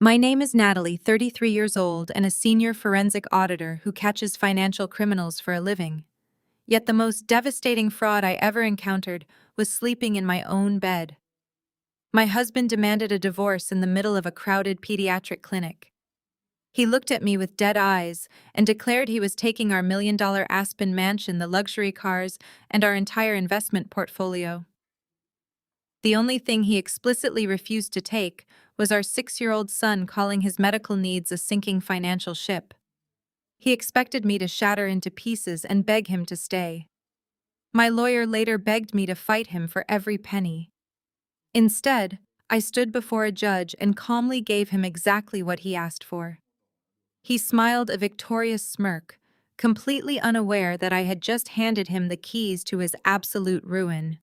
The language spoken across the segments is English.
My name is Natalie, 33 years old, and a senior forensic auditor who catches financial criminals for a living. Yet the most devastating fraud I ever encountered was sleeping in my own bed. My husband demanded a divorce in the middle of a crowded pediatric clinic. He looked at me with dead eyes and declared he was taking our $1 million Aspen mansion, the luxury cars, and our entire investment portfolio. The only thing he explicitly refused to take was our 6-year-old son, calling his medical needs a sinking financial ship. He expected me to shatter into pieces and beg him to stay. My lawyer later begged me to fight him for every penny. Instead, I stood before a judge and calmly gave him exactly what he asked for. He smiled a victorious smirk, completely unaware that I had just handed him the keys to his absolute ruin.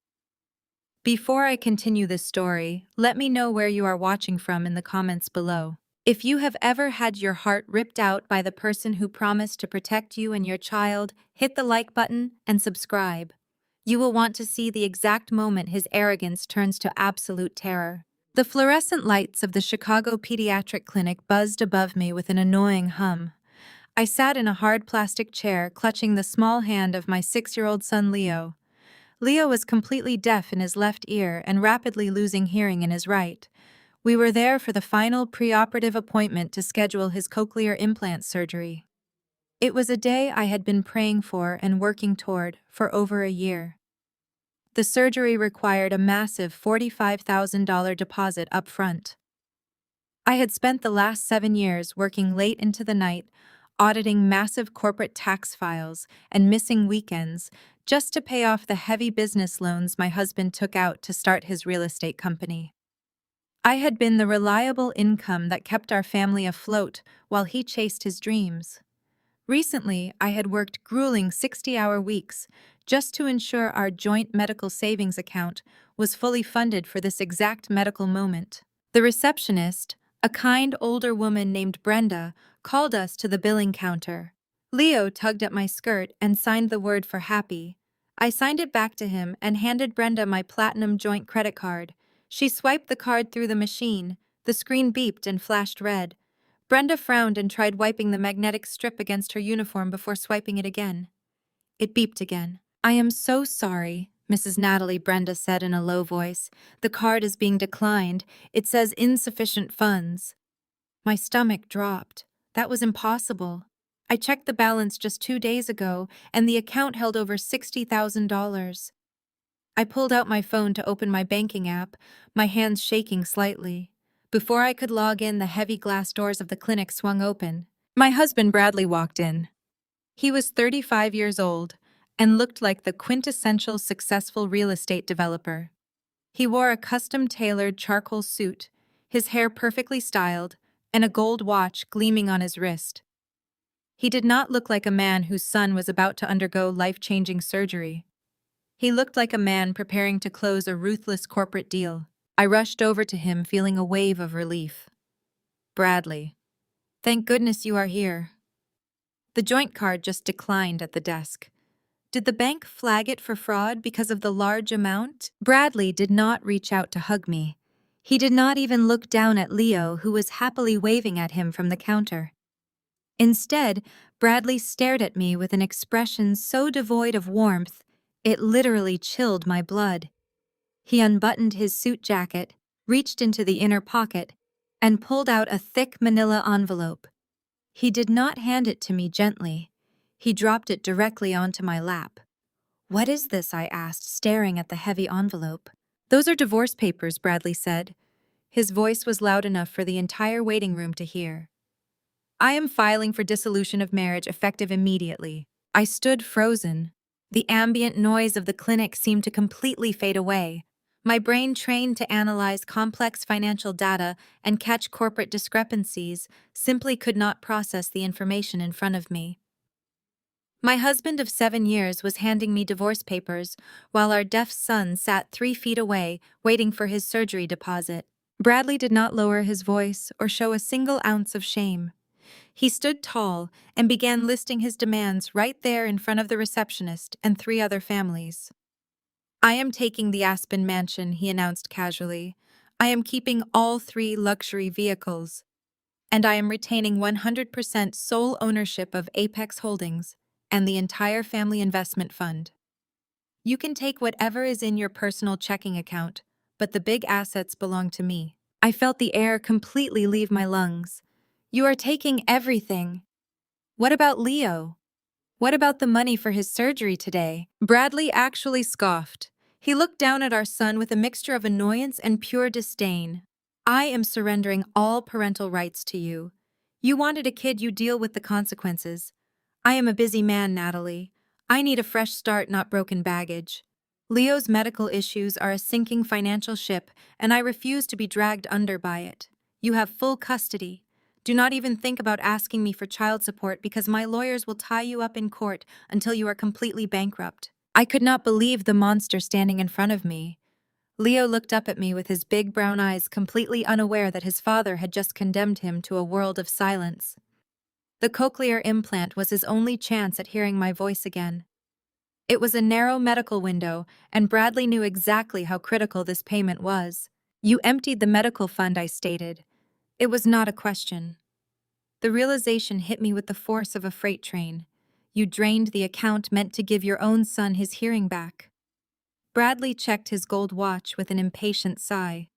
Before I continue this story, let me know where you are watching from in the comments below. If you have ever had your heart ripped out by the person who promised to protect you and your child, hit the like button and subscribe. You will want to see the exact moment his arrogance turns to absolute terror. The fluorescent lights of the Chicago Pediatric Clinic buzzed above me with an annoying hum. I sat in a hard plastic chair, clutching the small hand of my 6-year-old son Leo. Leo was completely deaf in his left ear and rapidly losing hearing in his right. We were there for the final preoperative appointment to schedule his cochlear implant surgery. It was a day I had been praying for and working toward for over a year. The surgery required a massive $45,000 deposit up front. I had spent the last 7 years working late into the night, auditing massive corporate tax files and missing weekends just to pay off the heavy business loans my husband took out to start his real estate company. I had been the reliable income that kept our family afloat while he chased his dreams. Recently, I had worked grueling 60-hour weeks just to ensure our joint medical savings account was fully funded for this exact medical moment. The receptionist, a kind older woman named Brenda, called us to the billing counter. Leo tugged at my skirt and signed the word for happy. I signed it back to him and handed Brenda my platinum joint credit card. She swiped the card through the machine. The screen beeped and flashed red. Brenda frowned and tried wiping the magnetic strip against her uniform before swiping it again. It beeped again. "I am so sorry," Mrs. Natalie, Brenda said in a low voice. "The card is being declined. It says insufficient funds." My stomach dropped. That was impossible. I checked the balance just 2 days ago, and the account held over $60,000. I pulled out my phone to open my banking app, my hands shaking slightly. Before I could log in, the heavy glass doors of the clinic swung open. My husband Bradley walked in. He was 35 years old and looked like the quintessential successful real estate developer. He wore a custom-tailored charcoal suit, his hair perfectly styled, and a gold watch gleaming on his wrist. He did not look like a man whose son was about to undergo life-changing surgery. He looked like a man preparing to close a ruthless corporate deal. I rushed over to him, feeling a wave of relief. "Bradley, thank goodness you are here." The joint card just declined at the desk. Did the bank flag it for fraud because of the large amount? Bradley did not reach out to hug me. He did not even look down at Leo, who was happily waving at him from the counter. Instead, Bradley stared at me with an expression so devoid of warmth, it literally chilled my blood. He unbuttoned his suit jacket, reached into the inner pocket, and pulled out a thick manila envelope. He did not hand it to me gently. He dropped it directly onto my lap. "What is this?" I asked, staring at the heavy envelope. "Those are divorce papers," Bradley said. His voice was loud enough for the entire waiting room to hear. "I am filing for dissolution of marriage effective immediately." I stood frozen. The ambient noise of the clinic seemed to completely fade away. My brain, trained to analyze complex financial data and catch corporate discrepancies, simply could not process the information in front of me. My husband of 7 years was handing me divorce papers, while our deaf son sat 3 feet away, waiting for his surgery deposit. Bradley did not lower his voice or show a single ounce of shame. He stood tall and began listing his demands right there in front of the receptionist and 3 other families. "I am taking the Aspen mansion," he announced casually. "I am keeping all 3 luxury vehicles. and I am retaining 100% sole ownership of Apex Holdings and the entire family investment fund. You can take whatever is in your personal checking account, but the big assets belong to me. I felt the air completely leave my lungs. You are taking everything. What about Leo? What about the money for his surgery today? Bradley actually scoffed. He looked down at our son with a mixture of annoyance and pure disdain. I am surrendering all parental rights to you. You wanted a kid, you deal with the consequences. I am a busy man, Natalie. I need a fresh start, not broken baggage. Leo's medical issues are a sinking financial ship, and I refuse to be dragged under by it. You have full custody. Do not even think about asking me for child support because my lawyers will tie you up in court until you are completely bankrupt. I could not believe the monster standing in front of me. Leo looked up at me with his big brown eyes, completely unaware that his father had just condemned him to a world of silence. The cochlear implant was his only chance at hearing my voice again. It was a narrow medical window, and Bradley knew exactly how critical this payment was. You emptied the medical fund, I stated. It was not a question. The realization hit me with the force of a freight train. You drained the account meant to give your own son his hearing back. Bradley checked his gold watch with an impatient sigh.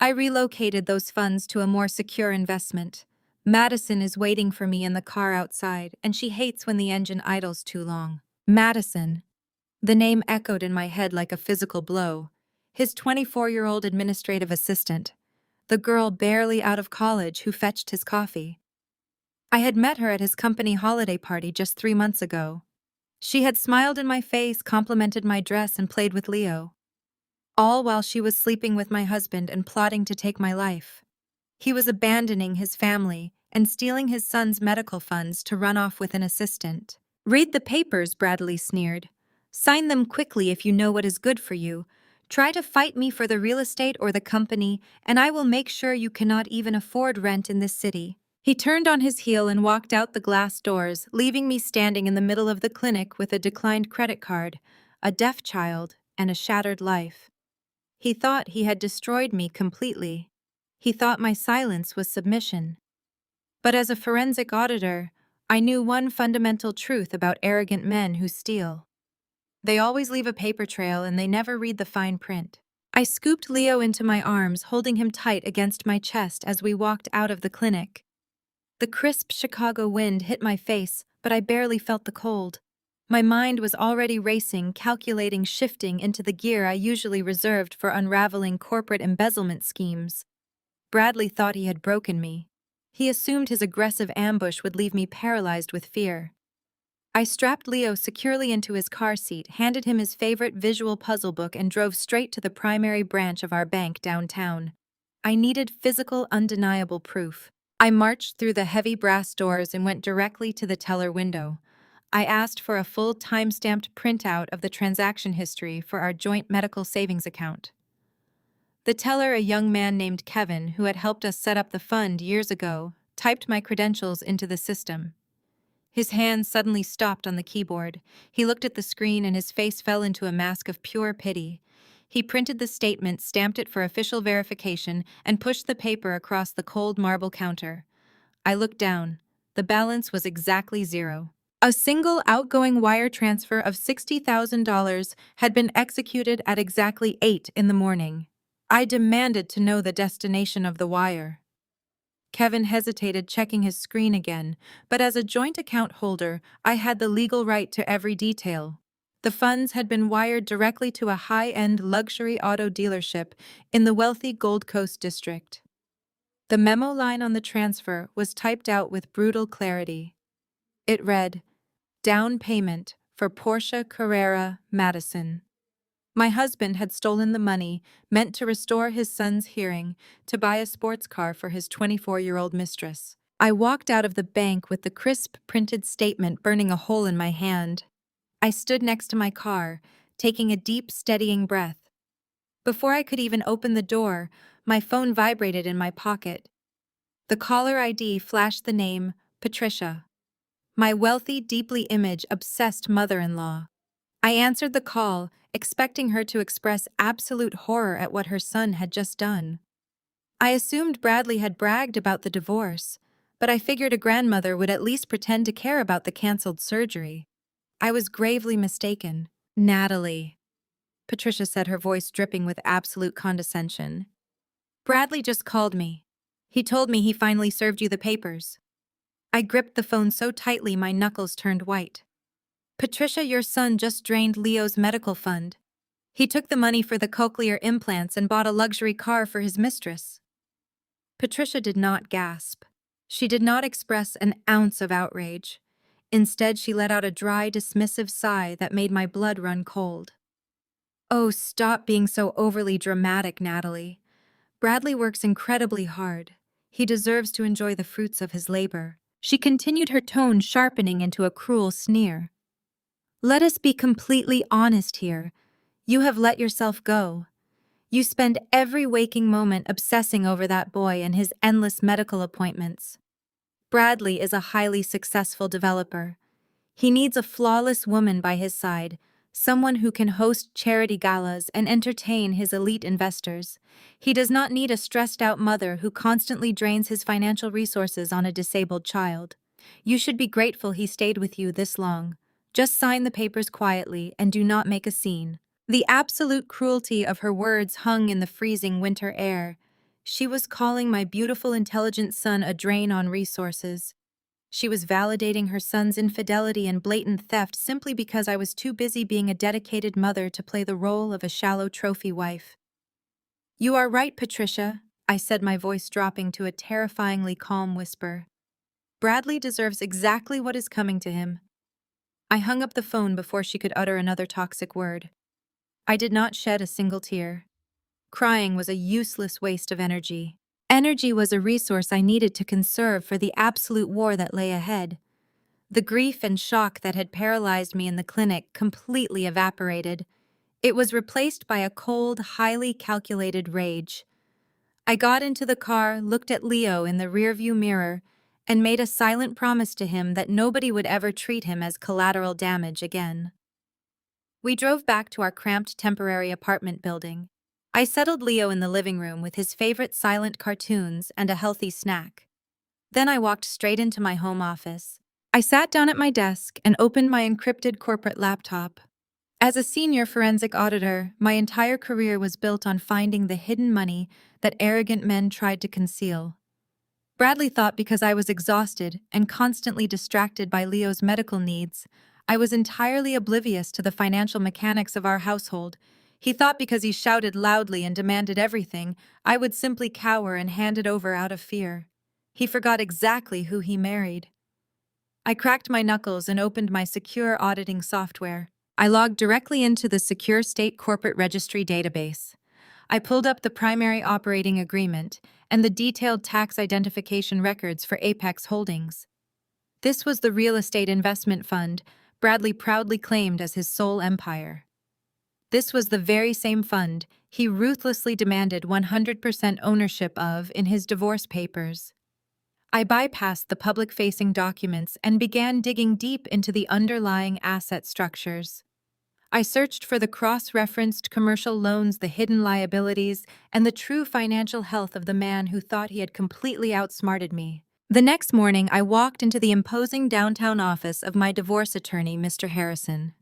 I relocated those funds to a more secure investment. Madison is waiting for me in the car outside, and she hates when the engine idles too long. Madison. The name echoed in my head like a physical blow. His 24-year-old administrative assistant. The girl barely out of college who fetched his coffee. I had met her at his company holiday party just 3 months ago. She had smiled in my face, complimented my dress, and played with Leo. All while she was sleeping with my husband and plotting to take my life. He was abandoning his family and stealing his son's medical funds to run off with an assistant. Read the papers, Bradley sneered. Sign them quickly if you know what is good for you. Try to fight me for the real estate or the company, and I will make sure you cannot even afford rent in this city. He turned on his heel and walked out the glass doors, leaving me standing in the middle of the clinic with a declined credit card, a deaf child, and a shattered life. He thought he had destroyed me completely. He thought my silence was submission. But as a forensic auditor, I knew one fundamental truth about arrogant men who steal. They always leave a paper trail and they never read the fine print. I scooped Leo into my arms, holding him tight against my chest as we walked out of the clinic. The crisp Chicago wind hit my face, but I barely felt the cold. My mind was already racing, calculating, shifting into the gear I usually reserved for unraveling corporate embezzlement schemes. Bradley thought he had broken me. He assumed his aggressive ambush would leave me paralyzed with fear. I strapped Leo securely into his car seat, handed him his favorite visual puzzle book, and drove straight to the primary branch of our bank downtown. I needed physical, undeniable proof. I marched through the heavy brass doors and went directly to the teller window. I asked for a full time-stamped printout of the transaction history for our joint medical savings account. The teller, a young man named Kevin, who had helped us set up the fund years ago, typed my credentials into the system. His hand suddenly stopped on the keyboard. He looked at the screen and his face fell into a mask of pure pity. He printed the statement, stamped it for official verification, and pushed the paper across the cold marble counter. I looked down. The balance was exactly zero. A single outgoing wire transfer of $60,000 had been executed at exactly 8 in the morning. I demanded to know the destination of the wire. Kevin hesitated, checking his screen again, but as a joint account holder, I had the legal right to every detail. The funds had been wired directly to a high-end luxury auto dealership in the wealthy Gold Coast district. The memo line on the transfer was typed out with brutal clarity. It read, "Down payment for Porsche Carrera Madison." My husband had stolen the money meant to restore his son's hearing to buy a sports car for his 24-year-old mistress. I walked out of the bank with the crisp printed statement burning a hole in my hand. I stood next to my car, taking a deep, steadying breath. Before I could even open the door, my phone vibrated in my pocket. The caller ID flashed the name, Patricia. My wealthy, deeply image-obsessed mother-in-law. I answered the call, expecting her to express absolute horror at what her son had just done. I assumed Bradley had bragged about the divorce, but I figured a grandmother would at least pretend to care about the canceled surgery. I was gravely mistaken. Natalie, Patricia said, her voice dripping with absolute condescension. Bradley just called me. He told me he finally served you the papers. I gripped the phone so tightly my knuckles turned white. Patricia, your son just drained Leo's medical fund. He took the money for the cochlear implants and bought a luxury car for his mistress. Patricia did not gasp. She did not express an ounce of outrage. Instead, she let out a dry, dismissive sigh that made my blood run cold. Oh, stop being so overly dramatic, Natalie. Bradley works incredibly hard. He deserves to enjoy the fruits of his labor. She continued, her tone sharpening into a cruel sneer. Let us be completely honest here. You have let yourself go. You spend every waking moment obsessing over that boy and his endless medical appointments. Bradley is a highly successful developer. He needs a flawless woman by his side, someone who can host charity galas and entertain his elite investors. He does not need a stressed-out mother who constantly drains his financial resources on a disabled child. You should be grateful he stayed with you this long. Just sign the papers quietly and do not make a scene. The absolute cruelty of her words hung in the freezing winter air. She was calling my beautiful, intelligent son a drain on resources. She was validating her son's infidelity and blatant theft simply because I was too busy being a dedicated mother to play the role of a shallow trophy wife. You are right, Patricia, I said, my voice dropping to a terrifyingly calm whisper. Bradley deserves exactly what is coming to him. I hung up the phone before she could utter another toxic word. I did not shed a single tear. Crying was a useless waste of energy. Energy was a resource I needed to conserve for the absolute war that lay ahead. The grief and shock that had paralyzed me in the clinic completely evaporated. It was replaced by a cold, highly calculated rage. I got into the car, looked at Leo in the rearview mirror, and made a silent promise to him that nobody would ever treat him as collateral damage again. We drove back to our cramped temporary apartment building. I settled Leo in the living room with his favorite silent cartoons and a healthy snack. Then I walked straight into my home office. I sat down at my desk and opened my encrypted corporate laptop. As a senior forensic auditor, my entire career was built on finding the hidden money that arrogant men tried to conceal. Bradley thought because I was exhausted and constantly distracted by Leo's medical needs, I was entirely oblivious to the financial mechanics of our household. He thought because he shouted loudly and demanded everything, I would simply cower and hand it over out of fear. He forgot exactly who he married. I cracked my knuckles and opened my secure auditing software. I logged directly into the Secure State Corporate Registry database. I pulled up the primary operating agreement and the detailed tax identification records for Apex Holdings. This was the real estate investment fund Bradley proudly claimed as his sole empire. This was the very same fund he ruthlessly demanded 100% ownership of in his divorce papers. I bypassed the public-facing documents and began digging deep into the underlying asset structures. I searched for the cross-referenced commercial loans, the hidden liabilities, and the true financial health of the man who thought he had completely outsmarted me. The next morning, I walked into the imposing downtown office of my divorce attorney, Mr. Harrison.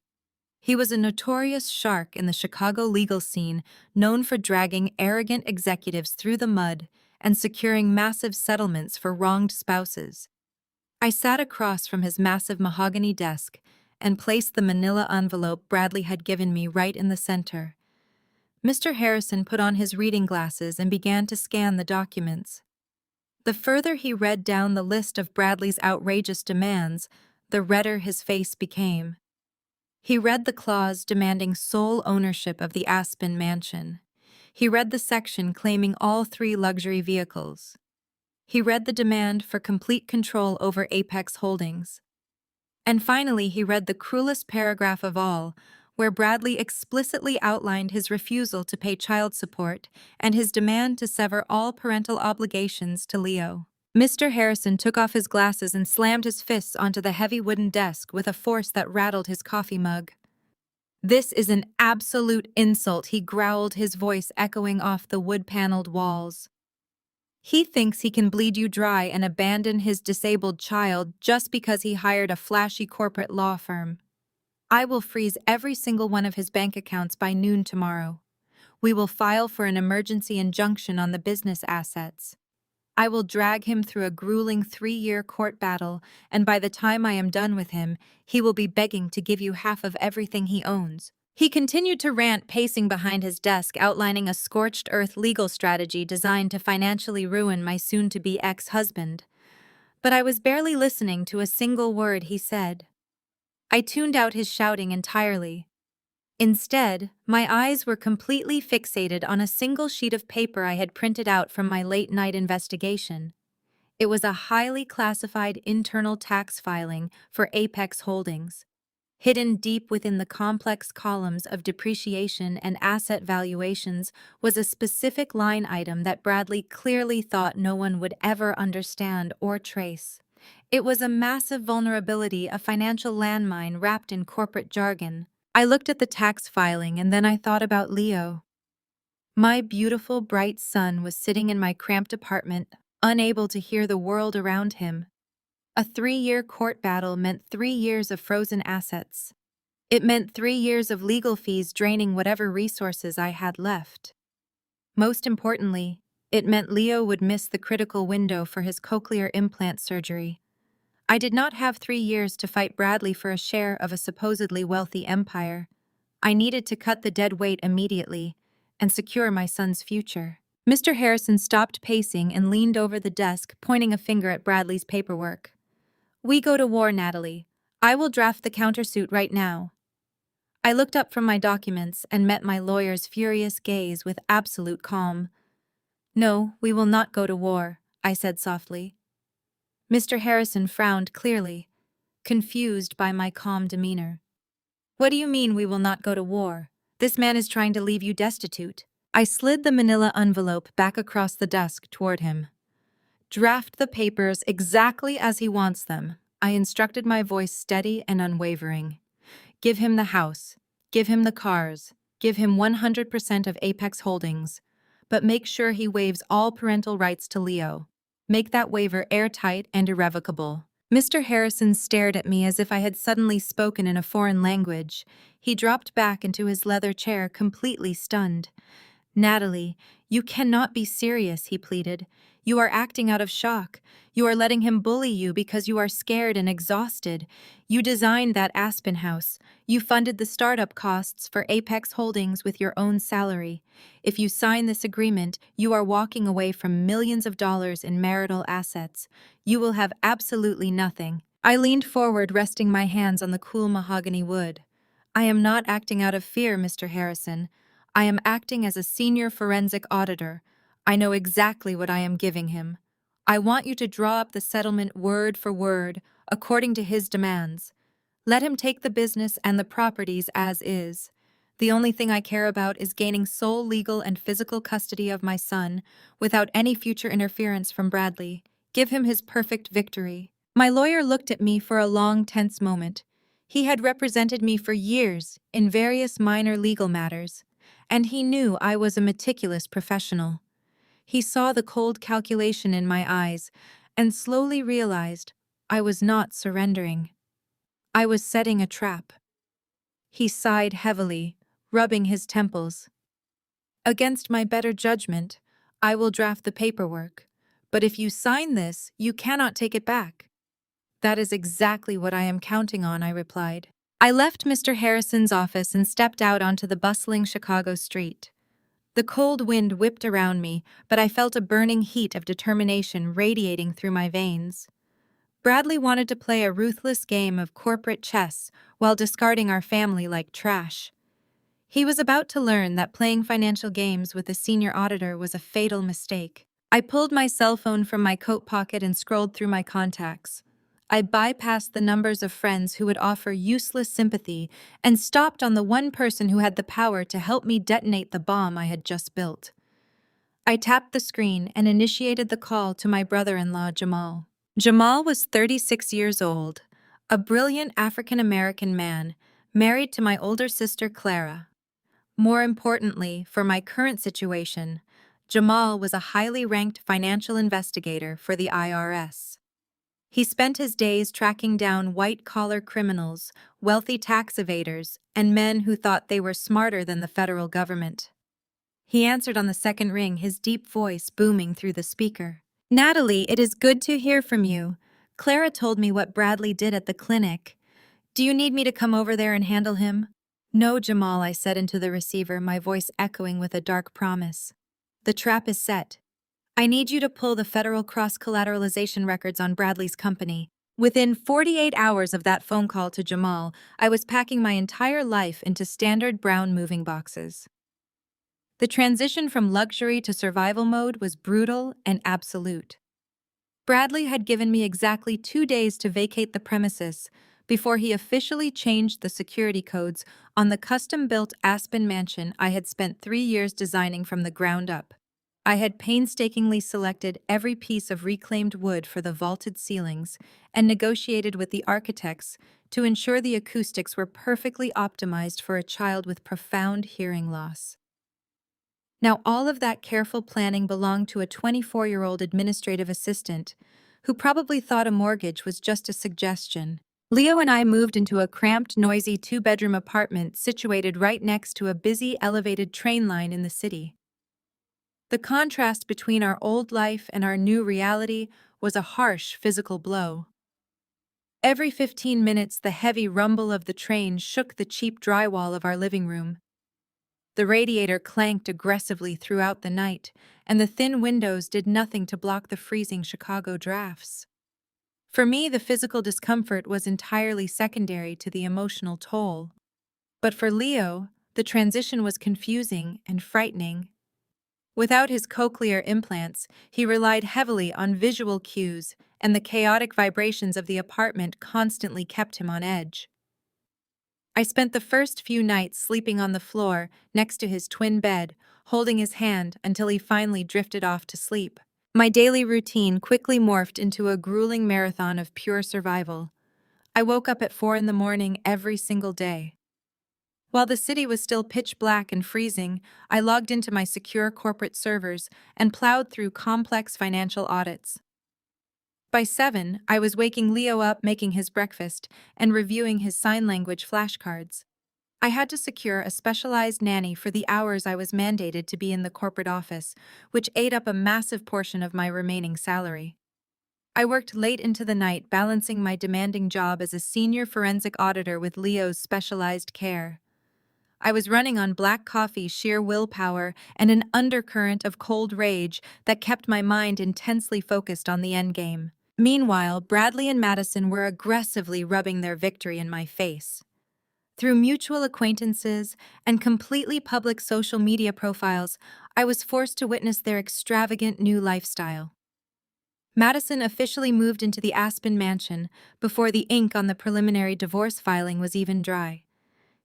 He was a notorious shark in the Chicago legal scene, known for dragging arrogant executives through the mud and securing massive settlements for wronged spouses. I sat across from his massive mahogany desk and placed the manila envelope Bradley had given me right in the center. Mr. Harrison put on his reading glasses and began to scan the documents. The further he read down the list of Bradley's outrageous demands, the redder his face became. He read the clause demanding sole ownership of the Aspen mansion. He read the section claiming all 3 luxury vehicles. He read the demand for complete control over Apex Holdings. And finally, he read the cruelest paragraph of all, where Bradley explicitly outlined his refusal to pay child support and his demand to sever all parental obligations to Leo. Mr. Harrison took off his glasses and slammed his fists onto the heavy wooden desk with a force that rattled his coffee mug. This is an absolute insult, he growled, his voice echoing off the wood-paneled walls. He thinks he can bleed you dry and abandon his disabled child just because he hired a flashy corporate law firm. I will freeze every single one of his bank accounts by noon tomorrow. We will file for an emergency injunction on the business assets. I will drag him through a grueling 3-year court battle, and by the time I am done with him, he will be begging to give you half of everything he owns. He continued to rant, pacing behind his desk, outlining a scorched earth legal strategy designed to financially ruin my soon-to-be ex-husband. But I was barely listening to a single word he said. I tuned out his shouting entirely. Instead, my eyes were completely fixated on a single sheet of paper I had printed out from my late-night investigation. It was a highly classified internal tax filing for Apex Holdings. Hidden deep within the complex columns of depreciation and asset valuations was a specific line item that Bradley clearly thought no one would ever understand or trace. It was a massive vulnerability, a financial landmine wrapped in corporate jargon. I looked at the tax filing and then I thought about Leo. My beautiful, bright son was sitting in my cramped apartment, unable to hear the world around him. A 3-year court battle meant 3 years of frozen assets. It meant 3 years of legal fees draining whatever resources I had left. Most importantly, it meant Leo would miss the critical window for his cochlear implant surgery. I did not have 3 years to fight Bradley for a share of a supposedly wealthy empire. I needed to cut the dead weight immediately and secure my son's future. Mr. Harrison stopped pacing and leaned over the desk, pointing a finger at Bradley's paperwork. We go to war, Natalie. I will draft the countersuit right now. I looked up from my documents and met my lawyer's furious gaze with absolute calm. No, we will not go to war, I said softly. Mr. Harrison frowned clearly, confused by my calm demeanor. What do you mean we will not go to war? This man is trying to leave you destitute. I slid the manila envelope back across the desk toward him. Draft the papers exactly as he wants them. I instructed, my voice steady and unwavering. Give him the house. Give him the cars. Give him 100% of Apex Holdings. But make sure he waives all parental rights to Leo. Make that waiver airtight and irrevocable. Mr. Harrison stared at me as if I had suddenly spoken in a foreign language. He dropped back into his leather chair, completely stunned. Natalie, you cannot be serious, he pleaded. You are acting out of shock. You are letting him bully you because you are scared and exhausted. You designed that Aspen house. You funded the startup costs for Apex Holdings with your own salary. If you sign this agreement, you are walking away from millions of dollars in marital assets. You will have absolutely nothing. I leaned forward, resting my hands on the cool mahogany wood. I am not acting out of fear, Mr. Harrison. I am acting as a senior forensic auditor. I know exactly what I am giving him. I want you to draw up the settlement word for word, according to his demands. Let him take the business and the properties as is. The only thing I care about is gaining sole legal and physical custody of my son, without any future interference from Bradley. Give him his perfect victory. My lawyer looked at me for a long, tense moment. He had represented me for years in various minor legal matters, and he knew I was a meticulous professional. He saw the cold calculation in my eyes and slowly realized I was not surrendering. I was setting a trap. He sighed heavily, rubbing his temples. Against my better judgment, I will draft the paperwork, but if you sign this, you cannot take it back. That is exactly what I am counting on, I replied. I left Mr. Harrison's office and stepped out onto the bustling Chicago street. The cold wind whipped around me, but I felt a burning heat of determination radiating through my veins. Bradley wanted to play a ruthless game of corporate chess while discarding our family like trash. He was about to learn that playing financial games with a senior auditor was a fatal mistake. I pulled my cell phone from my coat pocket and scrolled through my contacts. I bypassed the numbers of friends who would offer useless sympathy and stopped on the one person who had the power to help me detonate the bomb I had just built. I tapped the screen and initiated the call to my brother-in-law, Jamal. Jamal was 36 years old, a brilliant African-American man, married to my older sister, Clara. More importantly, for my current situation, Jamal was a highly ranked financial investigator for the IRS. He spent his days tracking down white-collar criminals, wealthy tax evaders, and men who thought they were smarter than the federal government. He answered on the second ring, his deep voice booming through the speaker. "Natalie, it is good to hear from you. Clara told me what Bradley did at the clinic. Do you need me to come over there and handle him?" "No, Jamal," I said into the receiver, my voice echoing with a dark promise. "The trap is set. I need you to pull the federal cross-collateralization records on Bradley's company." Within 48 hours of that phone call to Jamal, I was packing my entire life into standard brown moving boxes. The transition from luxury to survival mode was brutal and absolute. Bradley had given me exactly 2 days to vacate the premises before he officially changed the security codes on the custom-built Aspen mansion I had spent 3 years designing from the ground up. I had painstakingly selected every piece of reclaimed wood for the vaulted ceilings and negotiated with the architects to ensure the acoustics were perfectly optimized for a child with profound hearing loss. Now, all of that careful planning belonged to a 24-year-old administrative assistant who probably thought a mortgage was just a suggestion. Leo and I moved into a cramped, noisy 2-bedroom apartment situated right next to a busy, elevated train line in the city. The contrast between our old life and our new reality was a harsh physical blow. Every 15 minutes, the heavy rumble of the train shook the cheap drywall of our living room. The radiator clanked aggressively throughout the night, and the thin windows did nothing to block the freezing Chicago drafts. For me, the physical discomfort was entirely secondary to the emotional toll. But for Leo, the transition was confusing and frightening. Without his cochlear implants, he relied heavily on visual cues, and the chaotic vibrations of the apartment constantly kept him on edge. I spent the first few nights sleeping on the floor next to his twin bed, holding his hand until he finally drifted off to sleep. My daily routine quickly morphed into a grueling marathon of pure survival. I woke up at 4 in the morning every single day. While the city was still pitch black and freezing, I logged into my secure corporate servers and plowed through complex financial audits. By 7, I was waking Leo up, making his breakfast, and reviewing his sign language flashcards. I had to secure a specialized nanny for the hours I was mandated to be in the corporate office, which ate up a massive portion of my remaining salary. I worked late into the night, balancing my demanding job as a senior forensic auditor with Leo's specialized care. I was running on black coffee, sheer willpower, and an undercurrent of cold rage that kept my mind intensely focused on the endgame. Meanwhile, Bradley and Madison were aggressively rubbing their victory in my face. Through mutual acquaintances and completely public social media profiles, I was forced to witness their extravagant new lifestyle. Madison officially moved into the Aspen mansion before the ink on the preliminary divorce filing was even dry.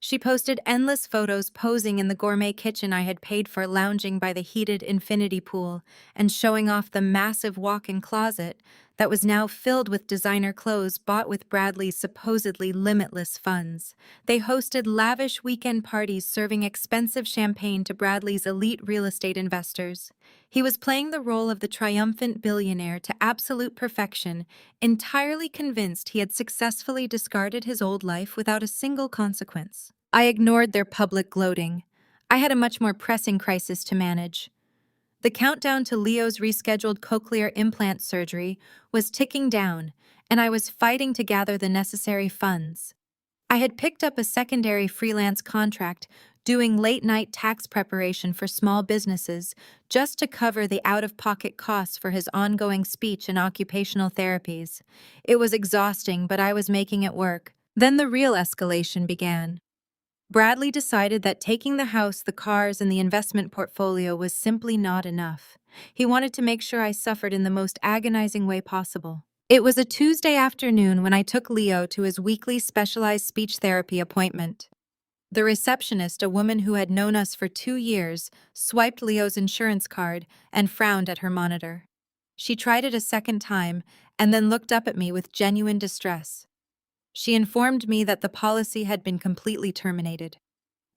She posted endless photos posing in the gourmet kitchen I had paid for, lounging by the heated infinity pool, and showing off the massive walk-in closet that was now filled with designer clothes bought with Bradley's supposedly limitless funds. They hosted lavish weekend parties serving expensive champagne to Bradley's elite real estate investors. He was playing the role of the triumphant billionaire to absolute perfection, entirely convinced he had successfully discarded his old life without a single consequence. I ignored their public gloating. I had a much more pressing crisis to manage. The countdown to Leo's rescheduled cochlear implant surgery was ticking down, and I was fighting to gather the necessary funds. I had picked up a secondary freelance contract doing late-night tax preparation for small businesses just to cover the out-of-pocket costs for his ongoing speech and occupational therapies. It was exhausting, but I was making it work. Then the real escalation began. Bradley decided that taking the house, the cars, and the investment portfolio was simply not enough. He wanted to make sure I suffered in the most agonizing way possible. It was a Tuesday afternoon when I took Leo to his weekly specialized speech therapy appointment. The receptionist, a woman who had known us for 2 years, swiped Leo's insurance card and frowned at her monitor. She tried it a second time and then looked up at me with genuine distress. She informed me that the policy had been completely terminated.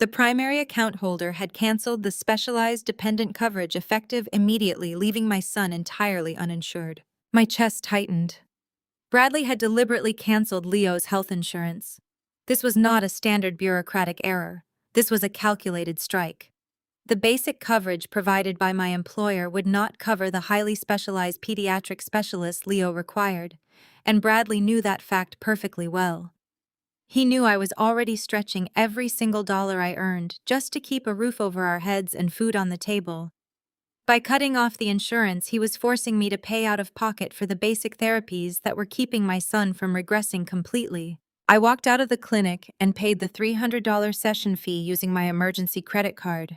The primary account holder had canceled the specialized dependent coverage effective immediately, leaving my son entirely uninsured. My chest tightened. Bradley had deliberately canceled Leo's health insurance. This was not a standard bureaucratic error. This was a calculated strike. The basic coverage provided by my employer would not cover the highly specialized pediatric specialist Leo required, and Bradley knew that fact perfectly well. He knew I was already stretching every single dollar I earned just to keep a roof over our heads and food on the table. By cutting off the insurance, he was forcing me to pay out of pocket for the basic therapies that were keeping my son from regressing completely. I walked out of the clinic and paid the $300 session fee using my emergency credit card.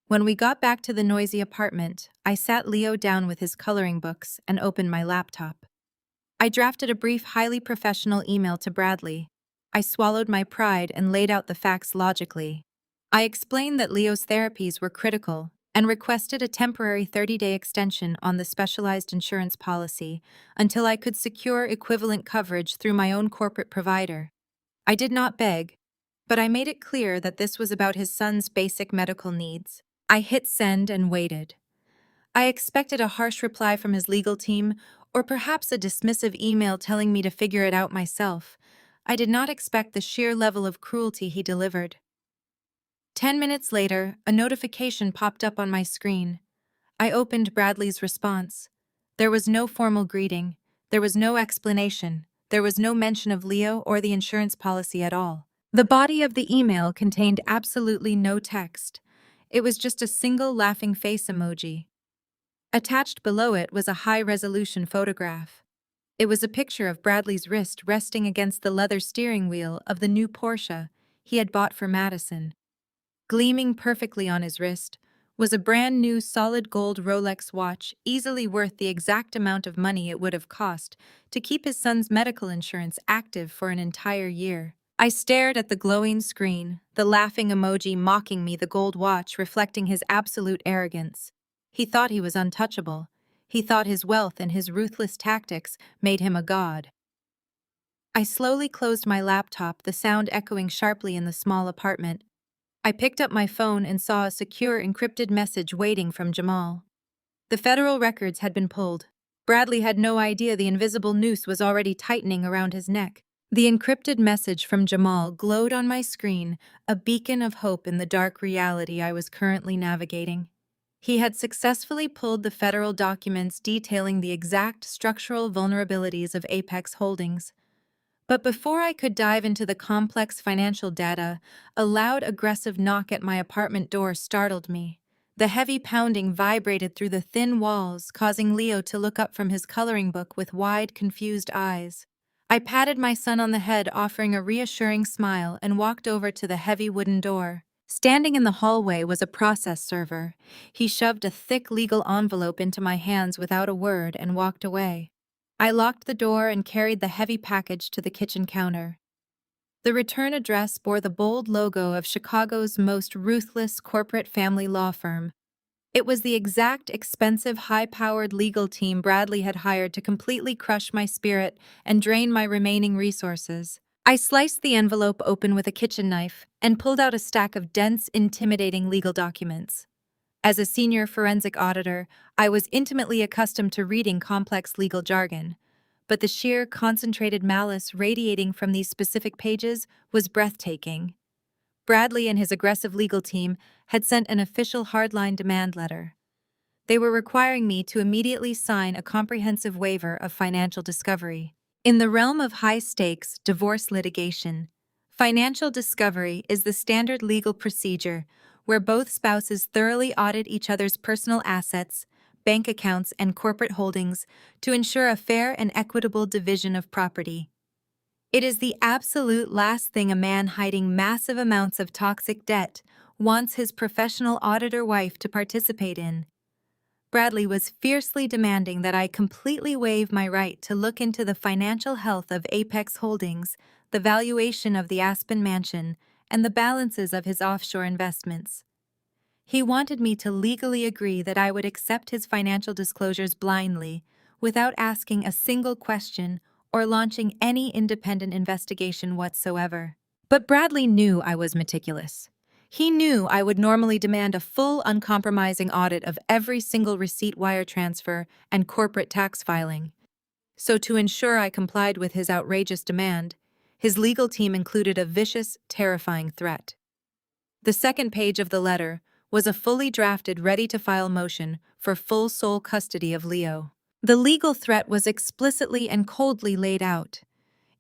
When we got back to the noisy apartment, I sat Leo down with his coloring books and opened my laptop. I drafted a brief, highly professional email to Bradley. I swallowed my pride and laid out the facts logically. I explained that Leo's therapies were critical and requested a temporary 30-day extension on the specialized insurance policy until I could secure equivalent coverage through my own corporate provider. I did not beg, but I made it clear that this was about his son's basic medical needs. I hit send and waited. I expected a harsh reply from his legal team, or perhaps a dismissive email telling me to figure it out myself. I did not expect the sheer level of cruelty he delivered. 10 minutes later, a notification popped up on my screen. I opened Bradley's response. There was no formal greeting. There was no explanation. There was no mention of Leo or the insurance policy at all. The body of the email contained absolutely no text. It was just a single laughing face emoji. Attached below it was a high-resolution photograph. It was a picture of Bradley's wrist resting against the leather steering wheel of the new Porsche he had bought for Madison. Gleaming perfectly on his wrist was a brand new solid gold Rolex watch, easily worth the exact amount of money it would have cost to keep his son's medical insurance active for an entire year. I stared at the glowing screen, the laughing emoji mocking me, the gold watch reflecting his absolute arrogance. He thought he was untouchable. He thought his wealth and his ruthless tactics made him a god. I slowly closed my laptop, the sound echoing sharply in the small apartment. I picked up my phone and saw a secure encrypted message waiting from Jamal. The federal records had been pulled. Bradley had no idea the invisible noose was already tightening around his neck. The encrypted message from Jamal glowed on my screen, a beacon of hope in the dark reality I was currently navigating. He had successfully pulled the federal documents detailing the exact structural vulnerabilities of Apex Holdings. But before I could dive into the complex financial data, a loud, aggressive knock at my apartment door startled me. The heavy pounding vibrated through the thin walls, causing Leo to look up from his coloring book with wide, confused eyes. I patted my son on the head, offering a reassuring smile, and walked over to the heavy wooden door. Standing in the hallway was a process server. He shoved a thick legal envelope into my hands without a word and walked away. I locked the door and carried the heavy package to the kitchen counter. The return address bore the bold logo of Chicago's most ruthless corporate family law firm. It was the exact expensive, high-powered legal team Bradley had hired to completely crush my spirit and drain my remaining resources. I sliced the envelope open with a kitchen knife and pulled out a stack of dense, intimidating legal documents. As a senior forensic auditor, I was intimately accustomed to reading complex legal jargon, but the sheer, concentrated malice radiating from these specific pages was breathtaking. Bradley and his aggressive legal team had sent an official hardline demand letter. They were requiring me to immediately sign a comprehensive waiver of financial discovery. In the realm of high-stakes divorce litigation, financial discovery is the standard legal procedure where both spouses thoroughly audit each other's personal assets, bank accounts, and corporate holdings to ensure a fair and equitable division of property. It is the absolute last thing a man hiding massive amounts of toxic debt wants his professional auditor wife to participate in. Bradley was fiercely demanding that I completely waive my right to look into the financial health of Apex Holdings, the valuation of the Aspen Mansion, and the balances of his offshore investments. He wanted me to legally agree that I would accept his financial disclosures blindly, without asking a single question or launching any independent investigation whatsoever. But Bradley knew I was meticulous. He knew I would normally demand a full, uncompromising audit of every single receipt wire transfer and corporate tax filing. So, to ensure I complied with his outrageous demand, his legal team included a vicious, terrifying threat. The second page of the letter was a fully drafted, ready-to-file motion for full sole custody of Leo. The legal threat was explicitly and coldly laid out.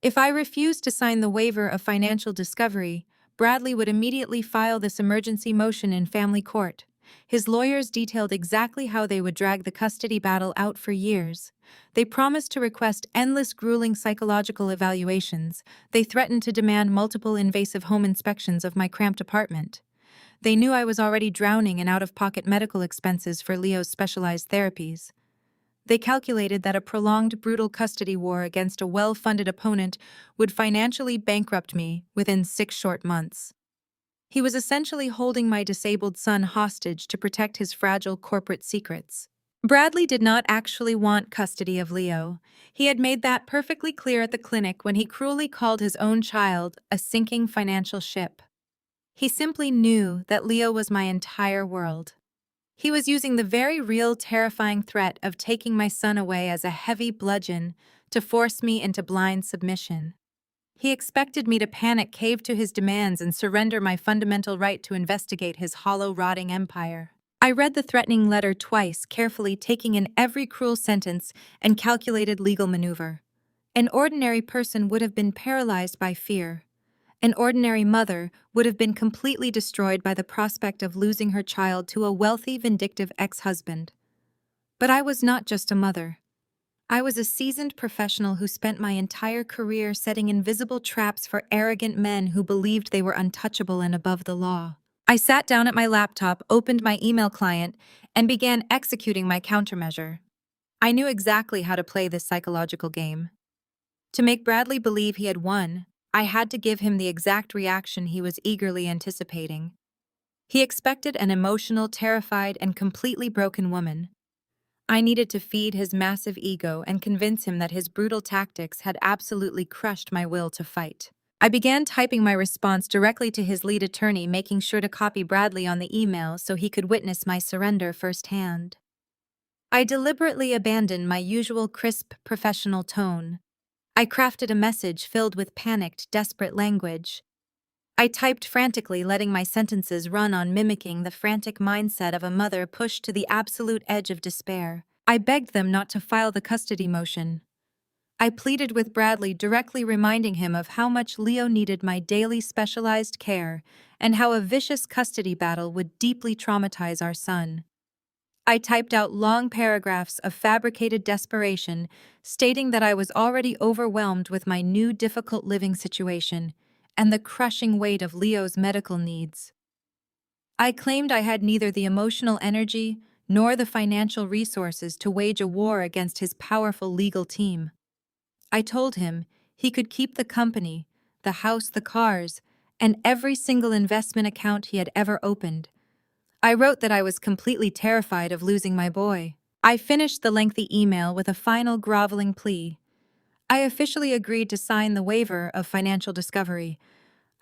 If I refused to sign the waiver of financial discovery, Bradley would immediately file this emergency motion in family court. His lawyers detailed exactly how they would drag the custody battle out for years. They promised to request endless grueling psychological evaluations. They threatened to demand multiple invasive home inspections of my cramped apartment. They knew I was already drowning in out-of-pocket medical expenses for Leo's specialized therapies. They calculated that a prolonged, brutal custody war against a well-funded opponent would financially bankrupt me within 6 short months. He was essentially holding my disabled son hostage to protect his fragile corporate secrets. Bradley did not actually want custody of Leo. He had made that perfectly clear at the clinic when he cruelly called his own child a sinking financial ship. He simply knew that Leo was my entire world. He was using the very real, terrifying threat of taking my son away as a heavy bludgeon to force me into blind submission. He expected me to panic, cave to his demands, and surrender my fundamental right to investigate his hollow, rotting empire. I read the threatening letter twice, carefully taking in every cruel sentence and calculated legal maneuver. An ordinary person would have been paralyzed by fear. An ordinary mother would have been completely destroyed by the prospect of losing her child to a wealthy, vindictive ex-husband. But I was not just a mother. I was a seasoned professional who spent my entire career setting invisible traps for arrogant men who believed they were untouchable and above the law. I sat down at my laptop, opened my email client, and began executing my countermeasure. I knew exactly how to play this psychological game. To make Bradley believe he had won, I had to give him the exact reaction he was eagerly anticipating. He expected an emotional, terrified, and completely broken woman. I needed to feed his massive ego and convince him that his brutal tactics had absolutely crushed my will to fight. I began typing my response directly to his lead attorney, making sure to copy Bradley on the email so he could witness my surrender firsthand. I deliberately abandoned my usual crisp, professional tone. I crafted a message filled with panicked, desperate language. I typed frantically, letting my sentences run on mimicking the frantic mindset of a mother pushed to the absolute edge of despair. I begged them not to file the custody motion. I pleaded with Bradley, directly reminding him of how much Leo needed my daily specialized care and how a vicious custody battle would deeply traumatize our son. I typed out long paragraphs of fabricated desperation, stating that I was already overwhelmed with my new difficult living situation and the crushing weight of Leo's medical needs. I claimed I had neither the emotional energy nor the financial resources to wage a war against his powerful legal team. I told him he could keep the company, the house, the cars, and every single investment account he had ever opened. I wrote that I was completely terrified of losing my boy. I finished the lengthy email with a final groveling plea. I officially agreed to sign the waiver of financial discovery.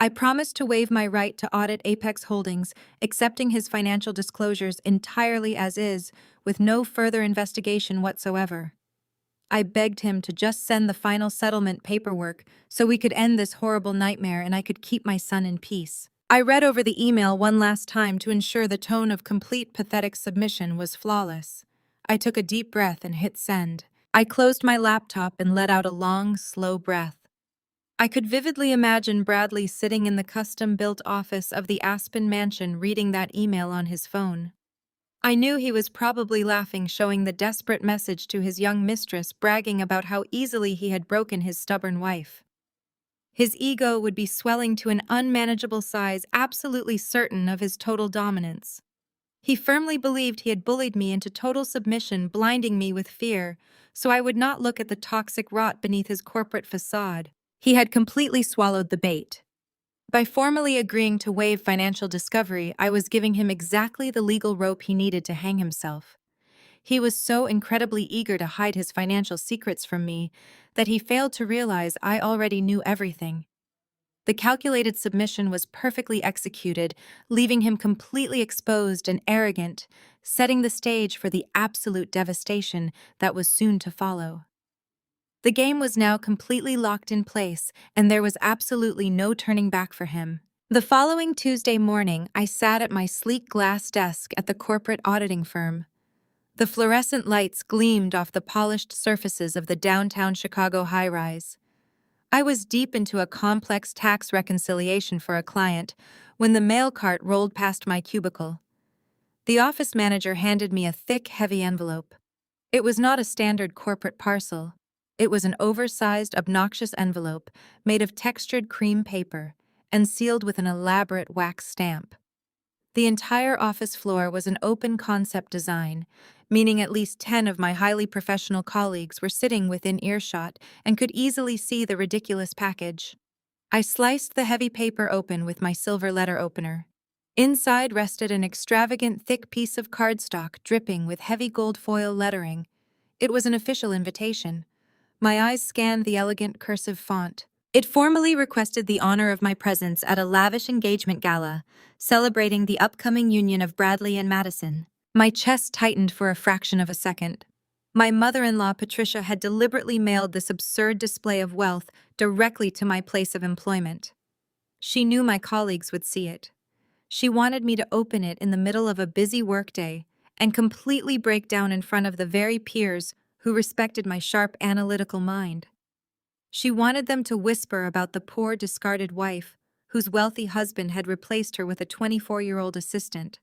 I promised to waive my right to audit Apex Holdings, accepting his financial disclosures entirely as is, with no further investigation whatsoever. I begged him to just send the final settlement paperwork so we could end this horrible nightmare and I could keep my son in peace. I read over the email one last time to ensure the tone of complete, pathetic submission was flawless. I took a deep breath and hit send. I closed my laptop and let out a long, slow breath. I could vividly imagine Bradley sitting in the custom-built office of the Aspen Mansion reading that email on his phone. I knew he was probably laughing, showing the desperate message to his young mistress, bragging about how easily he had broken his stubborn wife. His ego would be swelling to an unmanageable size, absolutely certain of his total dominance. He firmly believed he had bullied me into total submission, blinding me with fear, so I would not look at the toxic rot beneath his corporate facade. He had completely swallowed the bait. By formally agreeing to waive financial discovery, I was giving him exactly the legal rope he needed to hang himself. He was so incredibly eager to hide his financial secrets from me that he failed to realize I already knew everything. The calculated submission was perfectly executed, leaving him completely exposed and arrogant, setting the stage for the absolute devastation that was soon to follow. The game was now completely locked in place, and there was absolutely no turning back for him. The following Tuesday morning, I sat at my sleek glass desk at the corporate auditing firm. The fluorescent lights gleamed off the polished surfaces of the downtown Chicago high-rise. I was deep into a complex tax reconciliation for a client when the mail cart rolled past my cubicle. The office manager handed me a thick, heavy envelope. It was not a standard corporate parcel. It was an oversized, obnoxious envelope made of textured cream paper and sealed with an elaborate wax stamp. The entire office floor was an open concept design, meaning at least 10 of my highly professional colleagues were sitting within earshot and could easily see the ridiculous package. I sliced the heavy paper open with my silver letter opener. Inside rested an extravagant thick piece of cardstock dripping with heavy gold foil lettering. It was an official invitation. My eyes scanned the elegant cursive font. It formally requested the honor of my presence at a lavish engagement gala, celebrating the upcoming union of Bradley and Madison. My chest tightened for a fraction of a second. My mother-in-law, Patricia, had deliberately mailed this absurd display of wealth directly to my place of employment. She knew my colleagues would see it. She wanted me to open it in the middle of a busy workday and completely break down in front of the very peers who respected my sharp analytical mind. She wanted them to whisper about the poor, discarded wife, whose wealthy husband had replaced her with a 24-year-old assistant.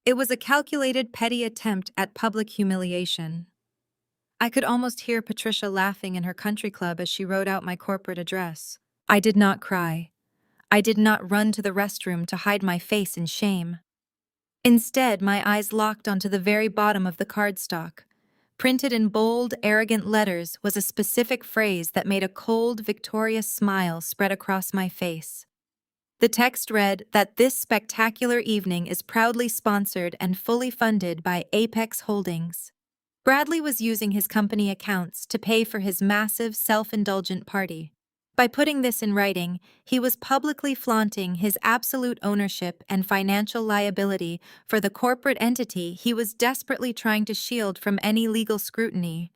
It was a calculated, petty attempt at public humiliation. I could almost hear Patricia laughing in her country club as she wrote out my corporate address. I did not cry. I did not run to the restroom to hide my face in shame. Instead, my eyes locked onto the very bottom of the cardstock. Printed in bold, arrogant letters was a specific phrase that made a cold, victorious smile spread across my face. The text read that this spectacular evening is proudly sponsored and fully funded by Apex Holdings. Bradley was using his company accounts to pay for his massive, self-indulgent party. By putting this in writing, he was publicly flaunting his absolute ownership and financial liability for the corporate entity he was desperately trying to shield from any legal scrutiny.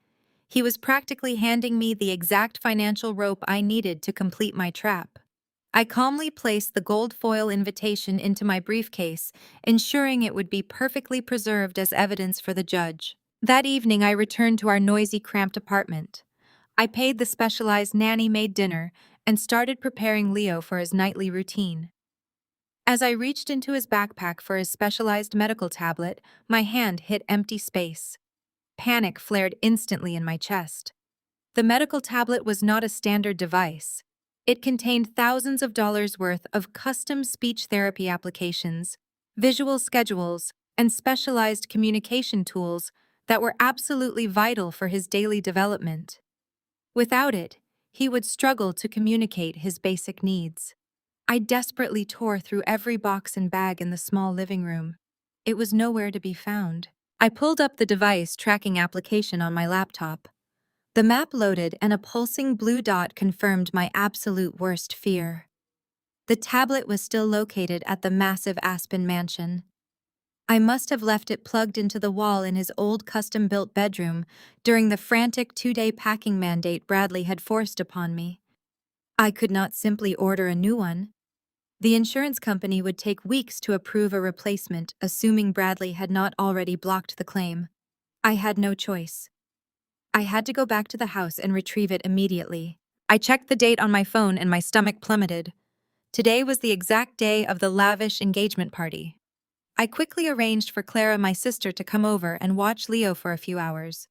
He was practically handing me the exact financial rope I needed to complete my trap. I calmly placed the gold foil invitation into my briefcase, ensuring it would be perfectly preserved as evidence for the judge. That evening, I returned to our noisy, cramped apartment. I paid the specialized nanny-made dinner and started preparing Leo for his nightly routine. As I reached into his backpack for his specialized medical tablet, my hand hit empty space. Panic flared instantly in my chest. The medical tablet was not a standard device. It contained thousands of dollars worth of custom speech therapy applications, visual schedules, and specialized communication tools that were absolutely vital for his daily development. Without it, he would struggle to communicate his basic needs. I desperately tore through every box and bag in the small living room. It was nowhere to be found. I pulled up the device tracking application on my laptop. The map loaded and a pulsing blue dot confirmed my absolute worst fear. The tablet was still located at the massive Aspen mansion. I must have left it plugged into the wall in his old custom-built bedroom during the frantic 2-day packing mandate Bradley had forced upon me. I could not simply order a new one. The insurance company would take weeks to approve a replacement, assuming Bradley had not already blocked the claim. I had no choice. I had to go back to the house and retrieve it immediately. I checked the date on my phone and my stomach plummeted. Today was the exact day of the lavish engagement party. I quickly arranged for Clara, my sister, to come over and watch Leo for a few hours.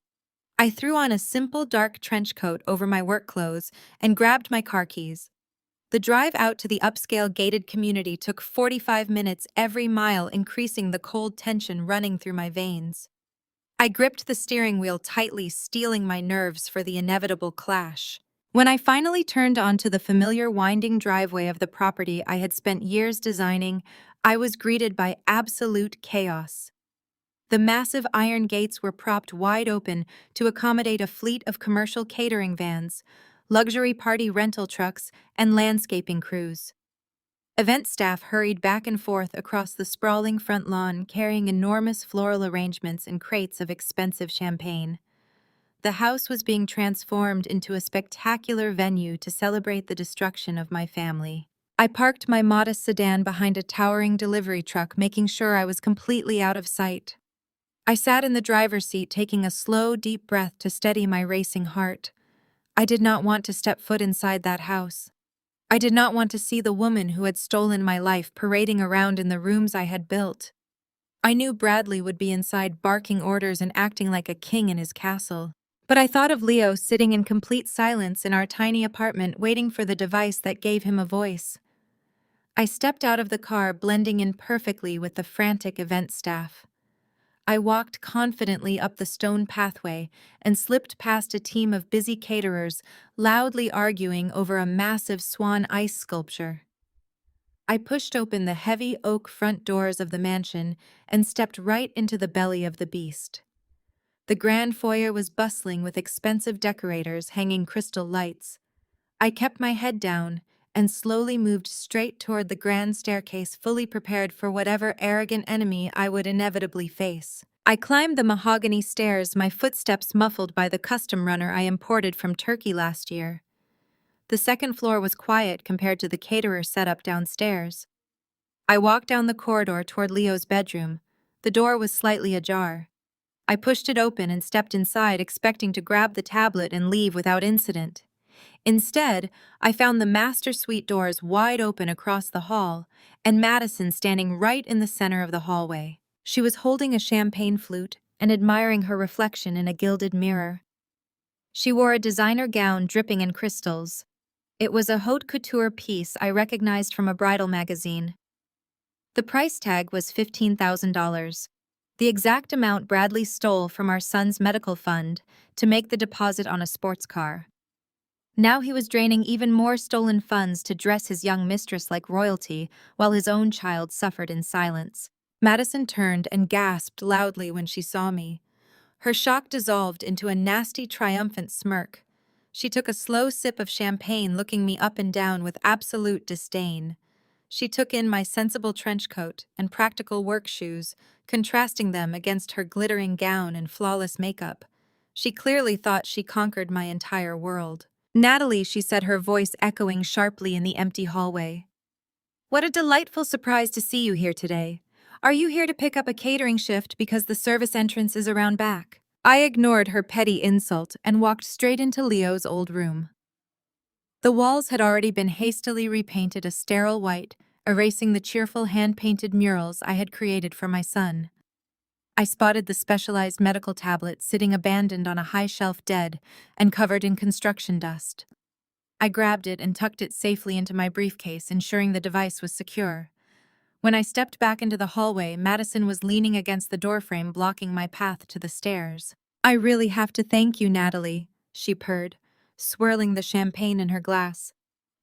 I threw on a simple dark trench coat over my work clothes and grabbed my car keys. The drive out to the upscale gated community took 45 minutes every mile, increasing the cold tension running through my veins. I gripped the steering wheel tightly, steeling my nerves for the inevitable clash. When I finally turned onto the familiar winding driveway of the property I had spent years designing, I was greeted by absolute chaos. The massive iron gates were propped wide open to accommodate a fleet of commercial catering vans, luxury party rental trucks, and landscaping crews. Event staff hurried back and forth across the sprawling front lawn carrying enormous floral arrangements and crates of expensive champagne. The house was being transformed into a spectacular venue to celebrate the destruction of my family. I parked my modest sedan behind a towering delivery truck, making sure I was completely out of sight. I sat in the driver's seat, taking a slow, deep breath to steady my racing heart. I did not want to step foot inside that house. I did not want to see the woman who had stolen my life parading around in the rooms I had built. I knew Bradley would be inside barking orders and acting like a king in his castle. But I thought of Leo sitting in complete silence in our tiny apartment waiting for the device that gave him a voice. I stepped out of the car, blending in perfectly with the frantic event staff. I walked confidently up the stone pathway and slipped past a team of busy caterers loudly arguing over a massive swan ice sculpture. I pushed open the heavy oak front doors of the mansion and stepped right into the belly of the beast. The grand foyer was bustling with expensive decorators hanging crystal lights. I kept my head down and slowly moved straight toward the grand staircase, fully prepared for whatever arrogant enemy I would inevitably face. I climbed the mahogany stairs, my footsteps muffled by the custom runner I imported from Turkey last year. The second floor was quiet compared to the caterer setup downstairs. I walked down the corridor toward Leo's bedroom. The door was slightly ajar. I pushed it open and stepped inside, expecting to grab the tablet and leave without incident. Instead, I found the master suite doors wide open across the hall, and Madison standing right in the center of the hallway. She was holding a champagne flute and admiring her reflection in a gilded mirror. She wore a designer gown dripping in crystals. It was a haute couture piece I recognized from a bridal magazine. The price tag was $15,000, the exact amount Bradley stole from our son's medical fund to make the deposit on a sports car. Now he was draining even more stolen funds to dress his young mistress like royalty, while his own child suffered in silence. Madison turned and gasped loudly when she saw me. Her shock dissolved into a nasty, triumphant smirk. She took a slow sip of champagne, looking me up and down with absolute disdain. She took in my sensible trench coat and practical work shoes, contrasting them against her glittering gown and flawless makeup. She clearly thought she conquered my entire world. "Natalie," she said, her voice echoing sharply in the empty hallway. "What a delightful surprise to see you here today. Are you here to pick up a catering shift because the service entrance is around back?" I ignored her petty insult and walked straight into Leo's old room. The walls had already been hastily repainted a sterile white, erasing the cheerful hand-painted murals I had created for my son. I spotted the specialized medical tablet sitting abandoned on a high shelf, dead and covered in construction dust. I grabbed it and tucked it safely into my briefcase, ensuring the device was secure. When I stepped back into the hallway, Madison was leaning against the doorframe, blocking my path to the stairs. "I really have to thank you, Natalie," she purred, swirling the champagne in her glass.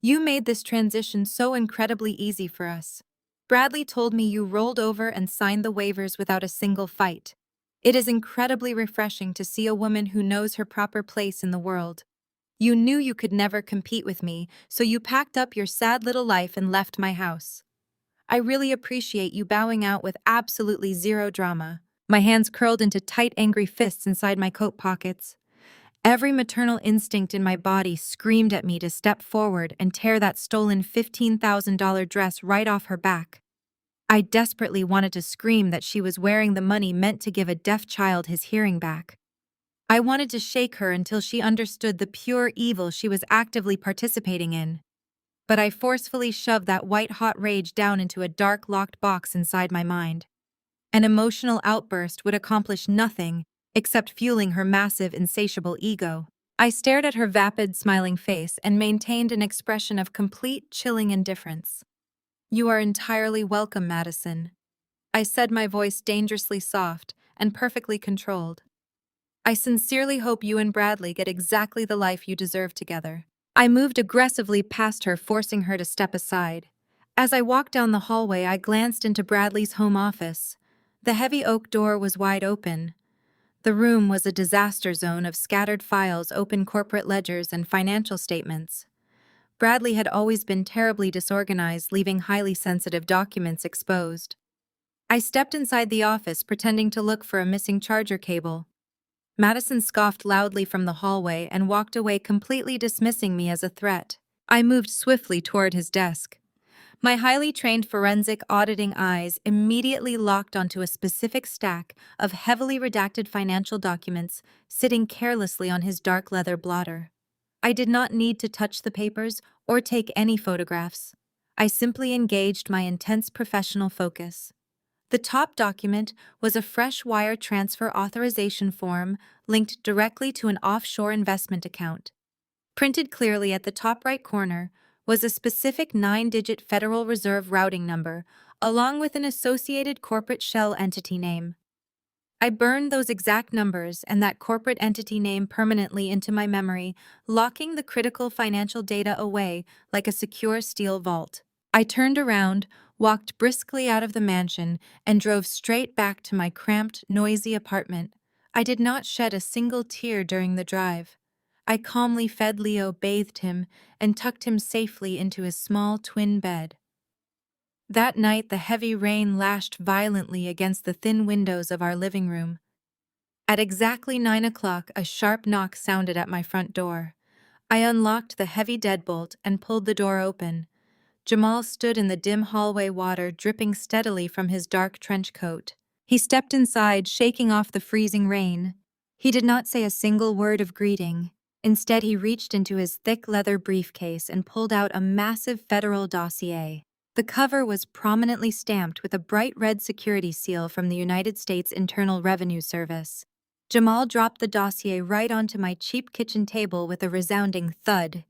"You made this transition so incredibly easy for us. Bradley told me you rolled over and signed the waivers without a single fight. It is incredibly refreshing to see a woman who knows her proper place in the world. You knew you could never compete with me, so you packed up your sad little life and left my house. I really appreciate you bowing out with absolutely zero drama." My hands curled into tight, angry fists inside my coat pockets. Every maternal instinct in my body screamed at me to step forward and tear that stolen $15,000 dress right off her back. I desperately wanted to scream that she was wearing the money meant to give a deaf child his hearing back. I wanted to shake her until she understood the pure evil she was actively participating in. But I forcefully shoved that white-hot rage down into a dark, locked box inside my mind. An emotional outburst would accomplish nothing except fueling her massive, insatiable ego. I stared at her vapid, smiling face and maintained an expression of complete, chilling indifference. "You are entirely welcome, Madison," I said, my voice dangerously soft and perfectly controlled. "I sincerely hope you and Bradley get exactly the life you deserve together." I moved aggressively past her, forcing her to step aside. As I walked down the hallway, I glanced into Bradley's home office. The heavy oak door was wide open. The room was a disaster zone of scattered files, open corporate ledgers, and financial statements. Bradley had always been terribly disorganized, leaving highly sensitive documents exposed. I stepped inside the office, pretending to look for a missing charger cable. Madison scoffed loudly from the hallway and walked away, completely dismissing me as a threat. I moved swiftly toward his desk. My highly trained forensic auditing eyes immediately locked onto a specific stack of heavily redacted financial documents sitting carelessly on his dark leather blotter. I did not need to touch the papers or take any photographs. I simply engaged my intense professional focus. The top document was a fresh wire transfer authorization form linked directly to an offshore investment account. Printed clearly at the top right corner was a specific 9-digit Federal Reserve routing number, along with an associated corporate shell entity name. I burned those exact numbers and that corporate entity name permanently into my memory, locking the critical financial data away like a secure steel vault. I turned around, walked briskly out of the mansion, and drove straight back to my cramped, noisy apartment. I did not shed a single tear during the drive. I calmly fed Leo, bathed him, and tucked him safely into his small twin bed. That night, the heavy rain lashed violently against the thin windows of our living room. At exactly 9 o'clock, a sharp knock sounded at my front door. I unlocked the heavy deadbolt and pulled the door open. Jamal stood in the dim hallway, water dripping steadily from his dark trench coat. He stepped inside, shaking off the freezing rain. He did not say a single word of greeting. Instead, he reached into his thick leather briefcase and pulled out a massive federal dossier. The cover was prominently stamped with a bright red security seal from the United States Internal Revenue Service. Jamal dropped the dossier right onto my cheap kitchen table with a resounding thud.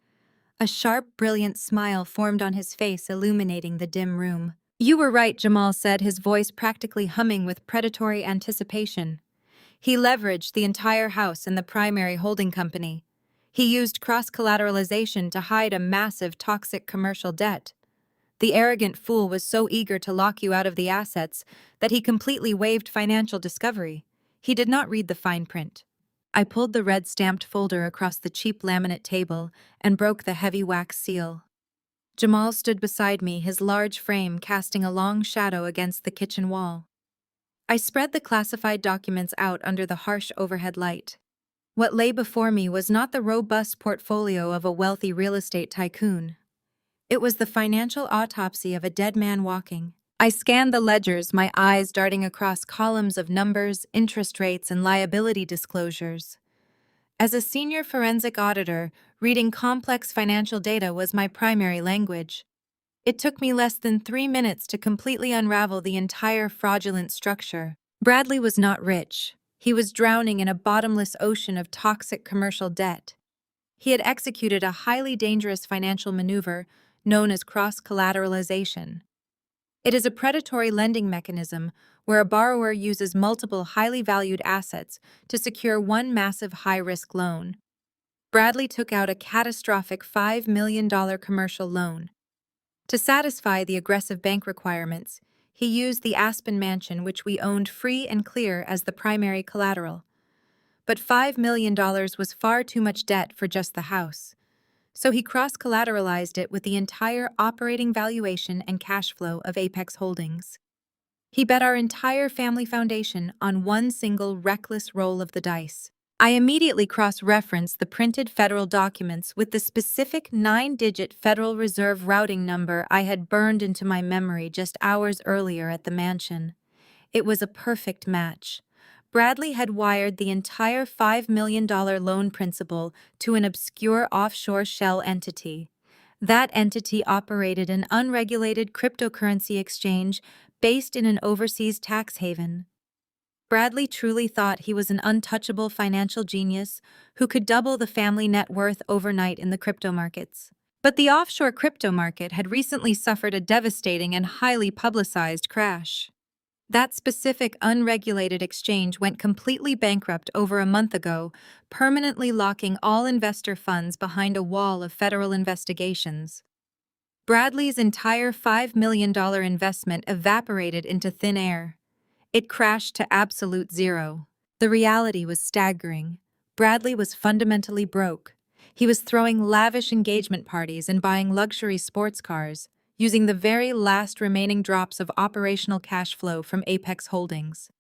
A sharp, brilliant smile formed on his face, illuminating the dim room. "You were right," Jamal said, his voice practically humming with predatory anticipation. He leveraged the entire house and the primary holding company. He used cross-collateralization to hide a massive, toxic commercial debt. The arrogant fool was so eager to lock you out of the assets that he completely waived financial discovery. He did not read the fine print. I pulled the red stamped folder across the cheap laminate table and broke the heavy wax seal. Jamal stood beside me, his large frame casting a long shadow against the kitchen wall. I spread the classified documents out under the harsh overhead light. What lay before me was not the robust portfolio of a wealthy real estate tycoon. It was the financial autopsy of a dead man walking. I scanned the ledgers, my eyes darting across columns of numbers, interest rates, and liability disclosures. As a senior forensic auditor, reading complex financial data was my primary language. It took me less than 3 minutes to completely unravel the entire fraudulent structure. Bradley was not rich. He was drowning in a bottomless ocean of toxic commercial debt. He had executed a highly dangerous financial maneuver known as cross-collateralization. It is a predatory lending mechanism where a borrower uses multiple highly valued assets to secure one massive high-risk loan. Bradley took out a catastrophic $5 million commercial loan. To satisfy the aggressive bank requirements, he used the Aspen mansion, which we owned free and clear, as the primary collateral. But $5 million was far too much debt for just the house. So he cross-collateralized it with the entire operating valuation and cash flow of Apex Holdings. He bet our entire family foundation on one single reckless roll of the dice. I immediately cross-referenced the printed federal documents with the specific 9-digit Federal Reserve routing number I had burned into my memory just hours earlier at the mansion. It was a perfect match. Bradley had wired the entire $5 million loan principal to an obscure offshore shell entity. That entity operated an unregulated cryptocurrency exchange based in an overseas tax haven. Bradley truly thought he was an untouchable financial genius who could double the family net worth overnight in the crypto markets. But the offshore crypto market had recently suffered a devastating and highly publicized crash. That specific unregulated exchange went completely bankrupt over a month ago, permanently locking all investor funds behind a wall of federal investigations. Bradley's entire $5 million investment evaporated into thin air. It crashed to absolute zero. The reality was staggering. Bradley was fundamentally broke. He was throwing lavish engagement parties and buying luxury sports cars, using the very last remaining drops of operational cash flow from Apex Holdings.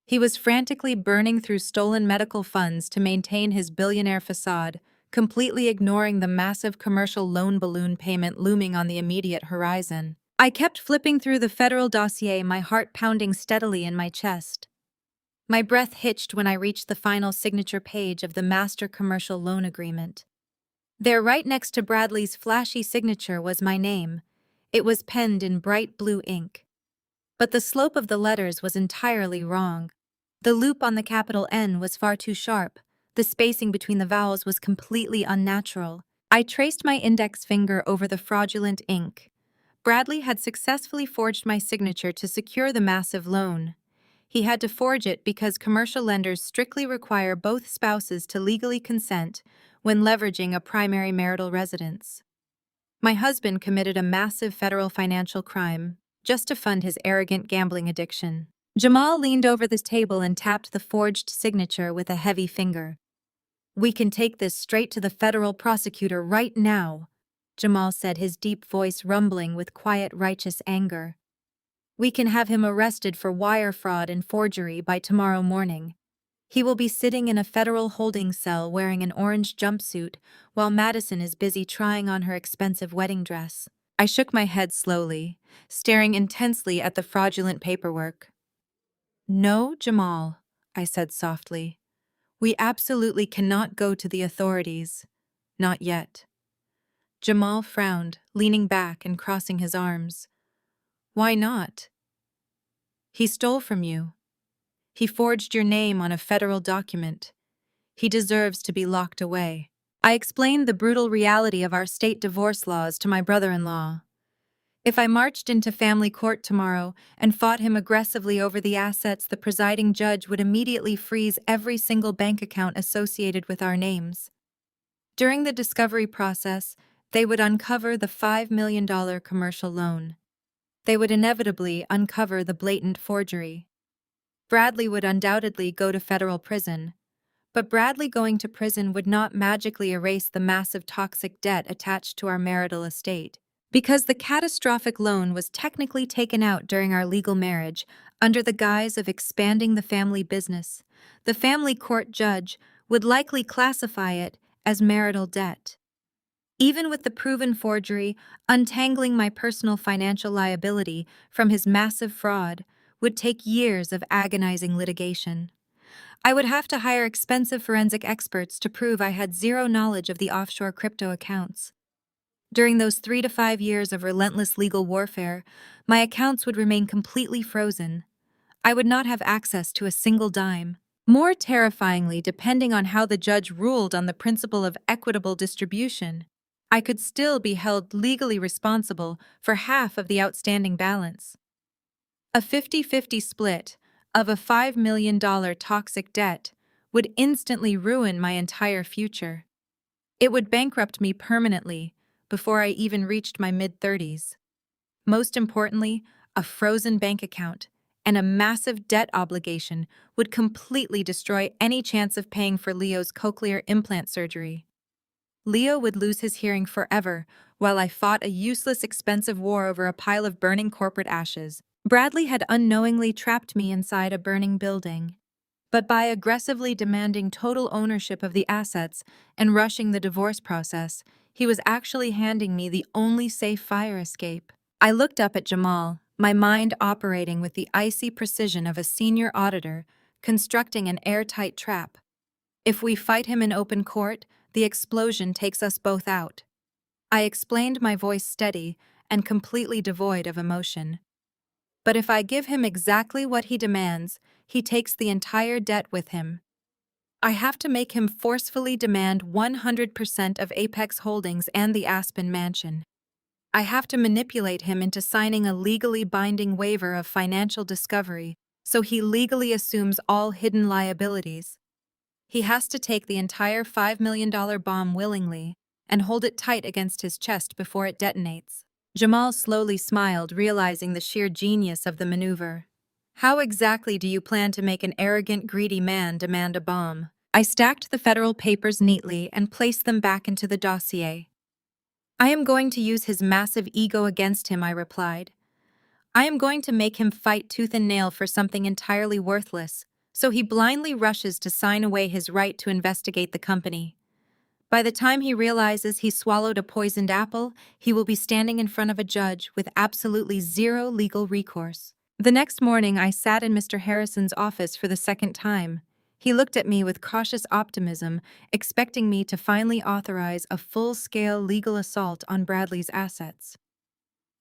He was frantically burning through stolen medical funds to maintain his billionaire facade, completely ignoring the massive commercial loan balloon payment looming on the immediate horizon. I kept flipping through the federal dossier, my heart pounding steadily in my chest. My breath hitched when I reached the final signature page of the master commercial loan agreement. There, right next to Bradley's flashy signature, was my name. It was penned in bright blue ink. But the slope of the letters was entirely wrong. The loop on the capital N was far too sharp. The spacing between the vowels was completely unnatural. I traced my index finger over the fraudulent ink. Bradley had successfully forged my signature to secure the massive loan. He had to forge it because commercial lenders strictly require both spouses to legally consent when leveraging a primary marital residence. My husband committed a massive federal financial crime just to fund his arrogant gambling addiction. Jamal leaned over the table and tapped the forged signature with a heavy finger. "We can take this straight to the federal prosecutor right now," Jamal said, his deep voice rumbling with quiet, righteous anger. "We can have him arrested for wire fraud and forgery by tomorrow morning. He will be sitting in a federal holding cell wearing an orange jumpsuit while Madison is busy trying on her expensive wedding dress." I shook my head slowly, staring intensely at the fraudulent paperwork. "No, Jamal," I said softly. "We absolutely cannot go to the authorities. Not yet." Jamal frowned, leaning back and crossing his arms. "Why not?" "He stole from you. He forged your name on a federal document. He deserves to be locked away." I explained the brutal reality of our state divorce laws to my brother-in-law. If I marched into family court tomorrow and fought him aggressively over the assets, the presiding judge would immediately freeze every single bank account associated with our names. During the discovery process, they would uncover the $5 million commercial loan. They would inevitably uncover the blatant forgery. Bradley would undoubtedly go to federal prison, but Bradley going to prison would not magically erase the massive toxic debt attached to our marital estate. Because the catastrophic loan was technically taken out during our legal marriage under the guise of expanding the family business, the family court judge would likely classify it as marital debt. Even with the proven forgery, untangling my personal financial liability from his massive fraud would take years of agonizing litigation. I would have to hire expensive forensic experts to prove I had zero knowledge of the offshore crypto accounts. During those 3 to 5 years of relentless legal warfare, my accounts would remain completely frozen. I would not have access to a single dime. More terrifyingly, depending on how the judge ruled on the principle of equitable distribution, I could still be held legally responsible for half of the outstanding balance. A 50-50 split of a $5 million toxic debt would instantly ruin my entire future. It would bankrupt me permanently before I even reached my mid-30s. Most importantly, a frozen bank account and a massive debt obligation would completely destroy any chance of paying for Leo's cochlear implant surgery. Leo would lose his hearing forever while I fought a useless, expensive war over a pile of burning corporate ashes. Bradley had unknowingly trapped me inside a burning building. But by aggressively demanding total ownership of the assets and rushing the divorce process, he was actually handing me the only safe fire escape. I looked up at Jamal, my mind operating with the icy precision of a senior auditor constructing an airtight trap. If we fight him in open court, the explosion takes us both out. I explained, my voice steady and completely devoid of emotion. But if I give him exactly what he demands, he takes the entire debt with him. I have to make him forcefully demand 100% of Apex Holdings and the Aspen Mansion. I have to manipulate him into signing a legally binding waiver of financial discovery so he legally assumes all hidden liabilities. He has to take the entire $5 million bomb willingly and hold it tight against his chest before it detonates. Jamal slowly smiled, realizing the sheer genius of the maneuver. How exactly do you plan to make an arrogant, greedy man demand a bomb? I stacked the federal papers neatly and placed them back into the dossier. I am going to use his massive ego against him, I replied. I am going to make him fight tooth and nail for something entirely worthless, so he blindly rushes to sign away his right to investigate the company. By the time he realizes he swallowed a poisoned apple, he will be standing in front of a judge with absolutely zero legal recourse. The next morning, I sat in Mr. Harrison's office for the second time. He looked at me with cautious optimism, expecting me to finally authorize a full-scale legal assault on Bradley's assets.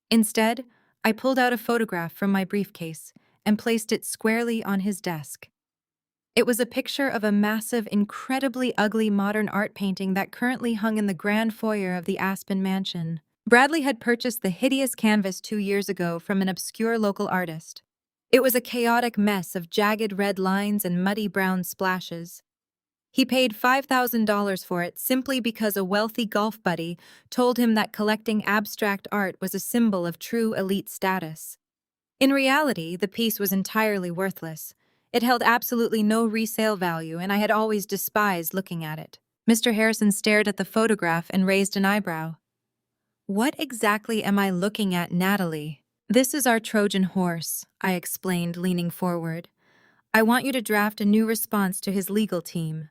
Instead, I pulled out a photograph from my briefcase and placed it squarely on his desk. It was a picture of a massive, incredibly ugly modern art painting that currently hung in the grand foyer of the Aspen mansion. Bradley had purchased the hideous canvas 2 years ago from an obscure local artist. It was a chaotic mess of jagged red lines and muddy brown splashes. He paid $5,000 for it simply because a wealthy golf buddy told him that collecting abstract art was a symbol of true elite status. In reality, the piece was entirely worthless. It held absolutely no resale value, and I had always despised looking at it. Mr. Harrison stared at the photograph and raised an eyebrow. What exactly am I looking at, Natalie? This is our Trojan horse, I explained, leaning forward. I want you to draft a new response to his legal team.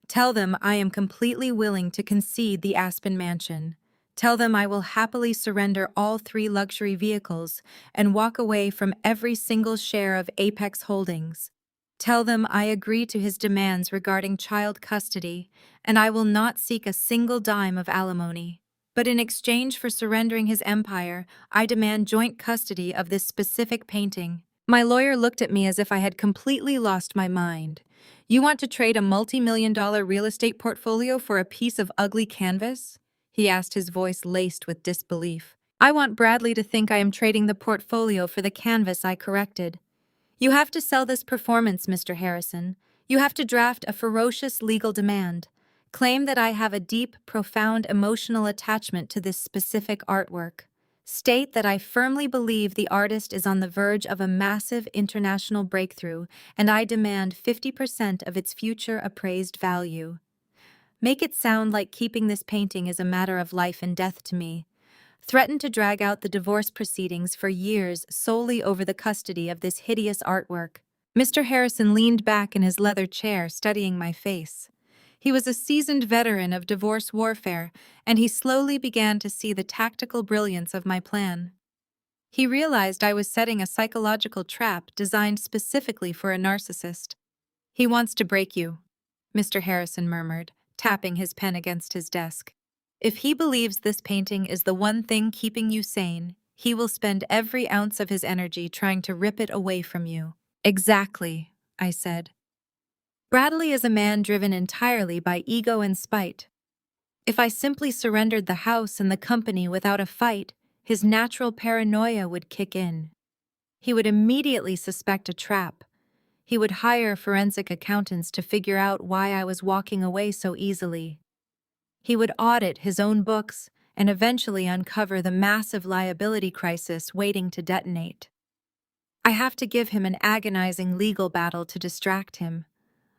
Tell them I am completely willing to concede the Aspen mansion. Tell them I will happily surrender all 3 luxury vehicles and walk away from every single share of Apex Holdings. Tell them I agree to his demands regarding child custody, and I will not seek a single dime of alimony. But in exchange for surrendering his empire, I demand joint custody of this specific painting. My lawyer looked at me as if I had completely lost my mind. You want to trade a multi-million-dollar real estate portfolio for a piece of ugly canvas? He asked, his voice laced with disbelief. I want Bradley to think I am trading the portfolio for the canvas I corrected. You have to sell this performance, Mr. Harrison. You have to draft a ferocious legal demand. Claim that I have a deep, profound emotional attachment to this specific artwork. State that I firmly believe the artist is on the verge of a massive international breakthrough, and I demand 50% of its future appraised value. Make it sound like keeping this painting is a matter of life and death to me. Threaten to drag out the divorce proceedings for years solely over the custody of this hideous artwork. Mr. Harrison leaned back in his leather chair, studying my face. He was a seasoned veteran of divorce warfare, and he slowly began to see the tactical brilliance of my plan. He realized I was setting a psychological trap designed specifically for a narcissist. He wants to break you, Mr. Harrison murmured, tapping his pen against his desk. If he believes this painting is the one thing keeping you sane, he will spend every ounce of his energy trying to rip it away from you. Exactly, I said. Bradley is a man driven entirely by ego and spite. If I simply surrendered the house and the company without a fight, his natural paranoia would kick in. He would immediately suspect a trap. He would hire forensic accountants to figure out why I was walking away so easily. He would audit his own books and eventually uncover the massive liability crisis waiting to detonate. I have to give him an agonizing legal battle to distract him.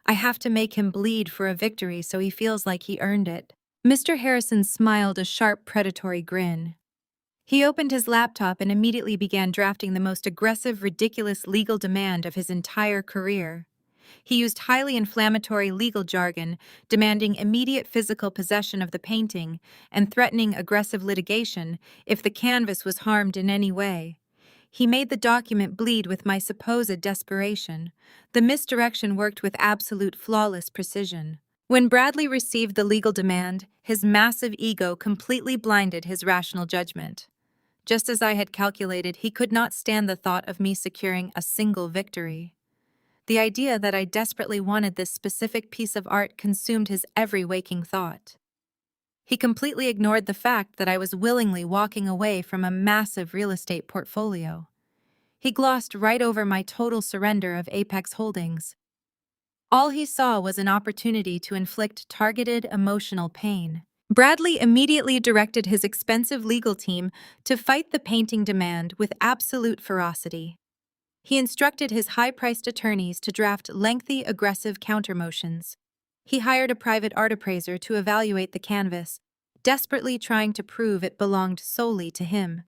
I have to make him bleed for a victory so he feels like he earned it. Mr. Harrison smiled a sharp, predatory grin. He opened his laptop and immediately began drafting the most aggressive, ridiculous legal demand of his entire career. He used highly inflammatory legal jargon, demanding immediate physical possession of the painting and threatening aggressive litigation if the canvas was harmed in any way. He made the document bleed with my supposed desperation. The misdirection worked with absolute flawless precision. When Bradley received the legal demand, his massive ego completely blinded his rational judgment. Just as I had calculated, he could not stand the thought of me securing a single victory. The idea that I desperately wanted this specific piece of art consumed his every waking thought. He completely ignored the fact that I was willingly walking away from a massive real estate portfolio. He glossed right over my total surrender of Apex Holdings. All he saw was an opportunity to inflict targeted emotional pain. Bradley immediately directed his expensive legal team to fight the painting demand with absolute ferocity. He instructed his high-priced attorneys to draft lengthy, aggressive countermotions. He hired a private art appraiser to evaluate the canvas, desperately trying to prove it belonged solely to him.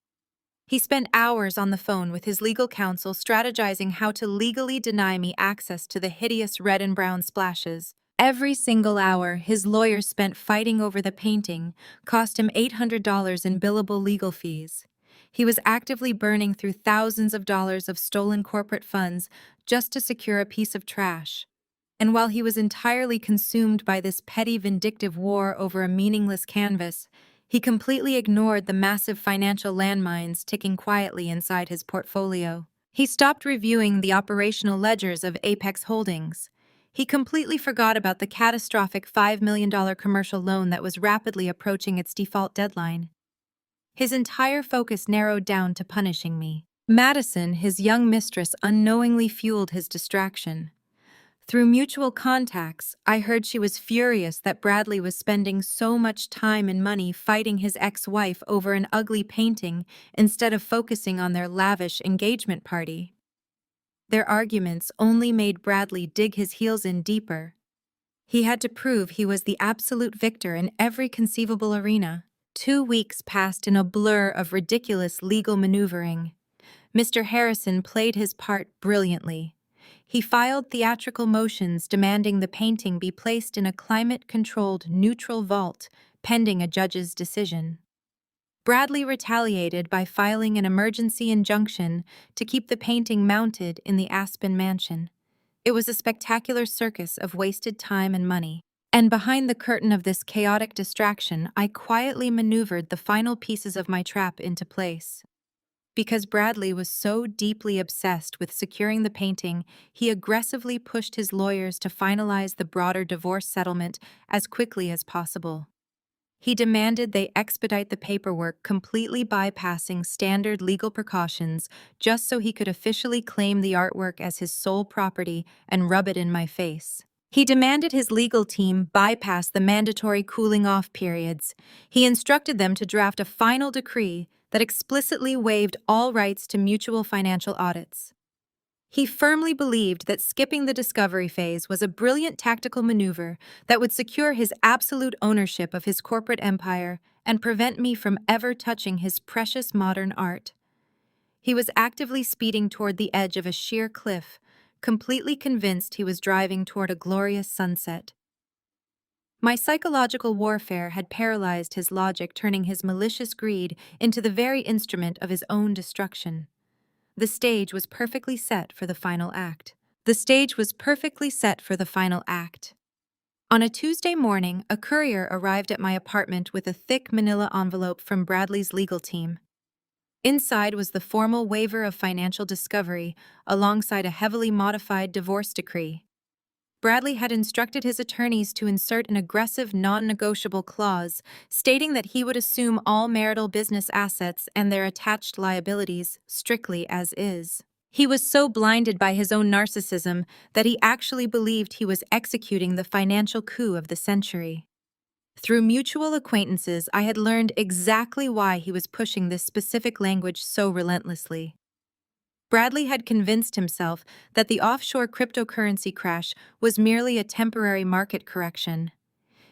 He spent hours on the phone with his legal counsel strategizing how to legally deny me access to the hideous red and brown splashes. Every single hour his lawyers spent fighting over the painting cost him $800 in billable legal fees. He was actively burning through thousands of dollars of stolen corporate funds just to secure a piece of trash. And while he was entirely consumed by this petty vindictive war over a meaningless canvas, he completely ignored the massive financial landmines ticking quietly inside his portfolio. He stopped reviewing the operational ledgers of Apex Holdings. He completely forgot about the catastrophic $5 million commercial loan that was rapidly approaching its default deadline. His entire focus narrowed down to punishing me. Madison, his young mistress, unknowingly fueled his distraction. Through mutual contacts, I heard she was furious that Bradley was spending so much time and money fighting his ex-wife over an ugly painting instead of focusing on their lavish engagement party. Their arguments only made Bradley dig his heels in deeper. He had to prove he was the absolute victor in every conceivable arena. 2 weeks passed in a blur of ridiculous legal maneuvering. Mr. Harrison played his part brilliantly. He filed theatrical motions demanding the painting be placed in a climate-controlled neutral vault, pending a judge's decision. Bradley retaliated by filing an emergency injunction to keep the painting mounted in the Aspen mansion. It was a spectacular circus of wasted time and money. And behind the curtain of this chaotic distraction, I quietly maneuvered the final pieces of my trap into place. Because Bradley was so deeply obsessed with securing the painting, he aggressively pushed his lawyers to finalize the broader divorce settlement as quickly as possible. He demanded they expedite the paperwork, completely bypassing standard legal precautions just so he could officially claim the artwork as his sole property and rub it in my face. He demanded his legal team bypass the mandatory cooling-off periods. He instructed them to draft a final decree that explicitly waived all rights to mutual financial audits. He firmly believed that skipping the discovery phase was a brilliant tactical maneuver that would secure his absolute ownership of his corporate empire and prevent me from ever touching his precious modern art. He was actively speeding toward the edge of a sheer cliff, completely convinced he was driving toward a glorious sunset. My psychological warfare had paralyzed his logic, turning his malicious greed into the very instrument of his own destruction. The stage was perfectly set for the final act. On a Tuesday morning, a courier arrived at my apartment with a thick manila envelope from Bradley's legal team. Inside was the formal waiver of financial discovery, alongside a heavily modified divorce decree. Bradley had instructed his attorneys to insert an aggressive, non-negotiable clause stating that he would assume all marital business assets and their attached liabilities strictly as is. He was so blinded by his own narcissism that he actually believed he was executing the financial coup of the century. Through mutual acquaintances, I had learned exactly why he was pushing this specific language so relentlessly. Bradley had convinced himself that the offshore cryptocurrency crash was merely a temporary market correction.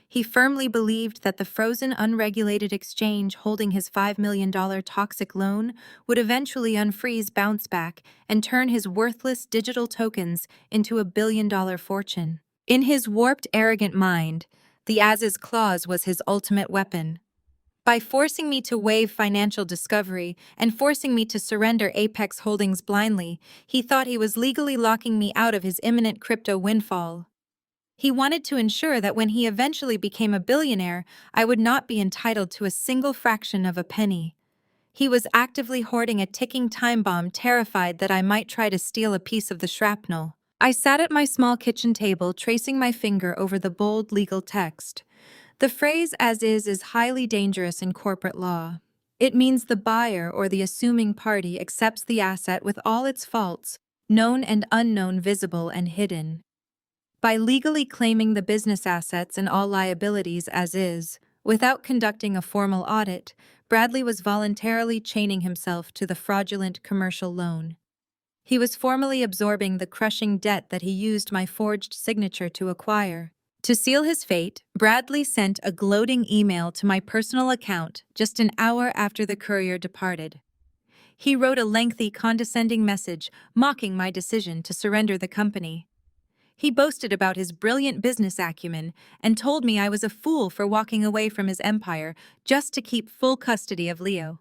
He firmly believed that the frozen, unregulated exchange holding his $5 million toxic loan would eventually unfreeze, bounce back, and turn his worthless digital tokens into a billion-dollar fortune. In his warped, arrogant mind, the as-is clause was his ultimate weapon. By forcing me to waive financial discovery and forcing me to surrender Apex Holdings blindly, he thought he was legally locking me out of his imminent crypto windfall. He wanted to ensure that when he eventually became a billionaire, I would not be entitled to a single fraction of a penny. He was actively hoarding a ticking time bomb, terrified that I might try to steal a piece of the shrapnel. I sat at my small kitchen table, tracing my finger over the bold legal text. The phrase "as is" highly dangerous in corporate law. It means the buyer or the assuming party accepts the asset with all its faults, known and unknown, visible and hidden. By legally claiming the business assets and all liabilities as is, without conducting a formal audit, Bradley was voluntarily chaining himself to the fraudulent commercial loan. He was formally absorbing the crushing debt that he used my forged signature to acquire. To seal his fate, Bradley sent a gloating email to my personal account just an hour after the courier departed. He wrote a lengthy, condescending message mocking my decision to surrender the company. He boasted about his brilliant business acumen and told me I was a fool for walking away from his empire just to keep full custody of Leo.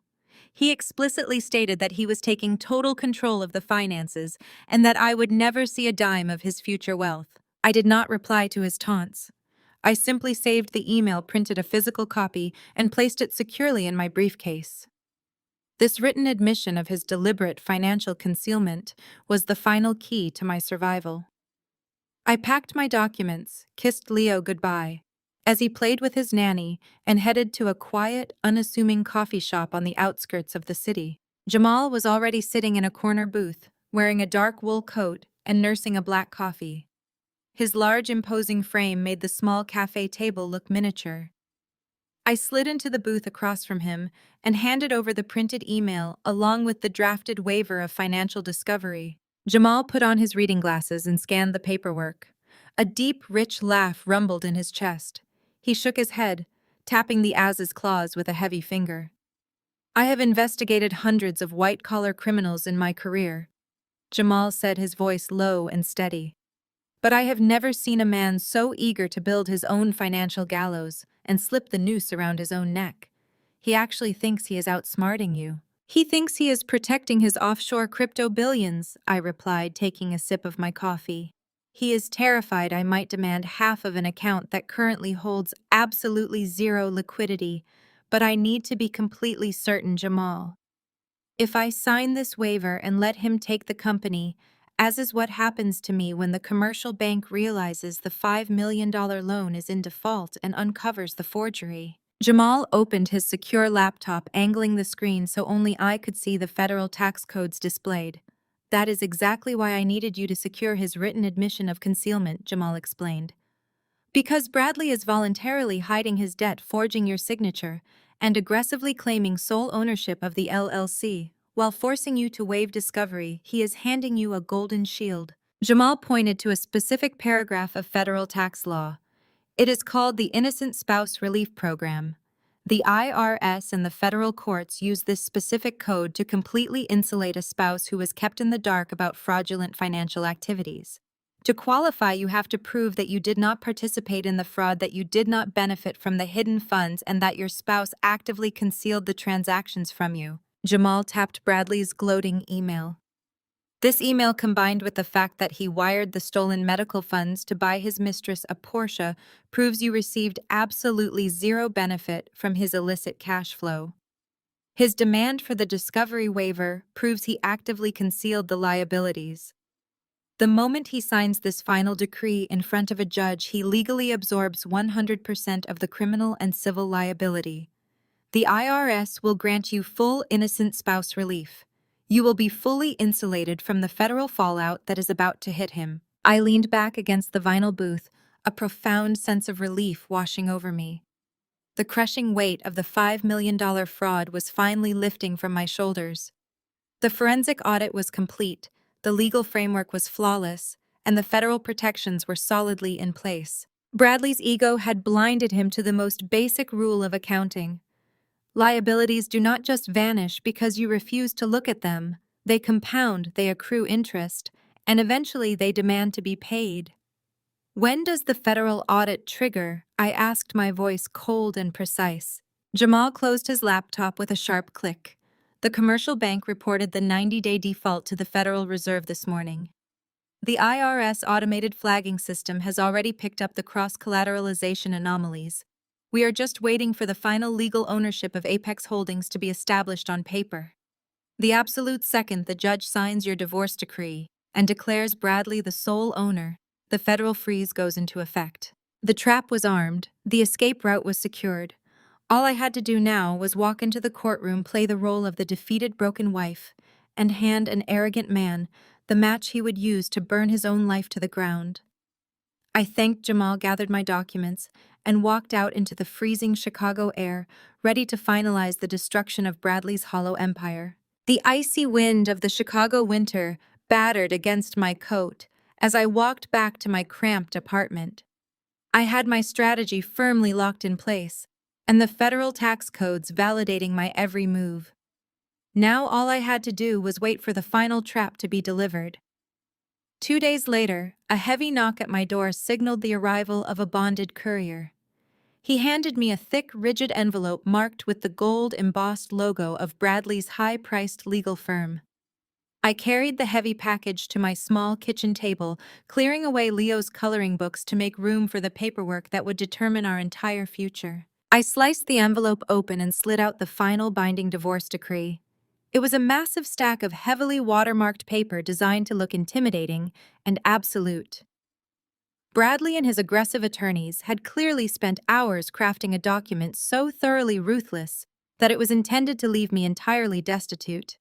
He explicitly stated that he was taking total control of the finances and that I would never see a dime of his future wealth. I did not reply to his taunts. I simply saved the email, printed a physical copy, and placed it securely in my briefcase. This written admission of his deliberate financial concealment was the final key to my survival. I packed my documents, kissed Leo goodbye, as he played with his nanny, and headed to a quiet, unassuming coffee shop on the outskirts of the city. Jamal was already sitting in a corner booth, wearing a dark wool coat and nursing a black coffee. His large, imposing frame made the small cafe table look miniature. I slid into the booth across from him and handed over the printed email along with the drafted waiver of financial discovery. Jamal put on his reading glasses and scanned the paperwork. A deep, rich laugh rumbled in his chest. He shook his head, tapping the Az's claws with a heavy finger. I have investigated hundreds of white-collar criminals in my career, Jamal said, his voice low and steady. But I have never seen a man so eager to build his own financial gallows and slip the noose around his own neck. He actually thinks he is outsmarting you. He thinks he is protecting his offshore crypto billions, I replied, taking a sip of my coffee. He is terrified I might demand half of an account that currently holds absolutely zero liquidity, but I need to be completely certain, Jamal. If I sign this waiver and let him take the company, as is what happens to me when the commercial bank realizes the $5 million loan is in default and uncovers the forgery. Jamal opened his secure laptop, angling the screen so only I could see the federal tax codes displayed. That is exactly why I needed you to secure his written admission of concealment, Jamal explained. Because Bradley is voluntarily hiding his debt, forging your signature, and aggressively claiming sole ownership of the LLC. While forcing you to waive discovery, he is handing you a golden shield. Jamal pointed to a specific paragraph of federal tax law. It is called the Innocent Spouse Relief Program. The IRS and the federal courts use this specific code to completely insulate a spouse who is kept in the dark about fraudulent financial activities. To qualify, you have to prove that you did not participate in the fraud, that you did not benefit from the hidden funds, and that your spouse actively concealed the transactions from you. Jamal tapped Bradley's gloating email. This email, combined with the fact that he wired the stolen medical funds to buy his mistress a Porsche, proves you received absolutely zero benefit from his illicit cash flow. His demand for the discovery waiver proves he actively concealed the liabilities. The moment he signs this final decree in front of a judge, he legally absorbs 100% of the criminal and civil liability. The IRS will grant you full innocent spouse relief. You will be fully insulated from the federal fallout that is about to hit him. I leaned back against the vinyl booth, a profound sense of relief washing over me. The crushing weight of the $5 million fraud was finally lifting from my shoulders. The forensic audit was complete, the legal framework was flawless, and the federal protections were solidly in place. Bradley's ego had blinded him to the most basic rule of accounting. Liabilities do not just vanish because you refuse to look at them. They compound, they accrue interest, and eventually they demand to be paid. When does the federal audit trigger? I asked, my voice cold and precise. Jamal closed his laptop with a sharp click. The commercial bank reported the 90-day default to the Federal Reserve this morning. The IRS automated flagging system has already picked up the cross-collateralization anomalies. We are just waiting for the final legal ownership of Apex Holdings to be established on paper. The absolute second the judge signs your divorce decree and declares Bradley the sole owner, the federal freeze goes into effect. The trap was armed, the escape route was secured. All I had to do now was walk into the courtroom, play the role of the defeated, broken wife, and hand an arrogant man the match he would use to burn his own life to the ground. I thanked Jamal, gathered my documents, and walked out into the freezing Chicago air, ready to finalize the destruction of Bradley's hollow empire. The icy wind of the Chicago winter battered against my coat as I walked back to my cramped apartment. I had my strategy firmly locked in place, and the federal tax codes validating my every move. Now all I had to do was wait for the final trap to be delivered. 2 days later, a heavy knock at my door signaled the arrival of a bonded courier. He handed me a thick, rigid envelope marked with the gold-embossed logo of Bradley's high-priced legal firm. I carried the heavy package to my small kitchen table, clearing away Leo's coloring books to make room for the paperwork that would determine our entire future. I sliced the envelope open and slid out the final binding divorce decree. It was a massive stack of heavily watermarked paper designed to look intimidating and absolute. Bradley and his aggressive attorneys had clearly spent hours crafting a document so thoroughly ruthless that it was intended to leave me entirely destitute.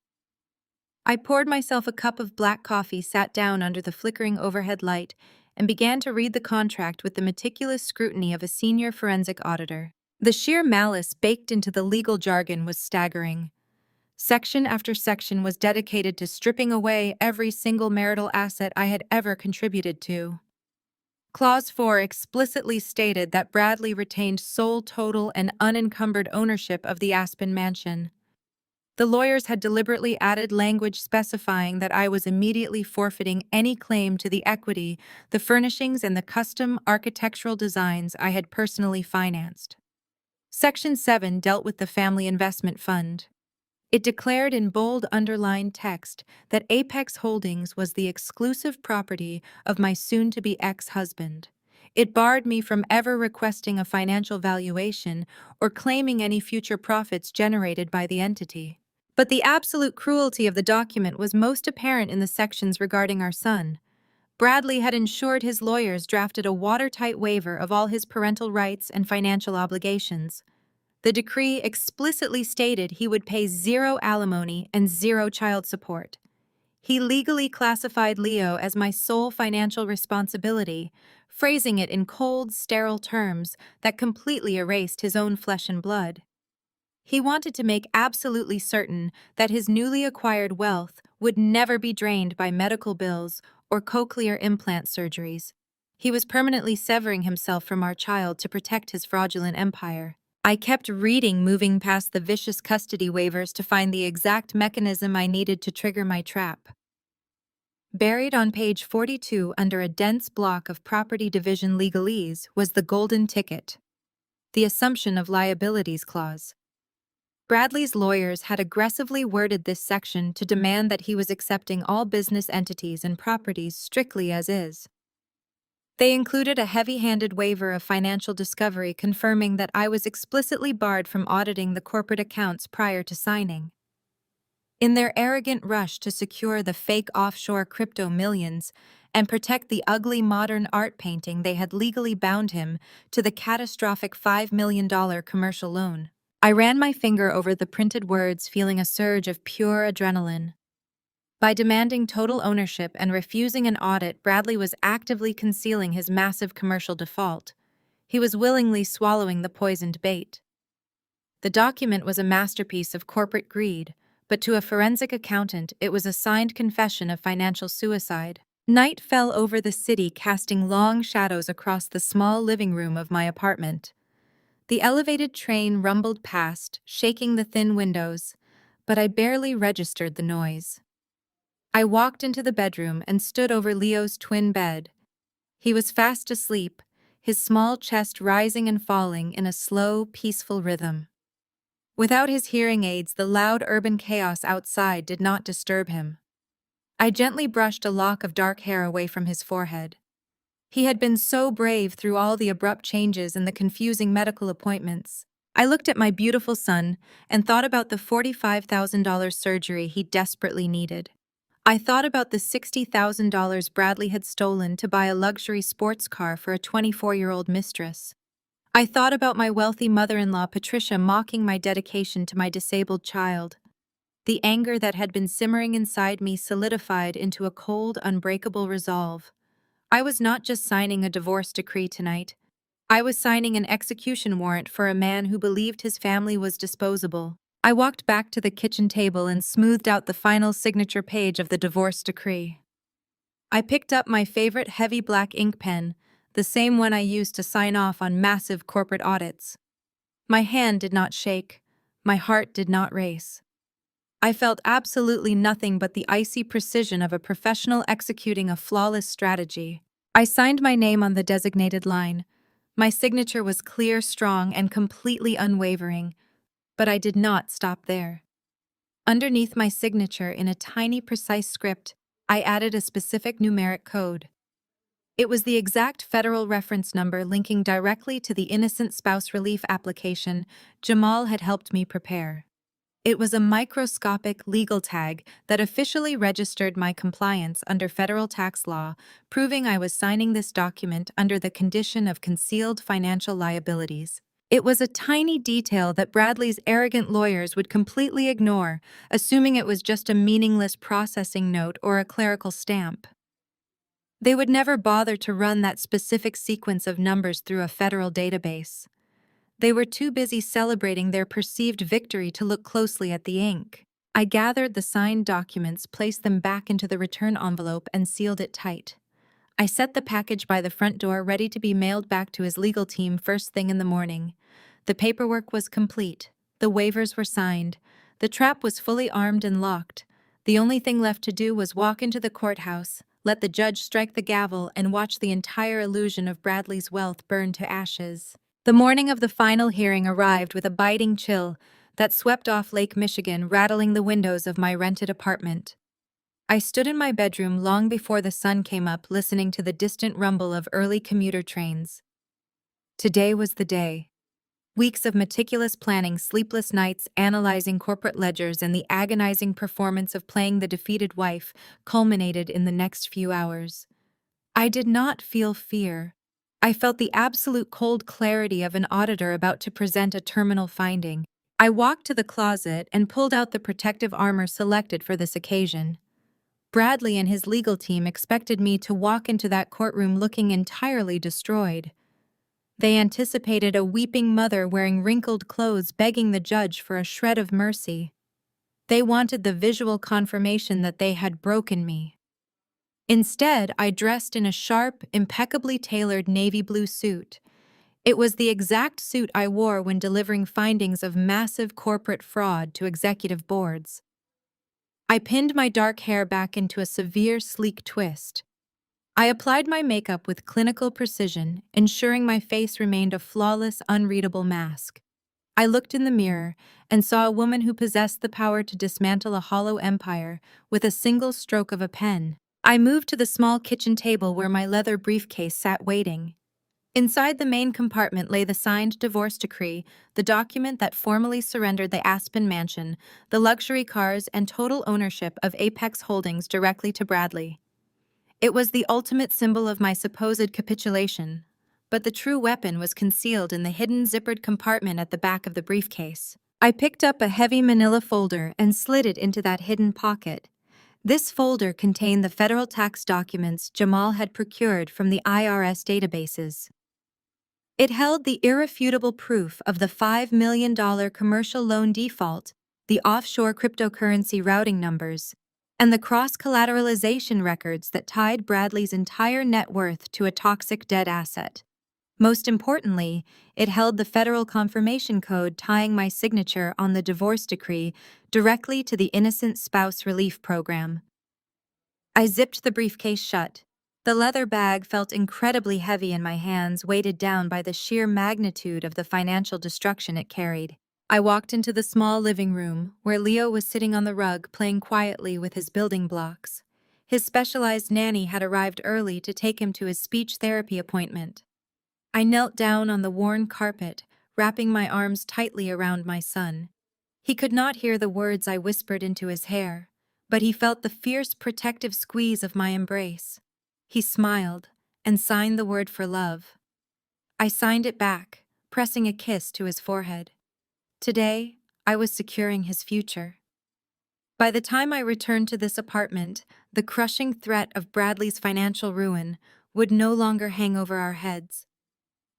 I poured myself a cup of black coffee, sat down under the flickering overhead light, and began to read the contract with the meticulous scrutiny of a senior forensic auditor. The sheer malice baked into the legal jargon was staggering. Section after section was dedicated to stripping away every single marital asset I had ever contributed to. Clause 4 explicitly stated that Bradley retained sole, total, and unencumbered ownership of the Aspen mansion. The lawyers had deliberately added language specifying that I was immediately forfeiting any claim to the equity, the furnishings, and the custom architectural designs I had personally financed. Section 7 dealt with the family investment fund. It declared in bold underlined text that Apex Holdings was the exclusive property of my soon-to-be ex-husband. It barred me from ever requesting a financial valuation or claiming any future profits generated by the entity. But the absolute cruelty of the document was most apparent in the sections regarding our son. Bradley had ensured his lawyers drafted a watertight waiver of all his parental rights and financial obligations. The decree explicitly stated he would pay zero alimony and zero child support. He legally classified Leo as my sole financial responsibility, phrasing it in cold, sterile terms that completely erased his own flesh and blood. He wanted to make absolutely certain that his newly acquired wealth would never be drained by medical bills or cochlear implant surgeries. He was permanently severing himself from our child to protect his fraudulent empire. I kept reading, moving past the vicious custody waivers to find the exact mechanism I needed to trigger my trap. Buried on page 42 under a dense block of property division legalese was the golden ticket, the assumption of liabilities clause. Bradley's lawyers had aggressively worded this section to demand that he was accepting all business entities and properties strictly as is. They included a heavy-handed waiver of financial discovery confirming that I was explicitly barred from auditing the corporate accounts prior to signing. In their arrogant rush to secure the fake offshore crypto millions and protect the ugly modern art painting, they had legally bound him to the catastrophic $5 million commercial loan. I ran my finger over the printed words, feeling a surge of pure adrenaline. By demanding total ownership and refusing an audit, Bradley was actively concealing his massive commercial default. He was willingly swallowing the poisoned bait. The document was a masterpiece of corporate greed, but to a forensic accountant, it was a signed confession of financial suicide. Night fell over the city, casting long shadows across the small living room of my apartment. The elevated train rumbled past, shaking the thin windows, but I barely registered the noise. I walked into the bedroom and stood over Leo's twin bed. He was fast asleep, his small chest rising and falling in a slow, peaceful rhythm. Without his hearing aids, the loud urban chaos outside did not disturb him. I gently brushed a lock of dark hair away from his forehead. He had been so brave through all the abrupt changes and the confusing medical appointments. I looked at my beautiful son and thought about the $45,000 surgery he desperately needed. I thought about the $60,000 Bradley had stolen to buy a luxury sports car for a 24-year-old mistress. I thought about my wealthy mother-in-law Patricia mocking my dedication to my disabled child. The anger that had been simmering inside me solidified into a cold, unbreakable resolve. I was not just signing a divorce decree tonight. I was signing an execution warrant for a man who believed his family was disposable. I walked back to the kitchen table and smoothed out the final signature page of the divorce decree. I picked up my favorite heavy black ink pen, the same one I used to sign off on massive corporate audits. My hand did not shake. My heart did not race. I felt absolutely nothing but the icy precision of a professional executing a flawless strategy. I signed my name on the designated line. My signature was clear, strong, and completely unwavering, but I did not stop there. Underneath my signature, in a tiny, precise script, I added a specific numeric code. It was the exact federal reference number linking directly to the innocent spouse relief application Jamal had helped me prepare. It was a microscopic legal tag that officially registered my compliance under federal tax law, proving I was signing this document under the condition of concealed financial liabilities. It was a tiny detail that Bradley's arrogant lawyers would completely ignore, assuming it was just a meaningless processing note or a clerical stamp. They would never bother to run that specific sequence of numbers through a federal database. They were too busy celebrating their perceived victory to look closely at the ink. I gathered the signed documents, placed them back into the return envelope, and sealed it tight. I set the package by the front door, ready to be mailed back to his legal team first thing in the morning. The paperwork was complete. The waivers were signed. The trap was fully armed and locked. The only thing left to do was walk into the courthouse, let the judge strike the gavel, and watch the entire illusion of Bradley's wealth burn to ashes. The morning of the final hearing arrived with a biting chill that swept off Lake Michigan, rattling the windows of my rented apartment. I stood in my bedroom long before the sun came up, listening to the distant rumble of early commuter trains. Today was the day. Weeks of meticulous planning, sleepless nights analyzing corporate ledgers, and the agonizing performance of playing the defeated wife culminated in the next few hours. I did not feel fear. I felt the absolute cold clarity of an auditor about to present a terminal finding. I walked to the closet and pulled out the protective armor selected for this occasion. Bradley and his legal team expected me to walk into that courtroom looking entirely destroyed. They anticipated a weeping mother wearing wrinkled clothes begging the judge for a shred of mercy. They wanted the visual confirmation that they had broken me. Instead, I dressed in a sharp, impeccably tailored navy blue suit. It was the exact suit I wore when delivering findings of massive corporate fraud to executive boards. I pinned my dark hair back into a severe, sleek twist. I applied my makeup with clinical precision, ensuring my face remained a flawless, unreadable mask. I looked in the mirror and saw a woman who possessed the power to dismantle a hollow empire with a single stroke of a pen. I moved to the small kitchen table where my leather briefcase sat waiting. Inside the main compartment lay the signed divorce decree, the document that formally surrendered the Aspen mansion, the luxury cars, and total ownership of Apex Holdings directly to Bradley. It was the ultimate symbol of my supposed capitulation, but the true weapon was concealed in the hidden zippered compartment at the back of the briefcase. I picked up a heavy manila folder and slid it into that hidden pocket. This folder contained the federal tax documents Jamal had procured from the IRS databases. It held the irrefutable proof of the $5 million commercial loan default, the offshore cryptocurrency routing numbers, and the cross-collateralization records that tied Bradley's entire net worth to a toxic dead asset. Most importantly, it held the federal confirmation code tying my signature on the divorce decree directly to the Innocent Spouse Relief Program. I zipped the briefcase shut. The leather bag felt incredibly heavy in my hands, weighted down by the sheer magnitude of the financial destruction it carried. I walked into the small living room, where Leo was sitting on the rug playing quietly with his building blocks. His specialized nanny had arrived early to take him to his speech therapy appointment. I knelt down on the worn carpet, wrapping my arms tightly around my son. He could not hear the words I whispered into his hair, but he felt the fierce protective squeeze of my embrace. He smiled and signed the word for love. I signed it back, pressing a kiss to his forehead. Today, I was securing his future. By the time I returned to this apartment, the crushing threat of Bradley's financial ruin would no longer hang over our heads.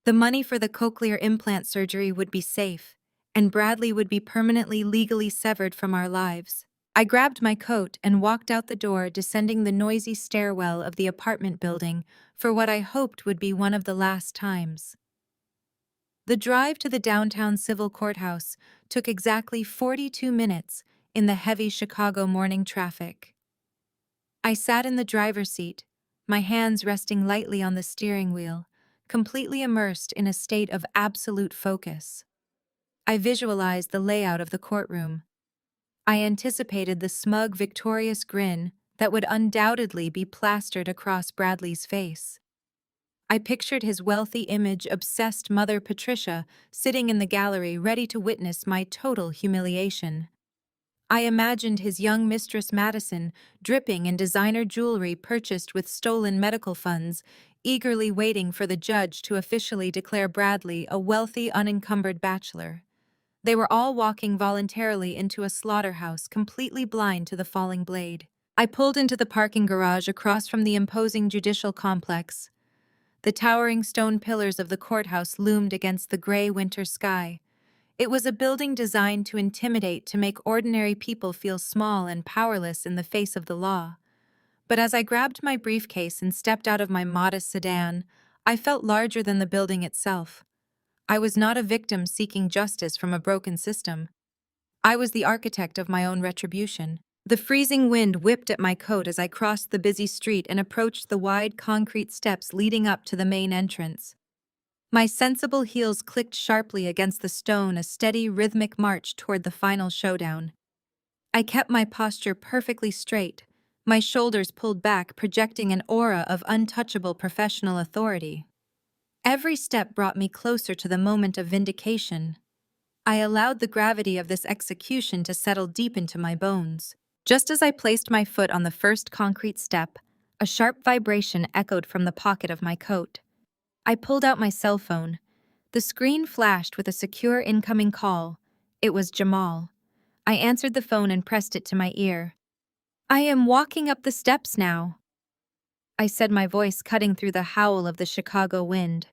The money for the cochlear implant surgery would be safe, and Bradley would be permanently legally severed from our lives. I grabbed my coat and walked out the door, descending the noisy stairwell of the apartment building for what I hoped would be one of the last times. The drive to the downtown civil courthouse took exactly 42 minutes in the heavy Chicago morning traffic. I sat in the driver's seat, my hands resting lightly on the steering wheel, completely immersed in a state of absolute focus. I visualized the layout of the courtroom. I anticipated the smug, victorious grin that would undoubtedly be plastered across Bradley's face. I pictured his wealthy image-obsessed mother Patricia sitting in the gallery ready to witness my total humiliation. I imagined his young mistress Madison, dripping in designer jewelry purchased with stolen medical funds, eagerly waiting for the judge to officially declare Bradley a wealthy, unencumbered bachelor. They were all walking voluntarily into a slaughterhouse, completely blind to the falling blade. I pulled into the parking garage across from the imposing judicial complex. The towering stone pillars of the courthouse loomed against the gray winter sky. It was a building designed to intimidate, to make ordinary people feel small and powerless in the face of the law. But as I grabbed my briefcase and stepped out of my modest sedan, I felt larger than the building itself. I was not a victim seeking justice from a broken system. I was the architect of my own retribution. The freezing wind whipped at my coat as I crossed the busy street and approached the wide concrete steps leading up to the main entrance. My sensible heels clicked sharply against the stone, a steady, rhythmic march toward the final showdown. I kept my posture perfectly straight, my shoulders pulled back, projecting an aura of untouchable professional authority. Every step brought me closer to the moment of vindication. I allowed the gravity of this execution to settle deep into my bones. Just as I placed my foot on the first concrete step, a sharp vibration echoed from the pocket of my coat. I pulled out my cell phone. The screen flashed with a secure incoming call. It was Jamal. I answered the phone and pressed it to my ear. "I am walking up the steps now," I said, my voice cutting through the howl of the Chicago wind.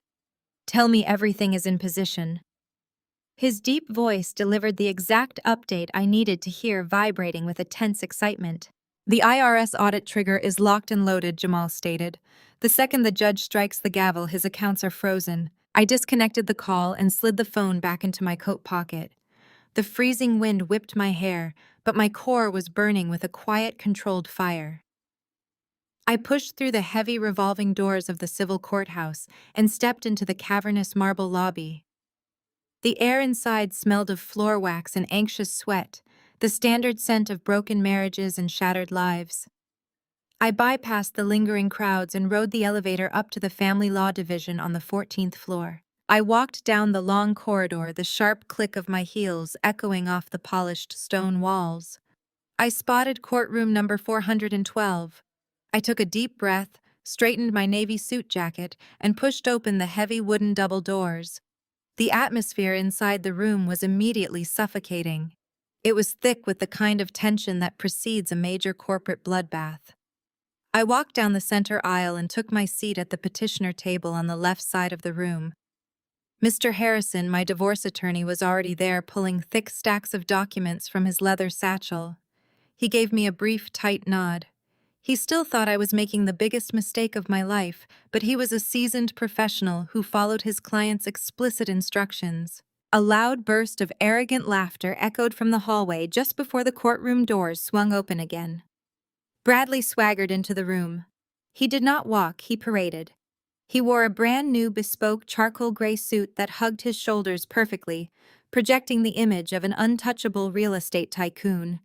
"Tell me everything is in position." His deep voice delivered the exact update I needed to hear, vibrating with a tense excitement. "The IRS audit trigger is locked and loaded," Jamal stated. "The second the judge strikes the gavel, his accounts are frozen." I disconnected the call and slid the phone back into my coat pocket. The freezing wind whipped my hair, but my core was burning with a quiet, controlled fire. I pushed through the heavy revolving doors of the civil courthouse and stepped into the cavernous marble lobby. The air inside smelled of floor wax and anxious sweat, the standard scent of broken marriages and shattered lives. I bypassed the lingering crowds and rode the elevator up to the Family Law Division on the 14th floor. I walked down the long corridor, the sharp click of my heels echoing off the polished stone walls. I spotted courtroom number 412. I took a deep breath, straightened my navy suit jacket, and pushed open the heavy wooden double doors. The atmosphere inside the room was immediately suffocating. It was thick with the kind of tension that precedes a major corporate bloodbath. I walked down the center aisle and took my seat at the petitioner table on the left side of the room. Mr. Harrison, my divorce attorney, was already there, pulling thick stacks of documents from his leather satchel. He gave me a brief, tight nod. He still thought I was making the biggest mistake of my life, but he was a seasoned professional who followed his client's explicit instructions. A loud burst of arrogant laughter echoed from the hallway just before the courtroom doors swung open again. Bradley swaggered into the room. He did not walk, he paraded. He wore a brand new bespoke charcoal gray suit that hugged his shoulders perfectly, projecting the image of an untouchable real estate tycoon.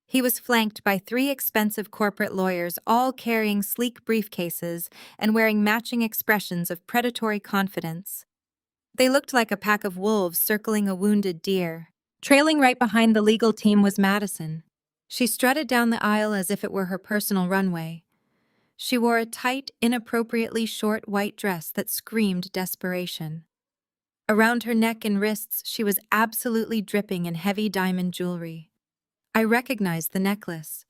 He was flanked by 3 expensive corporate lawyers, all carrying sleek briefcases and wearing matching expressions of predatory confidence. They looked like a pack of wolves circling a wounded deer. Trailing right behind the legal team was Madison. She strutted down the aisle as if it were her personal runway. She wore a tight, inappropriately short white dress that screamed desperation. Around her neck and wrists, she was absolutely dripping in heavy diamond jewelry. I recognized the necklace.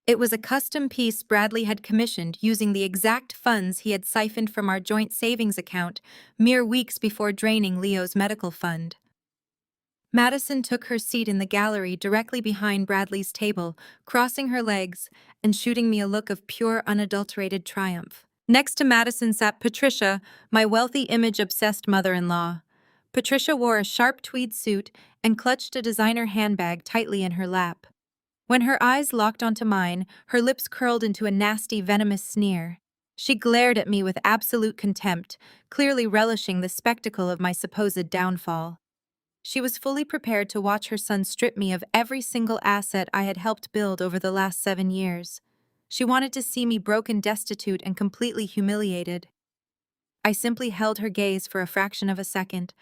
It was a custom piece Bradley had commissioned using the exact funds he had siphoned from our joint savings account mere weeks before draining Leo's medical fund. Madison took her seat in the gallery directly behind Bradley's table, crossing her legs and shooting me a look of pure, unadulterated triumph. Next to Madison sat Patricia, my wealthy, image-obsessed mother-in-law. Patricia wore a sharp tweed suit and clutched a designer handbag tightly in her lap. When her eyes locked onto mine, her lips curled into a nasty, venomous sneer. She glared at me with absolute contempt, clearly relishing the spectacle of my supposed downfall. She was fully prepared to watch her son strip me of every single asset I had helped build over the last 7 years. She wanted to see me broken, destitute, and completely humiliated. I simply held her gaze for a fraction of a second,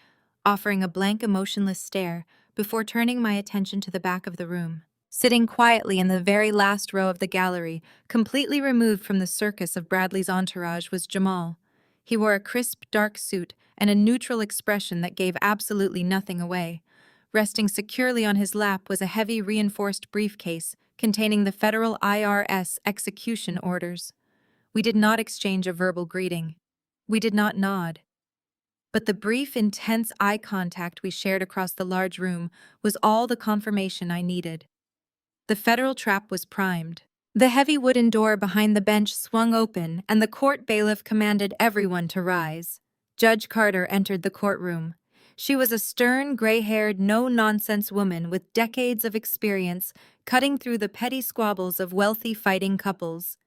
offering a blank, emotionless stare, before turning my attention to the back of the room. Sitting quietly in the very last row of the gallery, completely removed from the circus of Bradley's entourage, was Jamal. He wore a crisp, dark suit and a neutral expression that gave absolutely nothing away. Resting securely on his lap was a heavy, reinforced briefcase containing the federal IRS execution orders. We did not exchange a verbal greeting. We did not nod. But the brief, intense eye contact we shared across the large room was all the confirmation I needed. The federal trap was primed. The heavy wooden door behind the bench swung open, and the court bailiff commanded everyone to rise. Judge Carter entered the courtroom. She was a stern, gray-haired, no-nonsense woman with decades of experience cutting through the petty squabbles of wealthy fighting couples.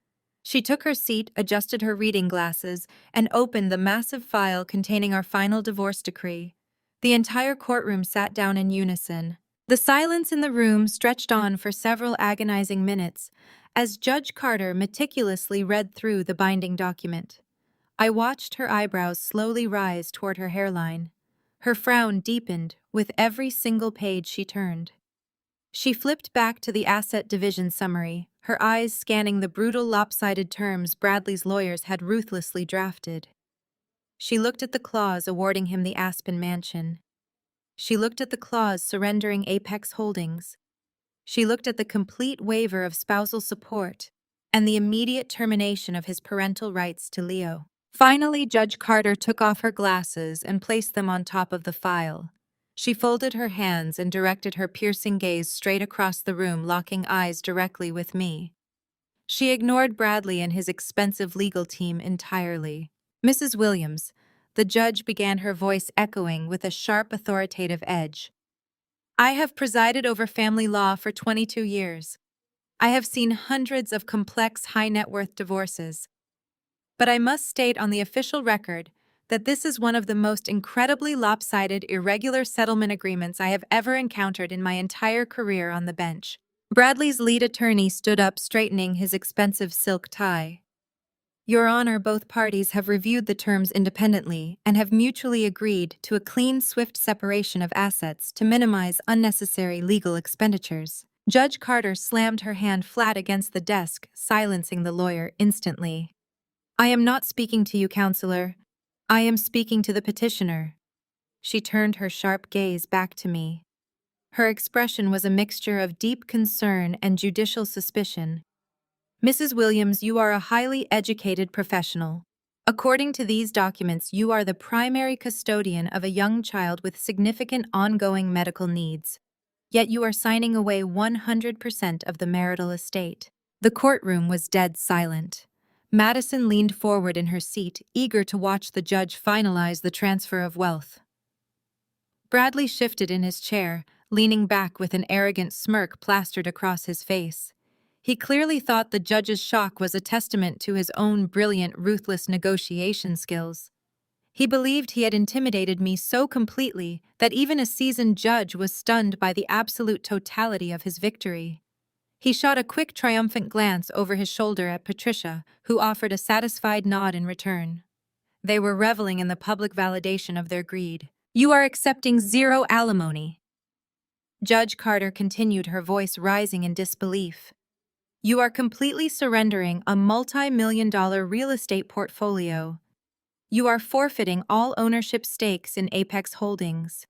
She took her seat, adjusted her reading glasses, and opened the massive file containing our final divorce decree. The entire courtroom sat down in unison. The silence in the room stretched on for several agonizing minutes as Judge Carter meticulously read through the binding document. I watched her eyebrows slowly rise toward her hairline. Her frown deepened with every single page she turned. She flipped back to the asset division summary, her eyes scanning the brutal, lopsided terms Bradley's lawyers had ruthlessly drafted. She looked at the clause awarding him the Aspen mansion. She looked at the clause surrendering Apex Holdings. She looked at the complete waiver of spousal support and the immediate termination of his parental rights to Leo. Finally, Judge Carter took off her glasses and placed them on top of the file. She folded her hands and directed her piercing gaze straight across the room, locking eyes directly with me. She ignored Bradley and his expensive legal team entirely. "Mrs. Williams," the judge began, her voice echoing with a sharp, authoritative edge. "I have presided over family law for 22 years. I have seen hundreds of complex, high-net-worth divorces. But I must state on the official record that this is one of the most incredibly lopsided, irregular settlement agreements I have ever encountered in my entire career on the bench." Bradley's lead attorney stood up, straightening his expensive silk tie. "Your Honor, both parties have reviewed the terms independently and have mutually agreed to a clean, swift separation of assets to minimize unnecessary legal expenditures." Judge Carter slammed her hand flat against the desk, silencing the lawyer instantly. "I am not speaking to you, counselor. I am speaking to the petitioner." She turned her sharp gaze back to me. Her expression was a mixture of deep concern and judicial suspicion. "Mrs. Williams, you are a highly educated professional. According to these documents, you are the primary custodian of a young child with significant ongoing medical needs. Yet you are signing away 100% of the marital estate." The courtroom was dead silent. Madison leaned forward in her seat, eager to watch the judge finalize the transfer of wealth. Bradley shifted in his chair, leaning back with an arrogant smirk plastered across his face. He clearly thought the judge's shock was a testament to his own brilliant, ruthless negotiation skills. He believed he had intimidated me so completely that even a seasoned judge was stunned by the absolute totality of his victory. He shot a quick, triumphant glance over his shoulder at Patricia, who offered a satisfied nod in return. They were reveling in the public validation of their greed. "You are accepting zero alimony." Judge Carter continued, her voice rising in disbelief. "You are completely surrendering a multi-million-dollar real estate portfolio. You are forfeiting all ownership stakes in Apex Holdings.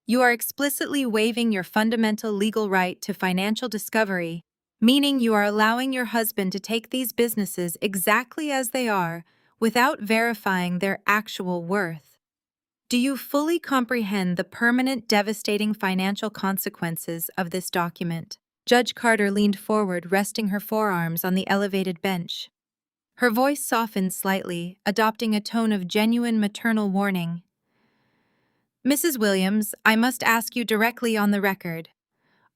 You are explicitly waiving your fundamental legal right to financial discovery, meaning you are allowing your husband to take these businesses exactly as they are without verifying their actual worth. Do you fully comprehend the permanent, devastating financial consequences of this document? Judge Carter leaned forward, resting her forearms on the elevated bench. Her voice softened slightly, adopting a tone of genuine maternal warning. Mrs. Williams, I must ask you directly on the record.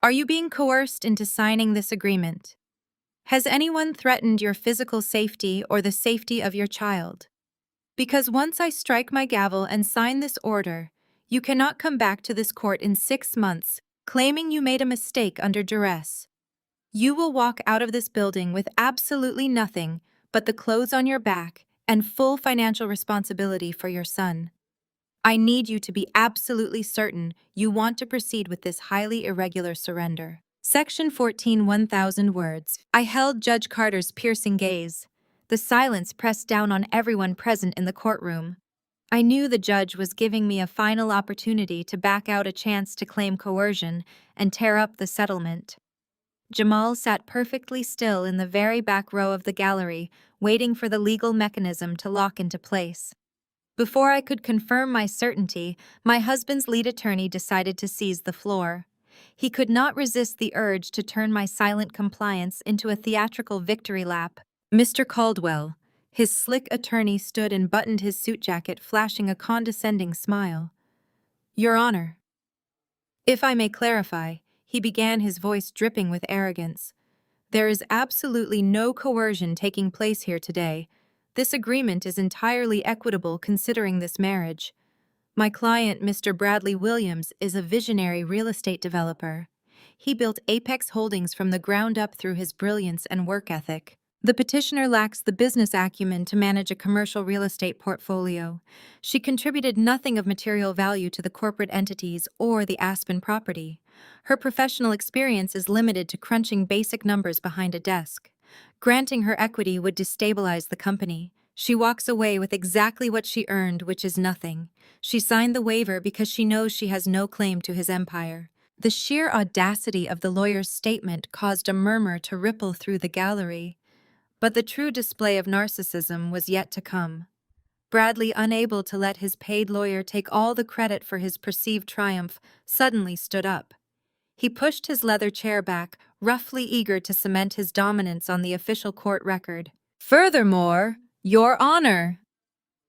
Are you being coerced into signing this agreement? Has anyone threatened your physical safety or the safety of your child? Because once I strike my gavel and sign this order, you cannot come back to this court in 6 months, claiming you made a mistake under duress. You will walk out of this building with absolutely nothing but the clothes on your back and full financial responsibility for your son. I need you to be absolutely certain you want to proceed with this highly irregular surrender. Section 14, 1,000 words. I held Judge Carter's piercing gaze. The silence pressed down on everyone present in the courtroom. I knew the judge was giving me a final opportunity to back out a chance to claim coercion and tear up the settlement. Jamal sat perfectly still in the very back row of the gallery, waiting for the legal mechanism to lock into place. Before I could confirm my certainty, my husband's lead attorney decided to seize the floor. He could not resist the urge to turn my silent compliance into a theatrical victory lap. Mr. Caldwell, his slick attorney, stood and buttoned his suit jacket, flashing a condescending smile. Your Honor. If I may clarify, he began, his voice dripping with arrogance. There is absolutely no coercion taking place here today. This agreement is entirely equitable considering this marriage. My client, Mr. Bradley Williams, is a visionary real estate developer. He built Apex Holdings from the ground up through his brilliance and work ethic. The petitioner lacks the business acumen to manage a commercial real estate portfolio. She contributed nothing of material value to the corporate entities or the Aspen property. Her professional experience is limited to crunching basic numbers behind a desk. Granting her equity would destabilize the company. She walks away with exactly what she earned, which is nothing. She signed the waiver because she knows she has no claim to his empire. The sheer audacity of the lawyer's statement caused a murmur to ripple through the gallery. But the true display of narcissism was yet to come. Bradley, unable to let his paid lawyer take all the credit for his perceived triumph, suddenly stood up. He pushed his leather chair back, roughly eager to cement his dominance on the official court record. Furthermore, Your Honor!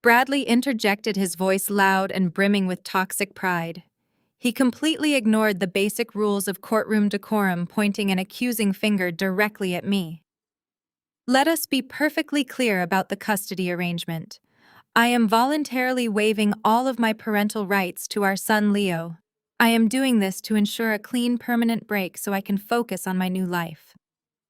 Bradley interjected, his voice loud and brimming with toxic pride. He completely ignored the basic rules of courtroom decorum, pointing an accusing finger directly at me. Let us be perfectly clear about the custody arrangement. I am voluntarily waiving all of my parental rights to our son Leo. I am doing this to ensure a clean, permanent break so I can focus on my new life.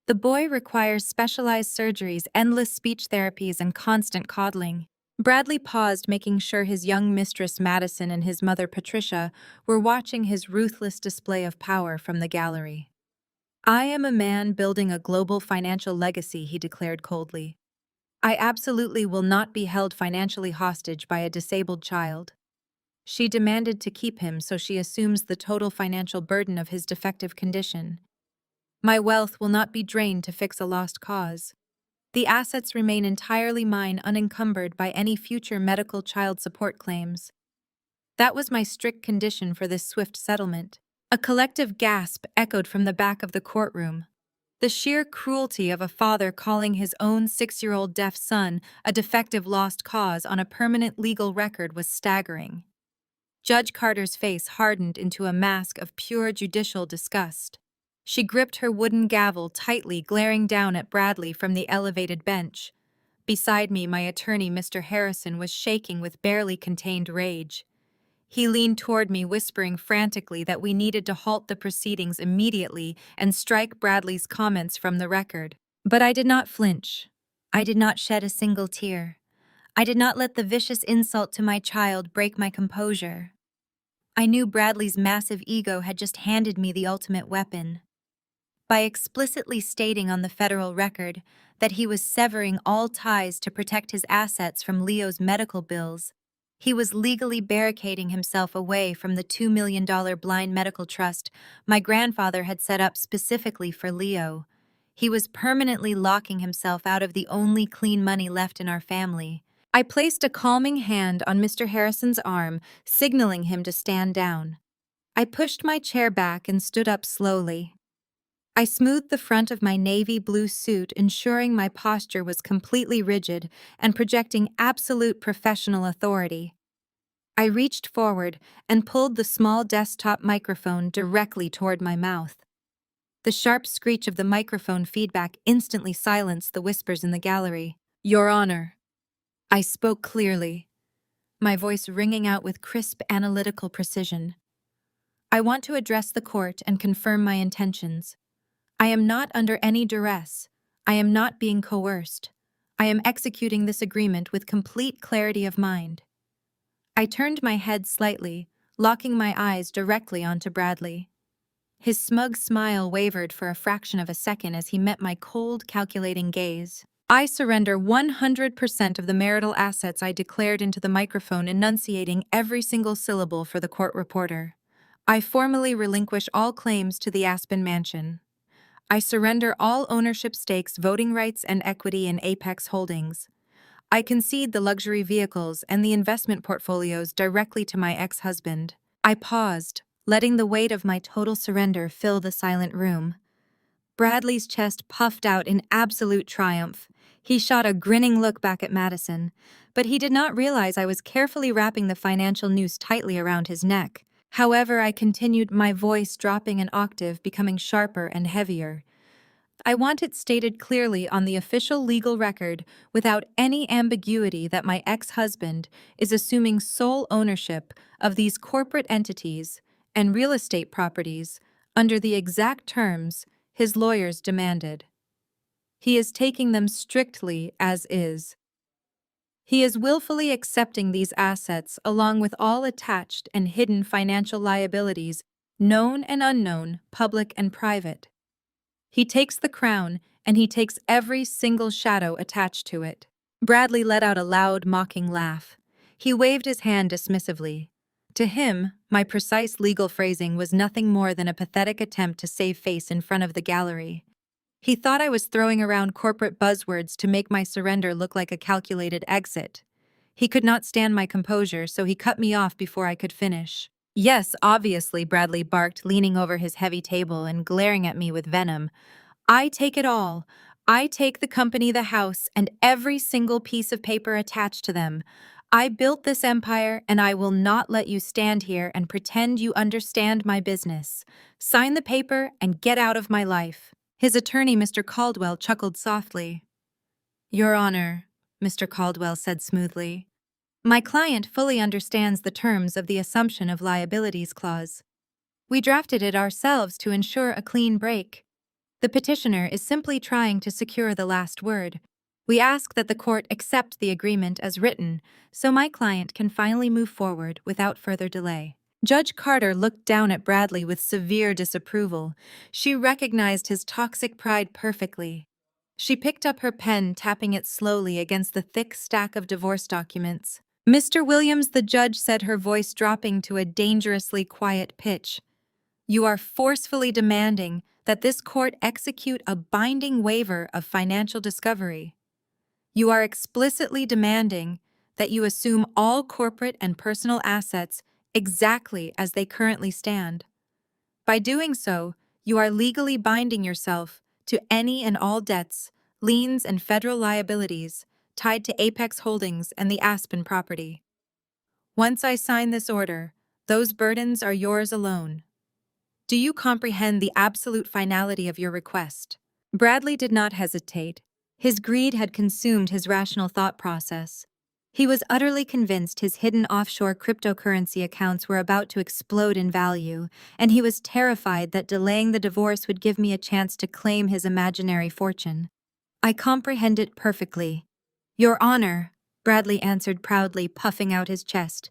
The boy requires specialized surgeries, endless speech therapies, and constant coddling. Bradley paused, making sure his young mistress Madison and his mother Patricia were watching his ruthless display of power from the gallery. I am a man building a global financial legacy, he declared coldly. I absolutely will not be held financially hostage by a disabled child. She demanded to keep him, so she assumes the total financial burden of his defective condition. My wealth will not be drained to fix a lost cause. The assets remain entirely mine, unencumbered by any future medical child support claims. That was my strict condition for this swift settlement. A collective gasp echoed from the back of the courtroom. The sheer cruelty of a father calling his own 6-year-old deaf son a defective lost cause on a permanent legal record was staggering. Judge Carter's face hardened into a mask of pure judicial disgust. She gripped her wooden gavel tightly, glaring down at Bradley from the elevated bench. Beside me, my attorney, Mr. Harrison, was shaking with barely contained rage. He leaned toward me, whispering frantically that we needed to halt the proceedings immediately and strike Bradley's comments from the record. But I did not flinch. I did not shed a single tear. I did not let the vicious insult to my child break my composure. I knew Bradley's massive ego had just handed me the ultimate weapon. By explicitly stating on the federal record that he was severing all ties to protect his assets from Leo's medical bills, he was legally barricading himself away from the $2 million blind medical trust my grandfather had set up specifically for Leo. He was permanently locking himself out of the only clean money left in our family, I placed a calming hand on Mr. Harrison's arm, signaling him to stand down. I pushed my chair back and stood up slowly. I smoothed the front of my navy blue suit, ensuring my posture was completely rigid and projecting absolute professional authority. I reached forward and pulled the small desktop microphone directly toward my mouth. The sharp screech of the microphone feedback instantly silenced the whispers in the gallery. "Your Honor," I spoke clearly, my voice ringing out with crisp analytical precision. "I want to address the court and confirm my intentions. I am not under any duress. I am not being coerced. I am executing this agreement with complete clarity of mind." I turned my head slightly, locking my eyes directly onto Bradley. His smug smile wavered for a fraction of a second as he met my cold, calculating gaze. "I surrender 100% of the marital assets," I declared into the microphone, enunciating every single syllable for the court reporter. "I formally relinquish all claims to the Aspen Mansion. I surrender all ownership stakes, voting rights, and equity in Apex Holdings. I concede the luxury vehicles and the investment portfolios directly to my ex-husband." I paused, letting the weight of my total surrender fill the silent room. Bradley's chest puffed out in absolute triumph. He shot a grinning look back at Madison, but he did not realize I was carefully wrapping the financial noose tightly around his neck. However, I continued, my voice dropping an octave, becoming sharper and heavier. "I want it stated clearly on the official legal record, without any ambiguity, that my ex-husband is assuming sole ownership of these corporate entities and real estate properties under the exact terms his lawyers demanded. He is taking them strictly as is. He is willfully accepting these assets along with all attached and hidden financial liabilities, known and unknown, public and private. He takes the crown, and he takes every single shadow attached to it." Bradley let out a loud, mocking laugh. He waved his hand dismissively. To him, my precise legal phrasing was nothing more than a pathetic attempt to save face in front of the gallery. He thought I was throwing around corporate buzzwords to make my surrender look like a calculated exit. He could not stand my composure, so he cut me off before I could finish. "Yes, obviously," Bradley barked, leaning over his heavy table and glaring at me with venom. "I take it all. I take the company, the house, and every single piece of paper attached to them. I built this empire, and I will not let you stand here and pretend you understand my business. Sign the paper and get out of my life." His attorney, Mr. Caldwell, chuckled softly. "Your Honor," Mr. Caldwell said smoothly, "my client fully understands the terms of the Assumption of Liabilities Clause. We drafted it ourselves to ensure a clean break. The petitioner is simply trying to secure the last word. We ask that the court accept the agreement as written, so my client can finally move forward without further delay." Judge Carter looked down at Bradley with severe disapproval. She recognized his toxic pride perfectly. She picked up her pen, tapping it slowly against the thick stack of divorce documents. "Mr. Williams," the judge said, her voice dropping to a dangerously quiet pitch, "you are forcefully demanding that this court execute a binding waiver of financial discovery. You are explicitly demanding that you assume all corporate and personal assets exactly as they currently stand. By doing so, you are legally binding yourself to any and all debts, liens, and federal liabilities tied to Apex Holdings and the Aspen property. Once I sign this order, those burdens are yours alone. Do you comprehend the absolute finality of your request?" Bradley did not hesitate. His greed had consumed his rational thought process. He was utterly convinced his hidden offshore cryptocurrency accounts were about to explode in value, and he was terrified that delaying the divorce would give me a chance to claim his imaginary fortune. "I comprehend it perfectly. Your Honor," Bradley answered proudly, puffing out his chest.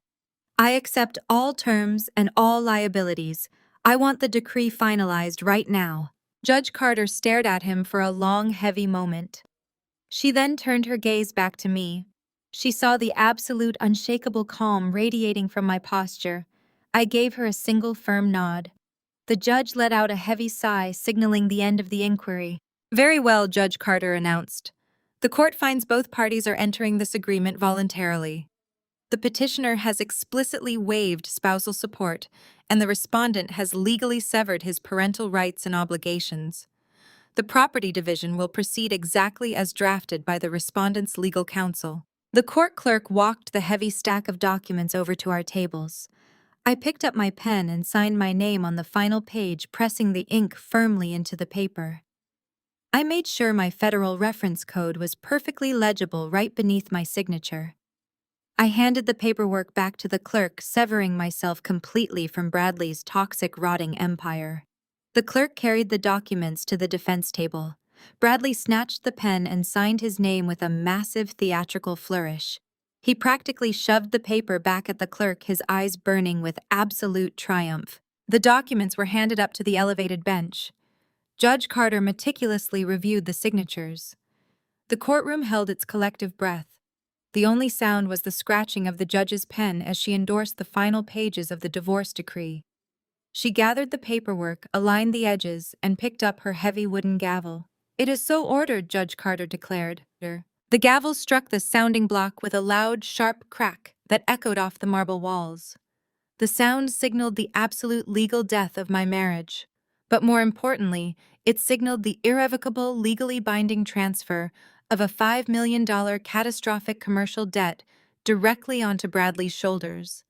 "I accept all terms and all liabilities. I want the decree finalized right now." Judge Carter stared at him for a long, heavy moment. She then turned her gaze back to me. She saw the absolute, unshakable calm radiating from my posture. I gave her a single firm nod. The judge let out a heavy sigh, signaling the end of the inquiry. "Very well," Judge Carter announced. The court finds both parties are entering this agreement voluntarily. The petitioner has explicitly waived spousal support, and the respondent has legally severed his parental rights and obligations. The property division will proceed exactly as drafted by the respondent's legal counsel. The court clerk walked the heavy stack of documents over to our tables. I picked up my pen and signed my name on the final page, pressing the ink firmly into the paper. I made sure my federal reference code was perfectly legible right beneath my signature. I handed the paperwork back to the clerk, severing myself completely from Bradley's toxic, rotting empire. The clerk carried the documents to the defense table. Bradley snatched the pen and signed his name with a massive theatrical flourish. He practically shoved the paper back at the clerk, his eyes burning with absolute triumph. The documents were handed up to the elevated bench. Judge Carter meticulously reviewed the signatures. The courtroom held its collective breath. The only sound was the scratching of the judge's pen as she endorsed the final pages of the divorce decree. She gathered the paperwork, aligned the edges, and picked up her heavy wooden gavel. "It is so ordered," Judge Carter declared. The gavel struck the sounding block with a loud, sharp crack that echoed off the marble walls. The sound signaled the absolute legal death of my marriage. But more importantly, it signaled the irrevocable, legally binding transfer of a $5 million catastrophic commercial debt directly onto Bradley's shoulders.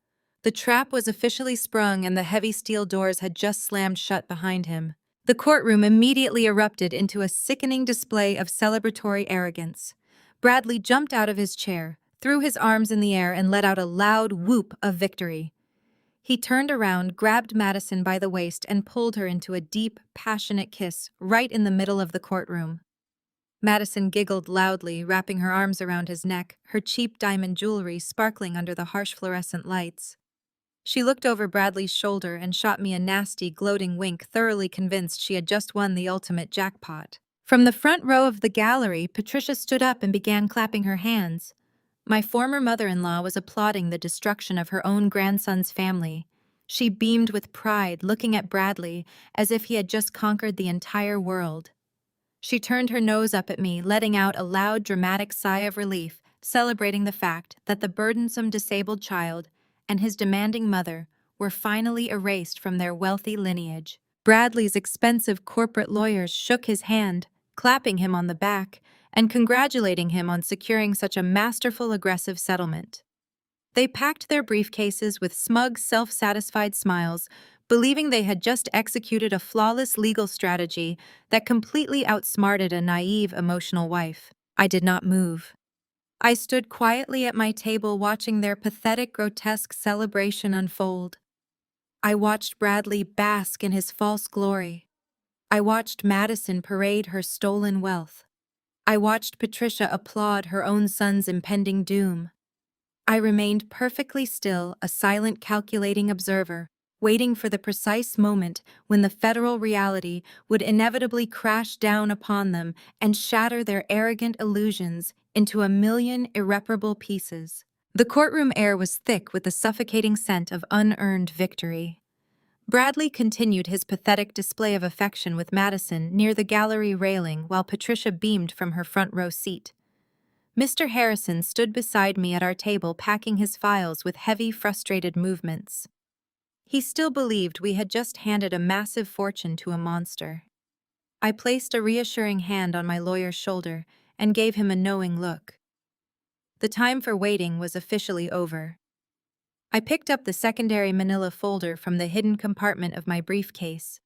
The trap was officially sprung and the heavy steel doors had just slammed shut behind him. The courtroom immediately erupted into a sickening display of celebratory arrogance. Bradley jumped out of his chair, threw his arms in the air, and let out a loud whoop of victory. He turned around, grabbed Madison by the waist, and pulled her into a deep, passionate kiss right in the middle of the courtroom. Madison giggled loudly, wrapping her arms around his neck, her cheap diamond jewelry sparkling under the harsh fluorescent lights. She looked over Bradley's shoulder and shot me a nasty, gloating wink, thoroughly convinced she had just won the ultimate jackpot. From the front row of the gallery, Patricia stood up and began clapping her hands. My former mother-in-law was applauding the destruction of her own grandson's family. She beamed with pride, looking at Bradley as if he had just conquered the entire world. She turned her nose up at me, letting out a loud, dramatic sigh of relief, celebrating the fact that the burdensome disabled child and his demanding mother were finally erased from their wealthy lineage. Bradley's expensive corporate lawyers shook his hand, clapping him on the back and congratulating him on securing such a masterful, aggressive settlement. They packed their briefcases with smug, self-satisfied smiles, believing they had just executed a flawless legal strategy that completely outsmarted a naive, emotional wife. I did not move. I stood quietly at my table watching their pathetic, grotesque celebration unfold. I watched Bradley bask in his false glory. I watched Madison parade her stolen wealth. I watched Patricia applaud her own son's impending doom. I remained perfectly still, a silent, calculating observer, waiting for the precise moment when the federal reality would inevitably crash down upon them and shatter their arrogant illusions into a million irreparable pieces. The courtroom air was thick with the suffocating scent of unearned victory. Bradley continued his pathetic display of affection with Madison near the gallery railing while Patricia beamed from her front row seat. Mr. Harrison stood beside me at our table, packing his files with heavy, frustrated movements. He still believed we had just handed a massive fortune to a monster. I placed a reassuring hand on my lawyer's shoulder and gave him a knowing look. The time for waiting was officially over. I picked up the secondary manila folder from the hidden compartment of my briefcase.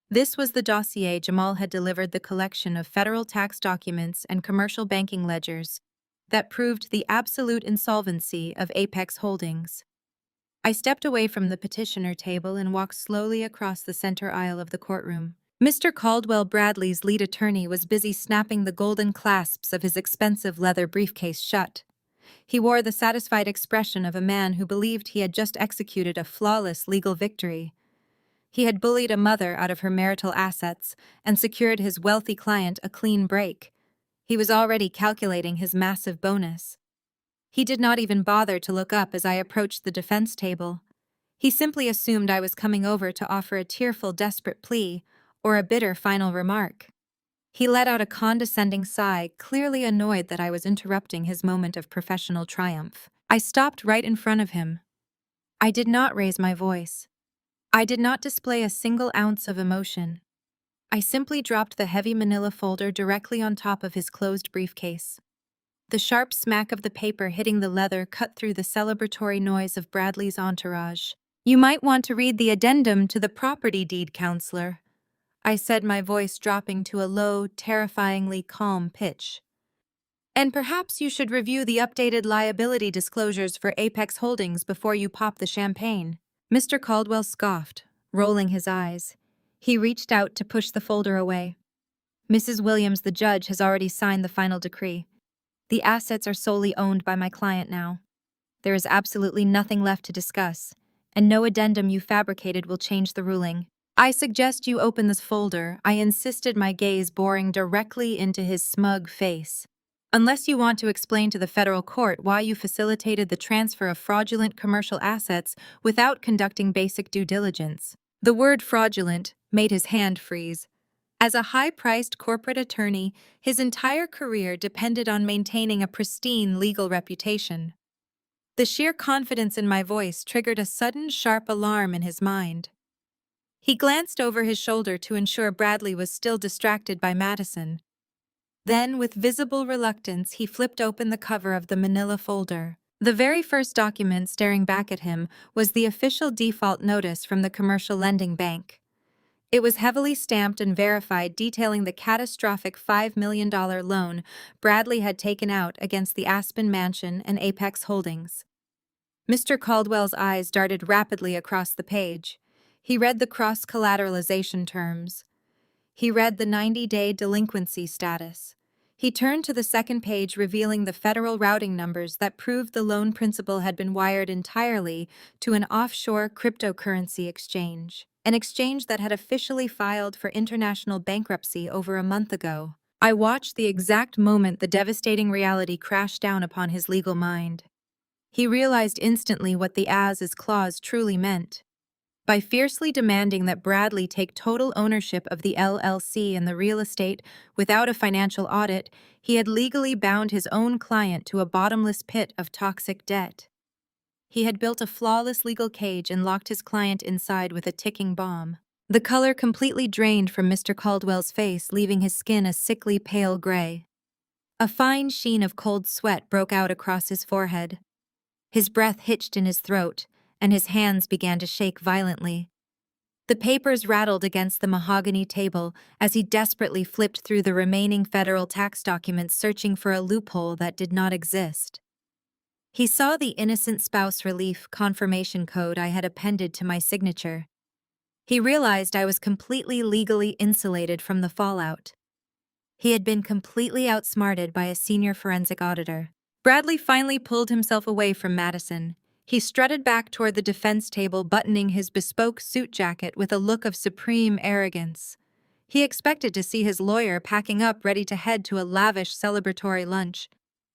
This was the dossier Jamal had delivered, the collection of federal tax documents and commercial banking ledgers that proved the absolute insolvency of Apex Holdings. I stepped away from the petitioner table and walked slowly across the center aisle of the courtroom. Mr. Caldwell, Bradley's lead attorney, was busy snapping the golden clasps of his expensive leather briefcase shut. He wore the satisfied expression of a man who believed he had just executed a flawless legal victory. He had bullied a mother out of her marital assets and secured his wealthy client a clean break. He was already calculating his massive bonus. He did not even bother to look up as I approached the defense table. He simply assumed I was coming over to offer a tearful, desperate plea or a bitter final remark. He let out a condescending sigh, clearly annoyed that I was interrupting his moment of professional triumph. I stopped right in front of him. I did not raise my voice. I did not display a single ounce of emotion. I simply dropped the heavy manila folder directly on top of his closed briefcase. The sharp smack of the paper hitting the leather cut through the celebratory noise of Bradley's entourage. "You might want to read the addendum to the property deed, counselor," I said, my voice dropping to a low, terrifyingly calm pitch. "And perhaps you should review the updated liability disclosures for Apex Holdings before you pop the champagne." Mr. Caldwell scoffed, rolling his eyes. He reached out to push the folder away. "Mrs. Williams, the judge, has already signed the final decree. The assets are solely owned by my client now. There is absolutely nothing left to discuss, and no addendum you fabricated will change the ruling. I suggest you open this folder," I insisted, my gaze boring directly into his smug face. "Unless you want to explain to the federal court why you facilitated the transfer of fraudulent commercial assets without conducting basic due diligence." The word fraudulent made his hand freeze. As a high-priced corporate attorney, his entire career depended on maintaining a pristine legal reputation. The sheer confidence in my voice triggered a sudden, sharp alarm in his mind. He glanced over his shoulder to ensure Bradley was still distracted by Madison. Then, with visible reluctance, he flipped open the cover of the manila folder. The very first document staring back at him was the official default notice from the commercial lending bank. It was heavily stamped and verified, detailing the catastrophic $5 million loan Bradley had taken out against the Aspen Mansion and Apex Holdings. Mr. Caldwell's eyes darted rapidly across the page. He read the cross-collateralization terms. He read the 90-day delinquency status. He turned to the second page, revealing the federal routing numbers that proved the loan principal had been wired entirely to an offshore cryptocurrency exchange, an exchange that had officially filed for international bankruptcy over a month ago. I watched the exact moment the devastating reality crashed down upon his legal mind. He realized instantly what the as-is clause truly meant. By fiercely demanding that Bradley take total ownership of the LLC and the real estate without a financial audit, he had legally bound his own client to a bottomless pit of toxic debt. He had built a flawless legal cage and locked his client inside with a ticking bomb. The color completely drained from Mr. Caldwell's face, leaving his skin a sickly pale gray. A fine sheen of cold sweat broke out across his forehead. His breath hitched in his throat, and his hands began to shake violently. The papers rattled against the mahogany table as he desperately flipped through the remaining federal tax documents, searching for a loophole that did not exist. He saw the innocent spouse relief confirmation code I had appended to my signature. He realized I was completely legally insulated from the fallout. He had been completely outsmarted by a senior forensic auditor. Bradley finally pulled himself away from Madison. He strutted back toward the defense table, buttoning his bespoke suit jacket with a look of supreme arrogance. He expected to see his lawyer packing up, ready to head to a lavish celebratory lunch.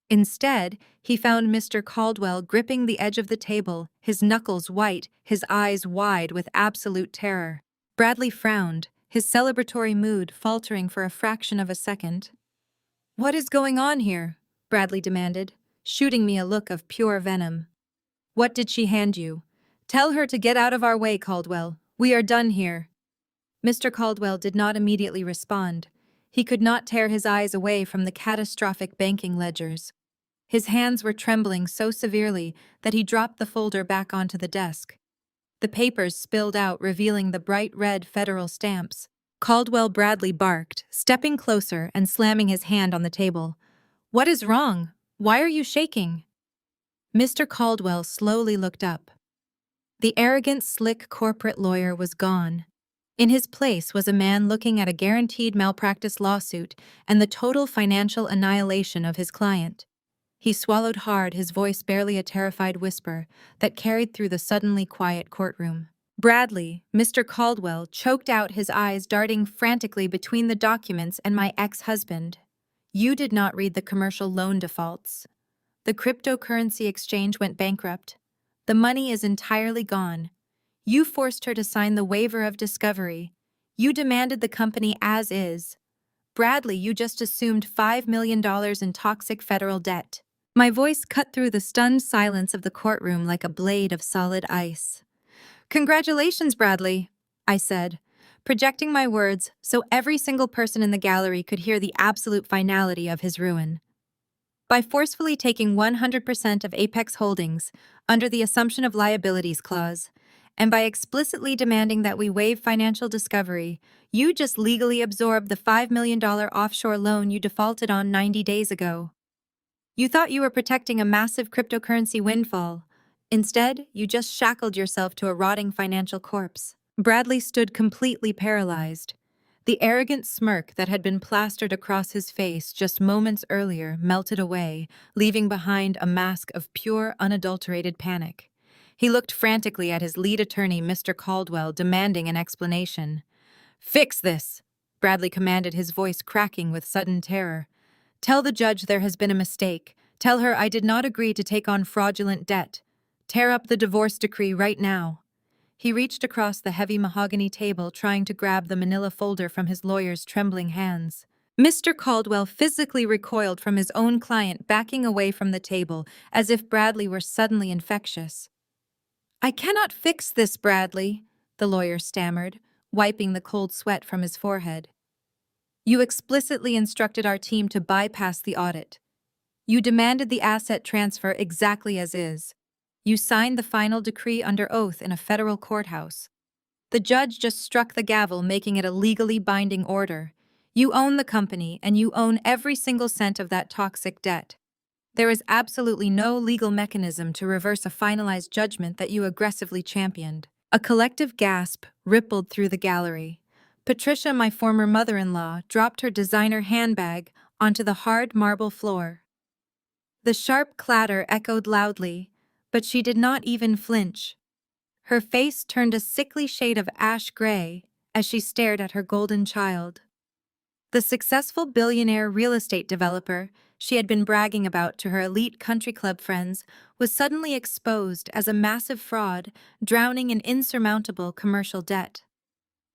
Instead, he found Mr. Caldwell gripping the edge of the table, his knuckles white, his eyes wide with absolute terror. Bradley frowned, his celebratory mood faltering for a fraction of a second. "What is going on here?" Bradley demanded, shooting me a look of pure venom. "What did she hand you? Tell her to get out of our way, Caldwell. We are done here." Mr. Caldwell did not immediately respond. He could not tear his eyes away from the catastrophic banking ledgers. His hands were trembling so severely that he dropped the folder back onto the desk. The papers spilled out, revealing the bright red federal stamps. Caldwell Bradley barked, stepping closer and slamming his hand on the table. "What is wrong? Why are you shaking?" Mr. Caldwell slowly looked up. The arrogant, slick corporate lawyer was gone. In his place was a man looking at a guaranteed malpractice lawsuit and the total financial annihilation of his client. He swallowed hard, his voice barely a terrified whisper that carried through the suddenly quiet courtroom. "Bradley," Mr. Caldwell choked out, his eyes darting frantically between the documents and my ex-husband. "You did not read the commercial loan defaults. The cryptocurrency exchange went bankrupt. The money is entirely gone. You forced her to sign the waiver of discovery. You demanded the company as is. Bradley, you just assumed $5 million in toxic federal debt. My voice cut through the stunned silence of the courtroom like a blade of solid ice. Congratulations, Bradley, I said, projecting my words so every single person in the gallery could hear the absolute finality of his ruin. By forcefully taking 100% of Apex Holdings under the Assumption of Liabilities Clause, and by explicitly demanding that we waive financial discovery, you just legally absorbed the $5 million offshore loan you defaulted on 90 days ago. You thought you were protecting a massive cryptocurrency windfall. Instead, you just shackled yourself to a rotting financial corpse. Bradley stood completely paralyzed. The arrogant smirk that had been plastered across his face just moments earlier melted away, leaving behind a mask of pure, unadulterated panic. He looked frantically at his lead attorney, Mr. Caldwell, demanding an explanation. "Fix this!" Bradley commanded, his voice cracking with sudden terror. "Tell the judge there has been a mistake. Tell her I did not agree to take on fraudulent debt. Tear up the divorce decree right now." He reached across the heavy mahogany table, trying to grab the manila folder from his lawyer's trembling hands. Mr. Caldwell physically recoiled from his own client, backing away from the table, as if Bradley were suddenly infectious. "I cannot fix this, Bradley," the lawyer stammered, wiping the cold sweat from his forehead. "You explicitly instructed our team to bypass the audit. You demanded the asset transfer exactly as is. You signed the final decree under oath in a federal courthouse. The judge just struck the gavel, making it a legally binding order. You own the company, and you own every single cent of that toxic debt. There is absolutely no legal mechanism to reverse a finalized judgment that you aggressively championed." A collective gasp rippled through the gallery. Patricia, my former mother-in-law, dropped her designer handbag onto the hard marble floor. The sharp clatter echoed loudly, but she did not even flinch. Her face turned a sickly shade of ash gray as she stared at her golden child. The successful billionaire real estate developer she had been bragging about to her elite country club friends was suddenly exposed as a massive fraud, drowning in insurmountable commercial debt.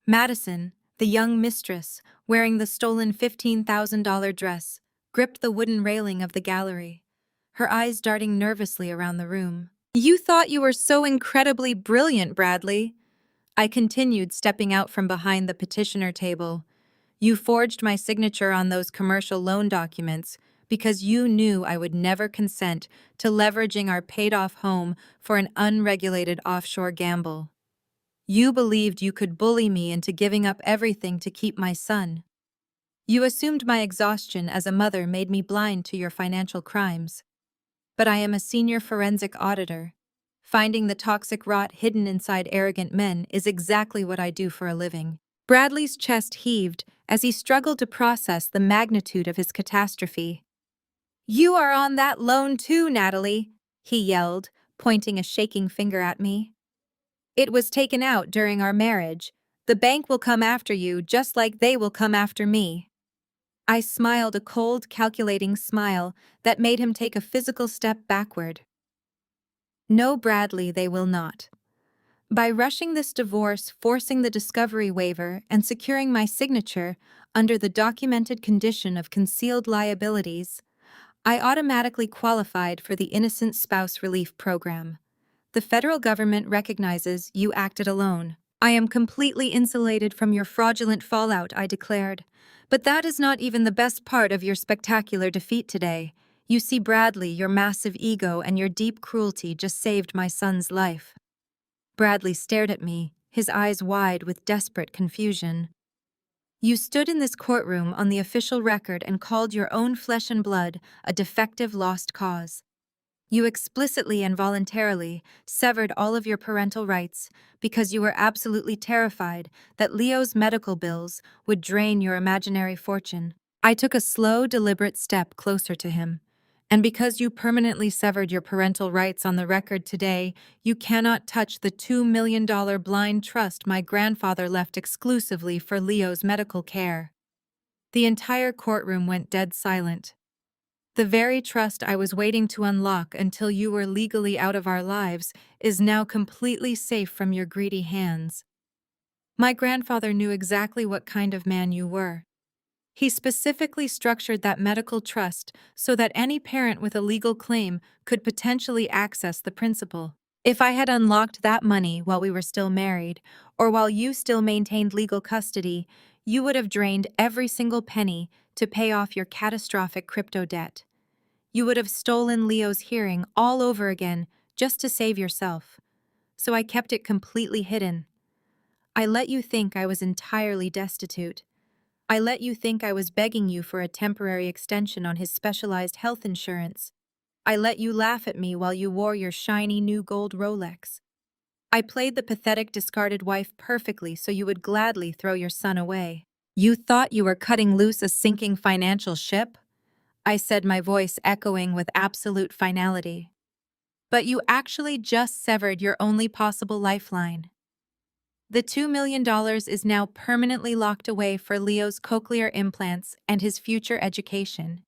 Madison, the young mistress, wearing the stolen $15,000 dress, gripped the wooden railing of the gallery, her eyes darting nervously around the room. "You thought you were so incredibly brilliant, Bradley," I continued, stepping out from behind the petitioner table. "You forged my signature on those commercial loan documents because you knew I would never consent to leveraging our paid-off home for an unregulated offshore gamble. You believed you could bully me into giving up everything to keep my son. You assumed my exhaustion as a mother made me blind to your financial crimes. But I am a senior forensic auditor. Finding the toxic rot hidden inside arrogant men is exactly what I do for a living." Bradley's chest heaved as he struggled to process the magnitude of his catastrophe. "You are on that loan too, Natalie," he yelled, pointing a shaking finger at me. "It was taken out during our marriage. The bank will come after you just like they will come after me." I smiled, a cold, calculating smile that made him take a physical step backward. "No, Bradley, they will not. By rushing this divorce, forcing the discovery waiver, and securing my signature under the documented condition of concealed liabilities, I automatically qualified for the Innocent Spouse Relief Program. The federal government recognizes you acted alone. I am completely insulated from your fraudulent fallout," I declared. "But that is not even the best part of your spectacular defeat today. You see, Bradley, your massive ego and your deep cruelty just saved my son's life." Bradley stared at me, his eyes wide with desperate confusion. "You stood in this courtroom on the official record and called your own flesh and blood a defective lost cause. You explicitly and voluntarily severed all of your parental rights because you were absolutely terrified that Leo's medical bills would drain your imaginary fortune." I took a slow, deliberate step closer to him. "And because you permanently severed your parental rights on the record today, you cannot touch the $2 million blind trust my grandfather left exclusively for Leo's medical care." The entire courtroom went dead silent. "The very trust I was waiting to unlock until you were legally out of our lives is now completely safe from your greedy hands. My grandfather knew exactly what kind of man you were. He specifically structured that medical trust so that any parent with a legal claim could potentially access the principal. If I had unlocked that money while we were still married, or while you still maintained legal custody, you would have drained every single penny to pay off your catastrophic crypto debt. You would have stolen Leo's hearing all over again just to save yourself. So I kept it completely hidden. I let you think I was entirely destitute. I let you think I was begging you for a temporary extension on his specialized health insurance. I let you laugh at me while you wore your shiny new gold Rolex. I played the pathetic discarded wife perfectly so you would gladly throw your son away. You thought you were cutting loose a sinking financial ship? I said, my voice echoing with absolute finality. But you actually just severed your only possible lifeline. The $2 million is now permanently locked away for Leo's cochlear implants and his future education.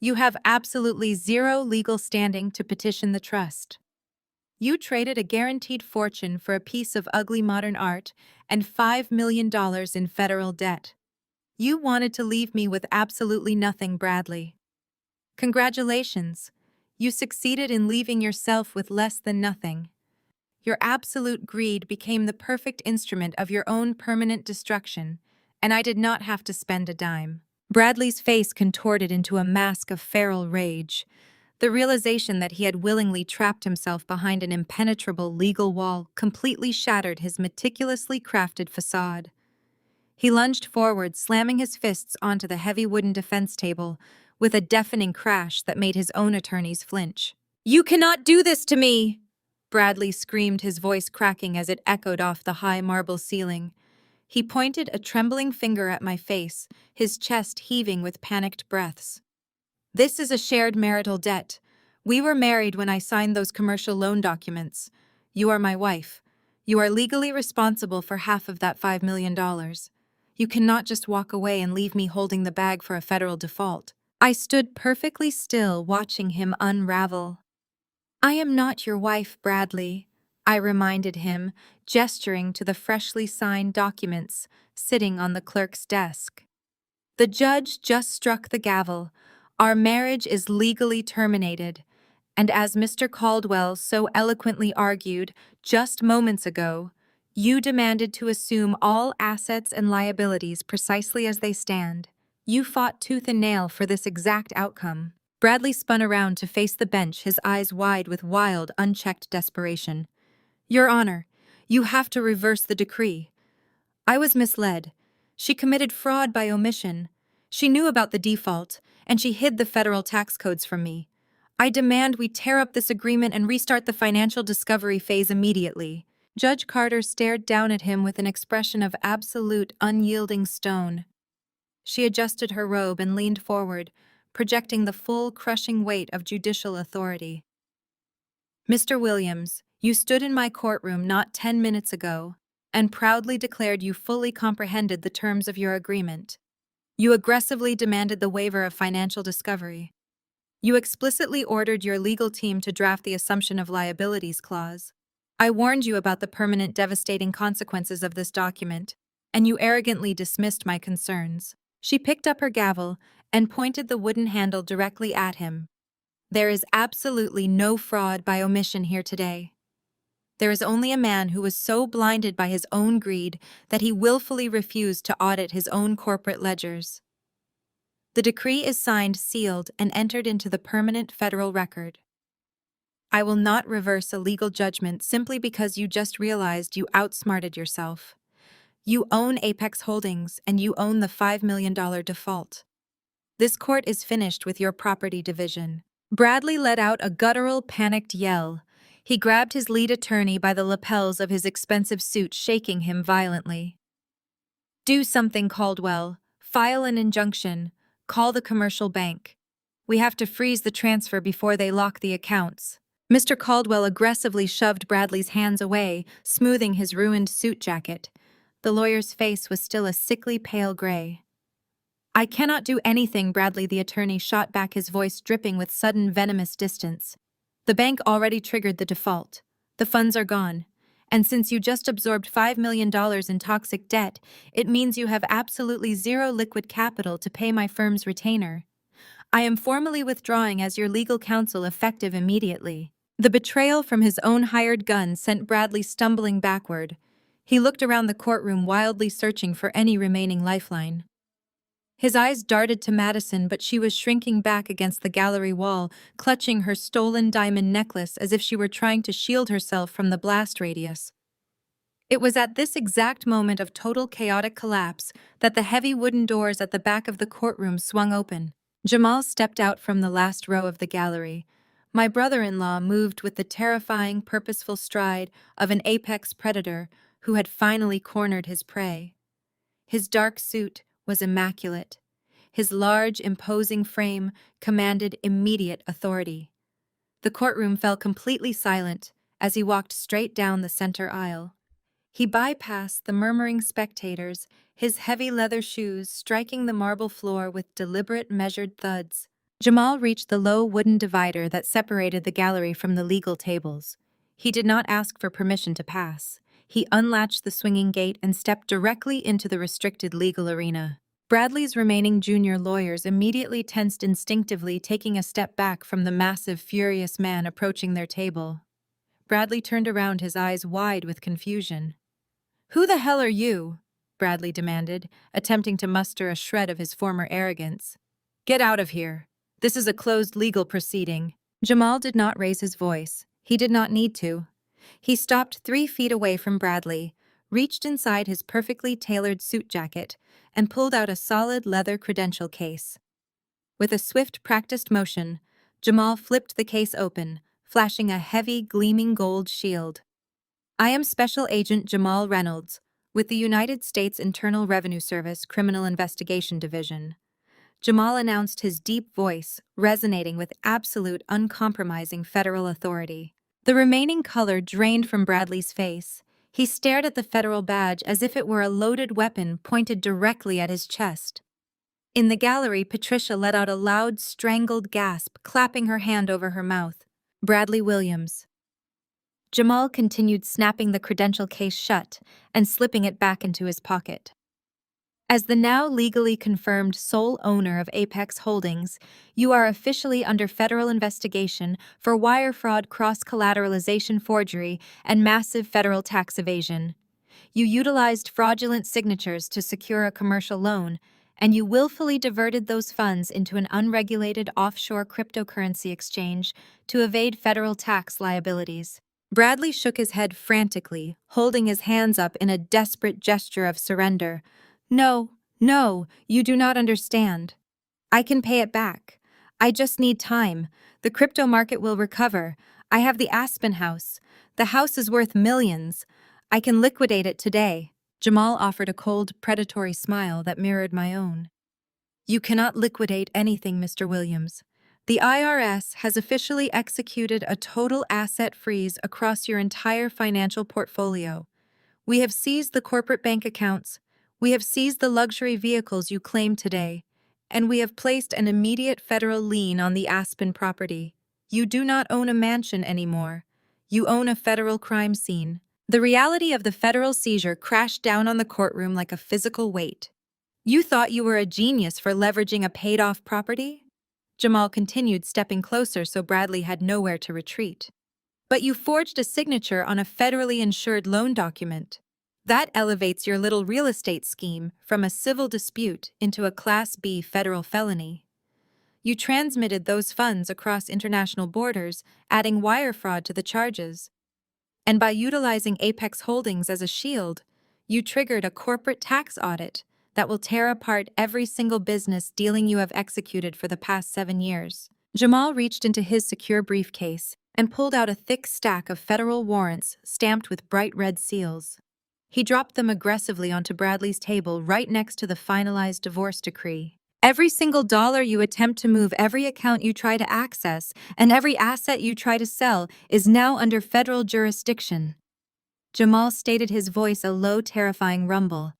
You have absolutely zero legal standing to petition the trust. You traded a guaranteed fortune for a piece of ugly modern art and $5 million in federal debt. You wanted to leave me with absolutely nothing, Bradley. Congratulations. You succeeded in leaving yourself with less than nothing. Your absolute greed became the perfect instrument of your own permanent destruction, and I did not have to spend a dime. Bradley's face contorted into a mask of feral rage. The realization that he had willingly trapped himself behind an impenetrable legal wall completely shattered his meticulously crafted facade. He lunged forward, slamming his fists onto the heavy wooden defense table, with a deafening crash that made his own attorneys flinch. "You cannot do this to me!" Bradley screamed, his voice cracking as it echoed off the high marble ceiling. He pointed a trembling finger at my face, his chest heaving with panicked breaths. "This is a shared marital debt. We were married when I signed those commercial loan documents. You are my wife. You are legally responsible for half of that $5 million. You cannot just walk away and leave me holding the bag for a federal default." I stood perfectly still, watching him unravel. "I am not your wife, Bradley," I reminded him, gesturing to the freshly signed documents sitting on the clerk's desk. "The judge just struck the gavel. Our marriage is legally terminated. And as Mr. Caldwell so eloquently argued just moments ago, you demanded to assume all assets and liabilities precisely as they stand. You fought tooth and nail for this exact outcome." Bradley spun around to face the bench, his eyes wide with wild, unchecked desperation. "Your Honor, you have to reverse the decree. I was misled. She committed fraud by omission. She knew about the default, and she hid the federal tax codes from me. I demand we tear up this agreement and restart the financial discovery phase immediately." Judge Carter stared down at him with an expression of absolute, unyielding stone. She adjusted her robe and leaned forward, projecting the full, crushing weight of judicial authority. "Mr. Williams, you stood in my courtroom not 10 minutes ago and proudly declared you fully comprehended the terms of your agreement. You aggressively demanded the waiver of financial discovery. You explicitly ordered your legal team to draft the assumption of liabilities clause. I warned you about the permanent devastating consequences of this document, and you arrogantly dismissed my concerns." She picked up her gavel and pointed the wooden handle directly at him. "There is absolutely no fraud by omission here today. There is only a man who was so blinded by his own greed that he willfully refused to audit his own corporate ledgers. The decree is signed, sealed, and entered into the permanent federal record. I will not reverse a legal judgment simply because you just realized you outsmarted yourself. You own Apex Holdings, and you own the $5 million default. This court is finished with your property division." Bradley let out a guttural, panicked yell. He grabbed his lead attorney by the lapels of his expensive suit, shaking him violently. "Do something, Caldwell. File an injunction. Call the commercial bank. We have to freeze the transfer before they lock the accounts." Mr. Caldwell aggressively shoved Bradley's hands away, smoothing his ruined suit jacket. The lawyer's face was still a sickly pale gray. "I cannot do anything," Bradley the attorney shot back, his voice dripping with sudden venomous distance. "The bank already triggered the default. The funds are gone. And since you just absorbed $5 million in toxic debt, it means you have absolutely zero liquid capital to pay my firm's retainer. I am formally withdrawing as your legal counsel effective immediately." The betrayal from his own hired gun sent Bradley stumbling backward. He looked around the courtroom wildly searching for any remaining lifeline. His eyes darted to Madison, but she was shrinking back against the gallery wall, clutching her stolen diamond necklace as if she were trying to shield herself from the blast radius. It was at this exact moment of total chaotic collapse that the heavy wooden doors at the back of the courtroom swung open. Jamal stepped out from the last row of the gallery. My brother-in-law moved with the terrifying, purposeful stride of an apex predator who had finally cornered his prey. His dark suit was immaculate. His large, imposing frame commanded immediate authority. The courtroom fell completely silent as he walked straight down the center aisle. He bypassed the murmuring spectators, his heavy leather shoes striking the marble floor with deliberate, measured thuds. Jamal reached the low wooden divider that separated the gallery from the legal tables. He did not ask for permission to pass. He unlatched the swinging gate and stepped directly into the restricted legal arena. Bradley's remaining junior lawyers immediately tensed instinctively, taking a step back from the massive, furious man approaching their table. Bradley turned around, his eyes wide with confusion. "Who the hell are you?" Bradley demanded, attempting to muster a shred of his former arrogance. "Get out of here. This is a closed legal proceeding." Jamal did not raise his voice. He did not need to. He stopped 3 feet away from Bradley, reached inside his perfectly tailored suit jacket, and pulled out a solid leather credential case. With a swift, practiced motion, Jamal flipped the case open, flashing a heavy, gleaming gold shield. "I am Special Agent Jamal Reynolds, with the United States Internal Revenue Service Criminal Investigation Division." Jamal announced, his deep voice resonating with absolute, uncompromising federal authority. The remaining color drained from Bradley's face. He stared at the federal badge as if it were a loaded weapon pointed directly at his chest. In the gallery, Patricia let out a loud, strangled gasp, clapping her hand over her mouth. "Bradley Williams." Jamal continued snapping the credential case shut and slipping it back into his pocket. "As the now legally confirmed sole owner of Apex Holdings, you are officially under federal investigation for wire fraud, cross-collateralization, forgery, and massive federal tax evasion. You utilized fraudulent signatures to secure a commercial loan, and you willfully diverted those funds into an unregulated offshore cryptocurrency exchange to evade federal tax liabilities." Bradley shook his head frantically, holding his hands up in a desperate gesture of surrender. "No, you do not understand. I can pay it back. I just need time. The crypto market will recover. I have the Aspen house. The house is worth millions. I can liquidate it today." Jamal offered a cold, predatory smile that mirrored my own. "You cannot liquidate anything, Mr. Williams. The IRS has officially executed a total asset freeze across your entire financial portfolio. We have seized the corporate bank accounts. We have seized the luxury vehicles you claim today, and we have placed an immediate federal lien on the Aspen property. You do not own a mansion anymore. You own a federal crime scene." The reality of the federal seizure crashed down on the courtroom like a physical weight. "You thought you were a genius for leveraging a paid-off property?" Jamal continued, stepping closer so Bradley had nowhere to retreat. "But you forged a signature on a federally insured loan document. That elevates your little real estate scheme from a civil dispute into a Class B federal felony. You transmitted those funds across international borders, adding wire fraud to the charges. And by utilizing Apex Holdings as a shield, you triggered a corporate tax audit that will tear apart every single business dealing you have executed for the past 7 years." Jamal reached into his secure briefcase and pulled out a thick stack of federal warrants stamped with bright red seals. He dropped them aggressively onto Bradley's table right next to the finalized divorce decree. "Every single dollar you attempt to move, every account you try to access, and every asset you try to sell is now under federal jurisdiction." Jamal stated, his voice a low, terrifying rumble.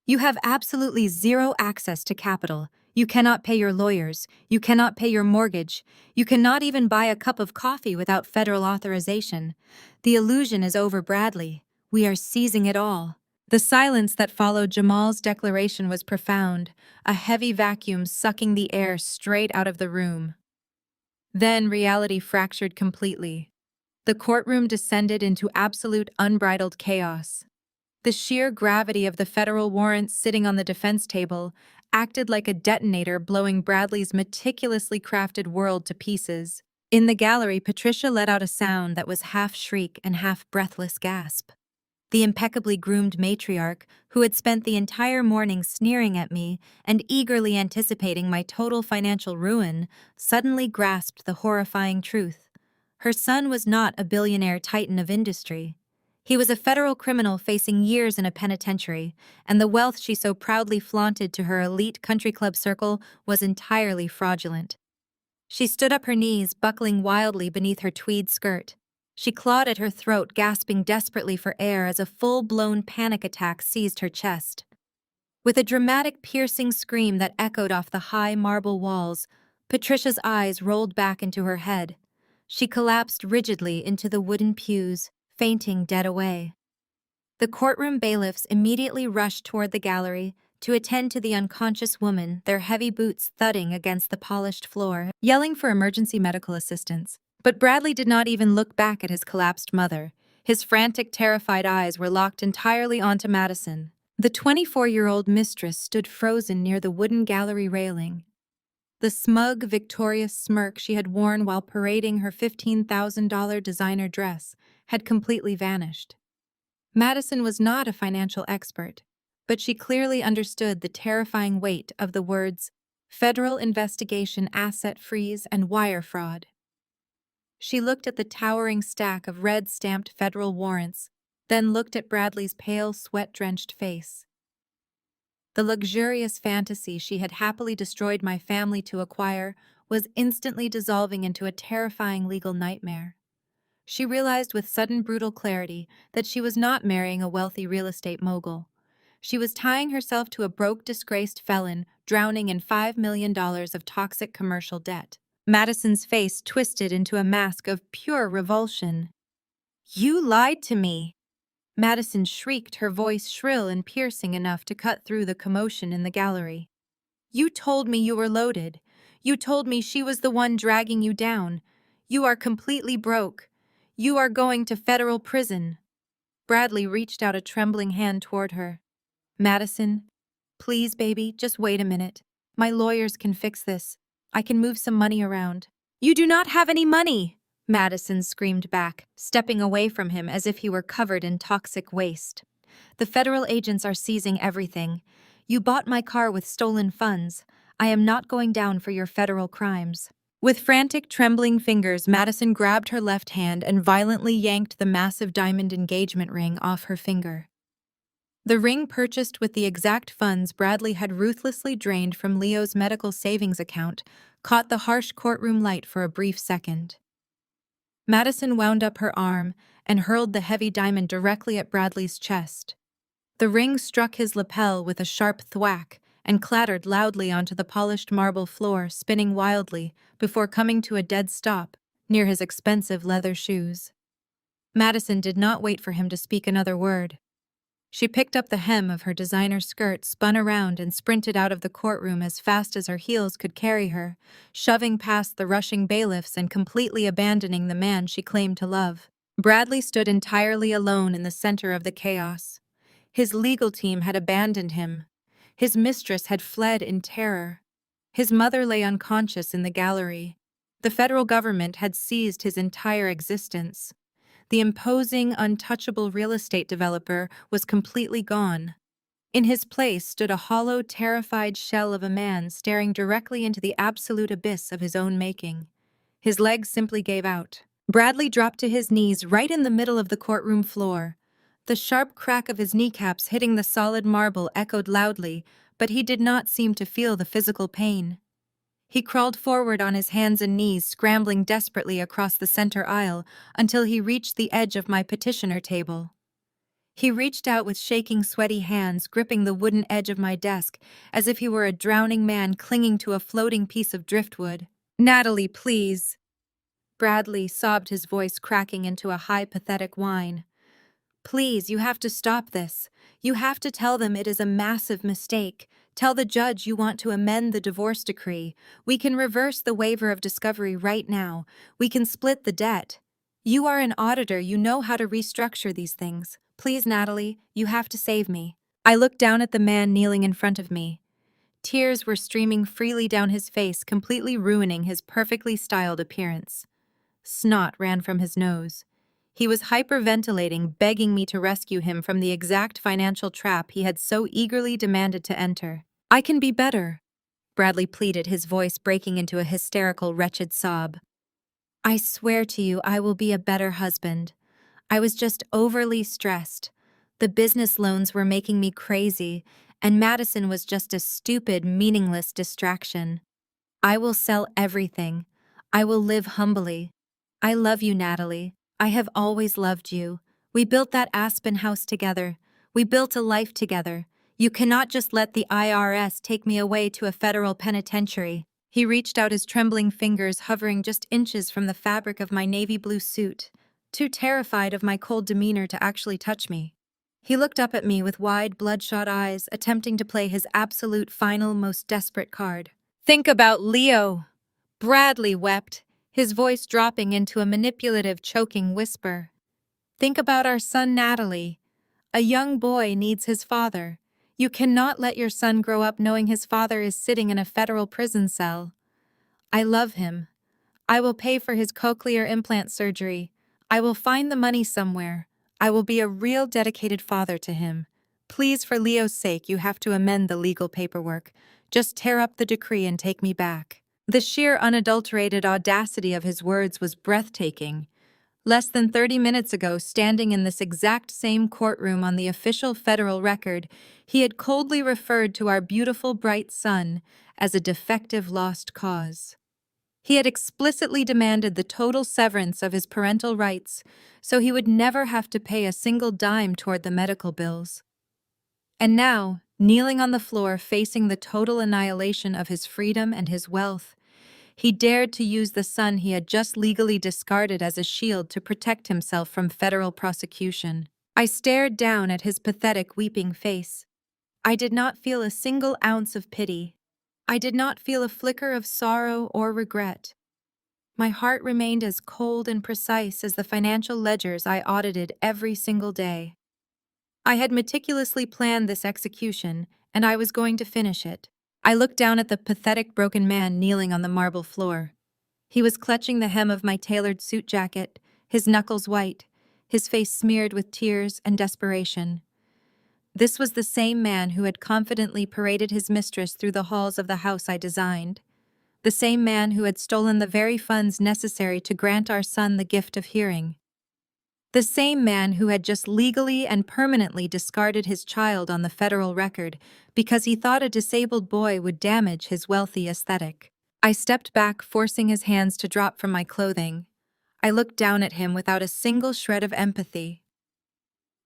"You have absolutely zero access to capital. You cannot pay your lawyers, you cannot pay your mortgage, you cannot even buy a cup of coffee without federal authorization. The illusion is over, Bradley. We are seizing it all. The silence that followed Jamal's declaration was profound, a heavy vacuum sucking the air straight out of the room. Then reality fractured completely. The courtroom descended into absolute unbridled chaos. The sheer gravity of the federal warrant sitting on the defense table acted like a detonator, blowing Bradley's meticulously crafted world to pieces. In the gallery, Patricia let out a sound that was half shriek and half breathless gasp. The impeccably groomed matriarch, who had spent the entire morning sneering at me and eagerly anticipating my total financial ruin, suddenly grasped the horrifying truth. Her son was not a billionaire titan of industry. He was a federal criminal facing years in a penitentiary, and the wealth she so proudly flaunted to her elite country club circle was entirely fraudulent. She stood up, her knees buckling wildly beneath her tweed skirt. She clawed at her throat, gasping desperately for air as a full-blown panic attack seized her chest. With a dramatic, piercing scream that echoed off the high marble walls, Patricia's eyes rolled back into her head. She collapsed rigidly into the wooden pews, fainting dead away. The courtroom bailiffs immediately rushed toward the gallery to attend to the unconscious woman, their heavy boots thudding against the polished floor, yelling for emergency medical assistance. But Bradley did not even look back at his collapsed mother. His frantic, terrified eyes were locked entirely onto Madison. The 24-year-old mistress stood frozen near the wooden gallery railing. The smug, victorious smirk she had worn while parading her $15,000 designer dress had completely vanished. Madison was not a financial expert, but she clearly understood the terrifying weight of the words federal investigation, asset freeze, and wire fraud. She looked at the towering stack of red-stamped federal warrants, then looked at Bradley's pale, sweat-drenched face. The luxurious fantasy she had happily destroyed my family to acquire was instantly dissolving into a terrifying legal nightmare. She realized with sudden brutal clarity that she was not marrying a wealthy real estate mogul. She was tying herself to a broke, disgraced felon, drowning in $5 million of toxic commercial debt. Madison's face twisted into a mask of pure revulsion. "You lied to me!" Madison shrieked, her voice shrill and piercing enough to cut through the commotion in the gallery. "You told me you were loaded. You told me she was the one dragging you down. You are completely broke. You are going to federal prison." Bradley reached out a trembling hand toward her. "Madison, please, baby, just wait a minute. My lawyers can fix this. I can move some money around." "You do not have any money!" Madison screamed back, stepping away from him as if he were covered in toxic waste. "The federal agents are seizing everything. You bought my car with stolen funds. I am not going down for your federal crimes." With frantic, trembling fingers, Madison grabbed her left hand and violently yanked the massive diamond engagement ring off her finger. The ring, purchased with the exact funds Bradley had ruthlessly drained from Leo's medical savings account, caught the harsh courtroom light for a brief second. Madison wound up her arm and hurled the heavy diamond directly at Bradley's chest. The ring struck his lapel with a sharp thwack and clattered loudly onto the polished marble floor, spinning wildly before coming to a dead stop near his expensive leather shoes. Madison did not wait for him to speak another word. She picked up the hem of her designer skirt, spun around, and sprinted out of the courtroom as fast as her heels could carry her, shoving past the rushing bailiffs and completely abandoning the man she claimed to love. Bradley stood entirely alone in the center of the chaos. His legal team had abandoned him. His mistress had fled in terror. His mother lay unconscious in the gallery. The federal government had seized his entire existence. The imposing, untouchable real estate developer was completely gone. In his place stood a hollow, terrified shell of a man staring directly into the absolute abyss of his own making. His legs simply gave out. Bradley dropped to his knees right in the middle of the courtroom floor. The sharp crack of his kneecaps hitting the solid marble echoed loudly, but he did not seem to feel the physical pain. He crawled forward on his hands and knees, scrambling desperately across the center aisle until he reached the edge of my petitioner table. He reached out with shaking, sweaty hands, gripping the wooden edge of my desk, as if he were a drowning man clinging to a floating piece of driftwood. "Natalie, please." Bradley sobbed, his voice cracking into a high, pathetic whine. "Please, you have to stop this. You have to tell them it is a massive mistake. Tell the judge you want to amend the divorce decree. We can reverse the waiver of discovery right now. We can split the debt. You are an auditor, you know how to restructure these things. Please, Natalie, you have to save me." I looked down at the man kneeling in front of me. Tears were streaming freely down his face, completely ruining his perfectly styled appearance. Snot ran from his nose. He was hyperventilating, begging me to rescue him from the exact financial trap he had so eagerly demanded to enter. "I can be better," Bradley pleaded, his voice breaking into a hysterical, wretched sob. "I swear to you, I will be a better husband. I was just overly stressed. The business loans were making me crazy, and Madison was just a stupid, meaningless distraction. I will sell everything. I will live humbly. I love you, Natalie. I have always loved you. We built that Aspen house together. We built a life together. You cannot just let the IRS take me away to a federal penitentiary." He reached out, his trembling fingers hovering just inches from the fabric of my navy blue suit, too terrified of my cold demeanor to actually touch me. He looked up at me with wide, bloodshot eyes, attempting to play his absolute, final, most desperate card. "Think about Leo," Bradley wept, his voice dropping into a manipulative, choking whisper. "Think about our son, Natalie. A young boy needs his father. You cannot let your son grow up knowing his father is sitting in a federal prison cell. I love him. I will pay for his cochlear implant surgery. I will find the money somewhere. I will be a real dedicated father to him. Please, for Leo's sake, you have to amend the legal paperwork. Just tear up the decree and take me back." The sheer unadulterated audacity of his words was breathtaking. Less than 30 minutes ago, standing in this exact same courtroom on the official federal record, he had coldly referred to our beautiful, bright son as a defective lost cause. He had explicitly demanded the total severance of his parental rights, so he would never have to pay a single dime toward the medical bills. And now, kneeling on the floor facing the total annihilation of his freedom and his wealth, he dared to use the son he had just legally discarded as a shield to protect himself from federal prosecution. I stared down at his pathetic, weeping face. I did not feel a single ounce of pity. I did not feel a flicker of sorrow or regret. My heart remained as cold and precise as the financial ledgers I audited every single day. I had meticulously planned this execution, and I was going to finish it. I looked down at the pathetic, broken man kneeling on the marble floor. He was clutching the hem of my tailored suit jacket, his knuckles white, his face smeared with tears and desperation. This was the same man who had confidently paraded his mistress through the halls of the house I designed. The same man who had stolen the very funds necessary to grant our son the gift of hearing. The same man who had just legally and permanently discarded his child on the federal record because he thought a disabled boy would damage his wealthy aesthetic. I stepped back, forcing his hands to drop from my clothing. I looked down at him without a single shred of empathy.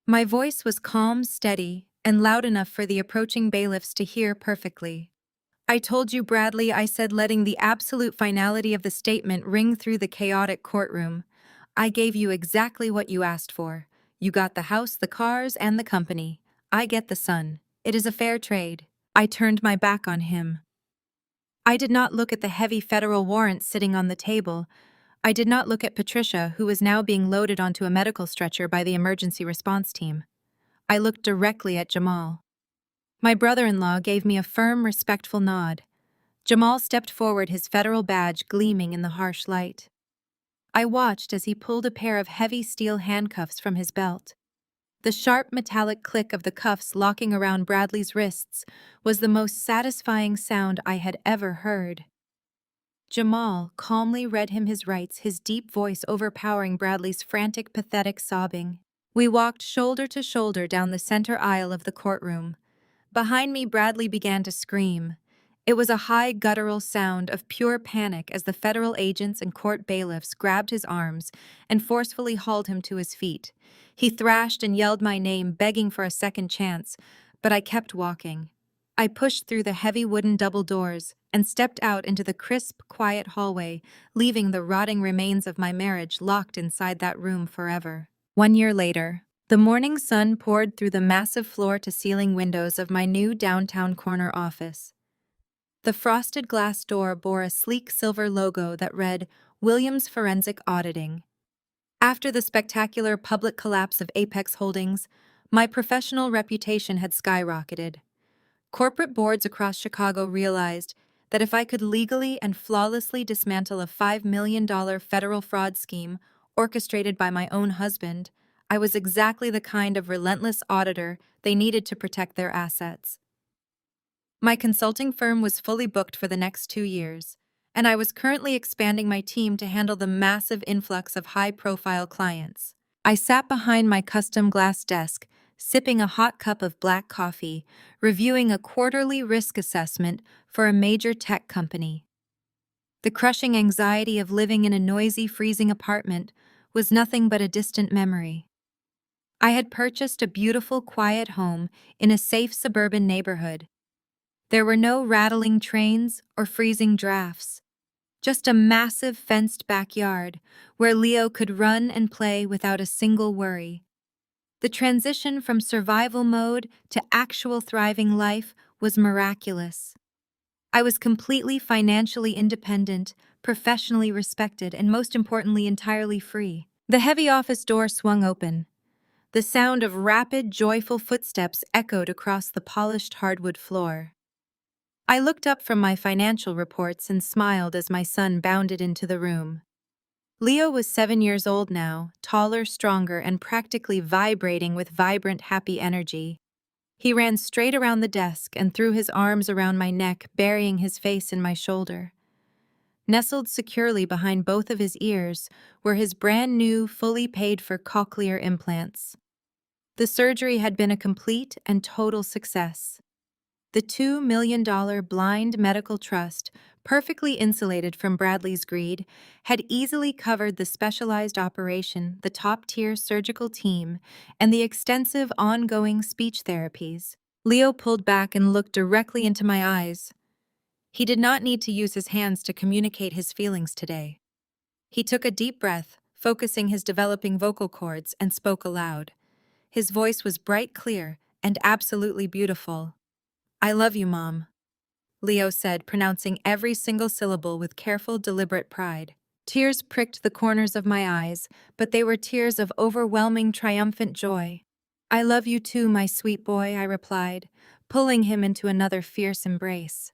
My voice was calm, steady, and loud enough for the approaching bailiffs to hear perfectly. "I told you, Bradley," I said, letting the absolute finality of the statement ring through the chaotic courtroom. "I gave you exactly what you asked for. You got the house, the cars, and the company. I get the son. It is a fair trade." I turned my back on him. I did not look at the heavy federal warrant sitting on the table. I did not look at Patricia, who was now being loaded onto a medical stretcher by the emergency response team. I looked directly at Jamal. My brother-in-law gave me a firm, respectful nod. Jamal stepped forward, his federal badge gleaming in the harsh light. I watched as he pulled a pair of heavy steel handcuffs from his belt. The sharp metallic click of the cuffs locking around Bradley's wrists was the most satisfying sound I had ever heard. Jamal calmly read him his rights, his deep voice overpowering Bradley's frantic, pathetic sobbing. We walked shoulder to shoulder down the center aisle of the courtroom. Behind me, Bradley began to scream, It was a high guttural sound of pure panic as the federal agents and court bailiffs grabbed his arms and forcefully hauled him to his feet. He thrashed and yelled my name, begging for a second chance, but I kept walking. I pushed through the heavy wooden double doors and stepped out into the crisp, quiet hallway, leaving the rotting remains of my marriage locked inside that room forever. 1 year later, the morning sun poured through the massive floor-to-ceiling windows of my new downtown corner office. The frosted glass door bore a sleek silver logo that read, Williams Forensic Auditing. After the spectacular public collapse of Apex Holdings, my professional reputation had skyrocketed. Corporate boards across Chicago realized that if I could legally and flawlessly dismantle a $5 million federal fraud scheme orchestrated by my own husband, I was exactly the kind of relentless auditor they needed to protect their assets. My consulting firm was fully booked for the next 2 years, and I was currently expanding my team to handle the massive influx of high-profile clients. I sat behind my custom glass desk, sipping a hot cup of black coffee, reviewing a quarterly risk assessment for a major tech company. The crushing anxiety of living in a noisy, freezing apartment was nothing but a distant memory. I had purchased a beautiful, quiet home in a safe suburban neighborhood. There were no rattling trains or freezing drafts, just a massive fenced backyard where Leo could run and play without a single worry. The transition from survival mode to actual thriving life was miraculous. I was completely financially independent, professionally respected, and most importantly, entirely free. The heavy office door swung open. The sound of rapid, joyful footsteps echoed across the polished hardwood floor. I looked up from my financial reports and smiled as my son bounded into the room. Leo was 7 years old now, taller, stronger, and practically vibrating with vibrant, happy energy. He ran straight around the desk and threw his arms around my neck, burying his face in my shoulder. Nestled securely behind both of his ears were his brand-new, fully paid-for cochlear implants. The surgery had been a complete and total success. The $2 million blind medical trust, perfectly insulated from Bradley's greed, had easily covered the specialized operation, the top-tier surgical team, and the extensive ongoing speech therapies. Leo pulled back and looked directly into my eyes. He did not need to use his hands to communicate his feelings today. He took a deep breath, focusing his developing vocal cords, and spoke aloud. His voice was bright, clear, and absolutely beautiful. "I love you, Mom," Leo said, pronouncing every single syllable with careful, deliberate pride. Tears pricked the corners of my eyes, but they were tears of overwhelming, triumphant joy. "I love you too, my sweet boy," I replied, pulling him into another fierce embrace.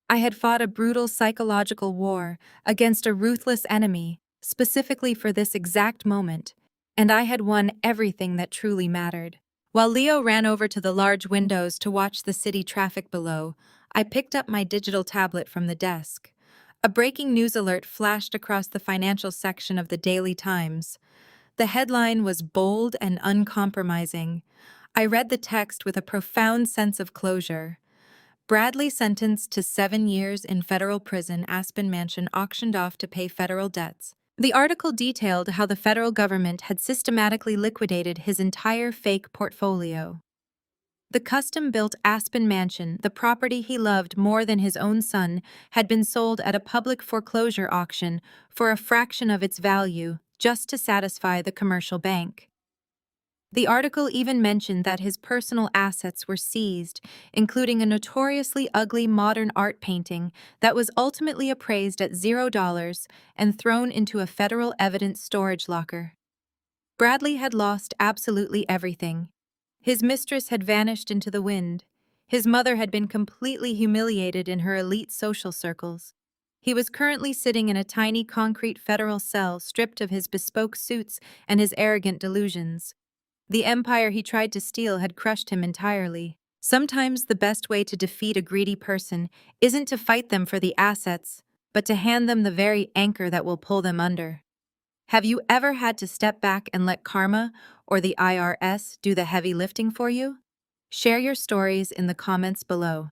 I had fought a brutal psychological war against a ruthless enemy, specifically for this exact moment, and I had won everything that truly mattered. While Leo ran over to the large windows to watch the city traffic below, I picked up my digital tablet from the desk. A breaking news alert flashed across the financial section of the Daily Times. The headline was bold and uncompromising. I read the text with a profound sense of closure. Bradley sentenced to 7 years in federal prison, Aspen Mansion auctioned off to pay federal debts. The article detailed how the federal government had systematically liquidated his entire fake portfolio. The custom-built Aspen Mansion, the property he loved more than his own son, had been sold at a public foreclosure auction for a fraction of its value, just to satisfy the commercial bank. The article even mentioned that his personal assets were seized, including a notoriously ugly modern art painting that was ultimately appraised at $0 and thrown into a federal evidence storage locker. Bradley had lost absolutely everything. His mistress had vanished into the wind. His mother had been completely humiliated in her elite social circles. He was currently sitting in a tiny concrete federal cell, stripped of his bespoke suits and his arrogant delusions. The empire he tried to steal had crushed him entirely. Sometimes the best way to defeat a greedy person isn't to fight them for the assets, but to hand them the very anchor that will pull them under. Have you ever had to step back and let karma or the IRS do the heavy lifting for you? Share your stories in the comments below.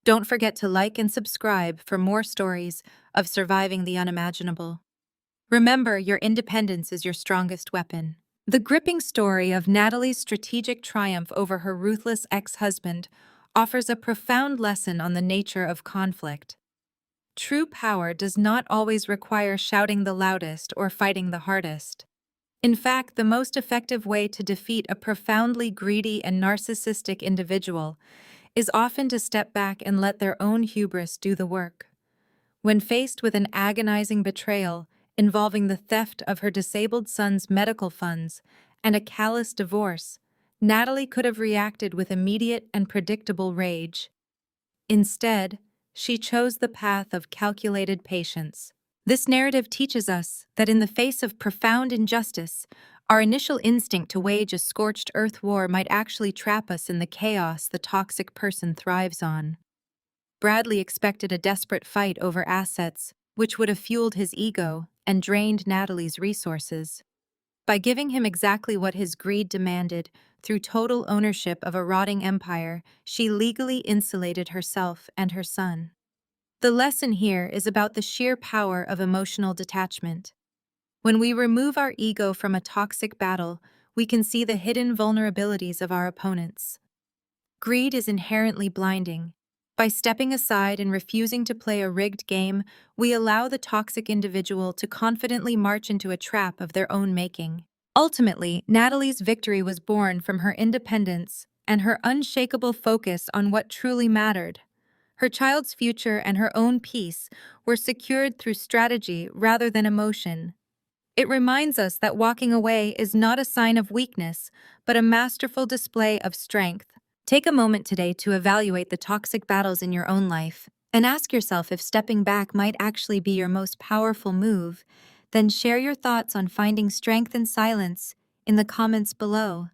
Don't forget to like and subscribe for more stories of surviving the unimaginable. Remember, your independence is your strongest weapon. The gripping story of Natalie's strategic triumph over her ruthless ex-husband offers a profound lesson on the nature of conflict. True power does not always require shouting the loudest or fighting the hardest. In fact, the most effective way to defeat a profoundly greedy and narcissistic individual is often to step back and let their own hubris do the work. When faced with an agonizing betrayal involving the theft of her disabled son's medical funds and a callous divorce, Natalie could have reacted with immediate and predictable rage. Instead, she chose the path of calculated patience. This narrative teaches us that in the face of profound injustice, our initial instinct to wage a scorched earth war might actually trap us in the chaos the toxic person thrives on. Bradley expected a desperate fight over assets, which would have fueled his ego and drained Natalie's resources. By giving him exactly what his greed demanded, through total ownership of a rotting empire, she legally insulated herself and her son. The lesson here is about the sheer power of emotional detachment. When we remove our ego from a toxic battle, we can see the hidden vulnerabilities of our opponents. Greed is inherently blinding. By stepping aside and refusing to play a rigged game, we allow the toxic individual to confidently march into a trap of their own making. Ultimately, Natalie's victory was born from her independence and her unshakable focus on what truly mattered. Her child's future and her own peace were secured through strategy rather than emotion. It reminds us that walking away is not a sign of weakness, but a masterful display of strength. Take a moment today to evaluate the toxic battles in your own life and ask yourself if stepping back might actually be your most powerful move. Then share your thoughts on finding strength in silence in the comments below.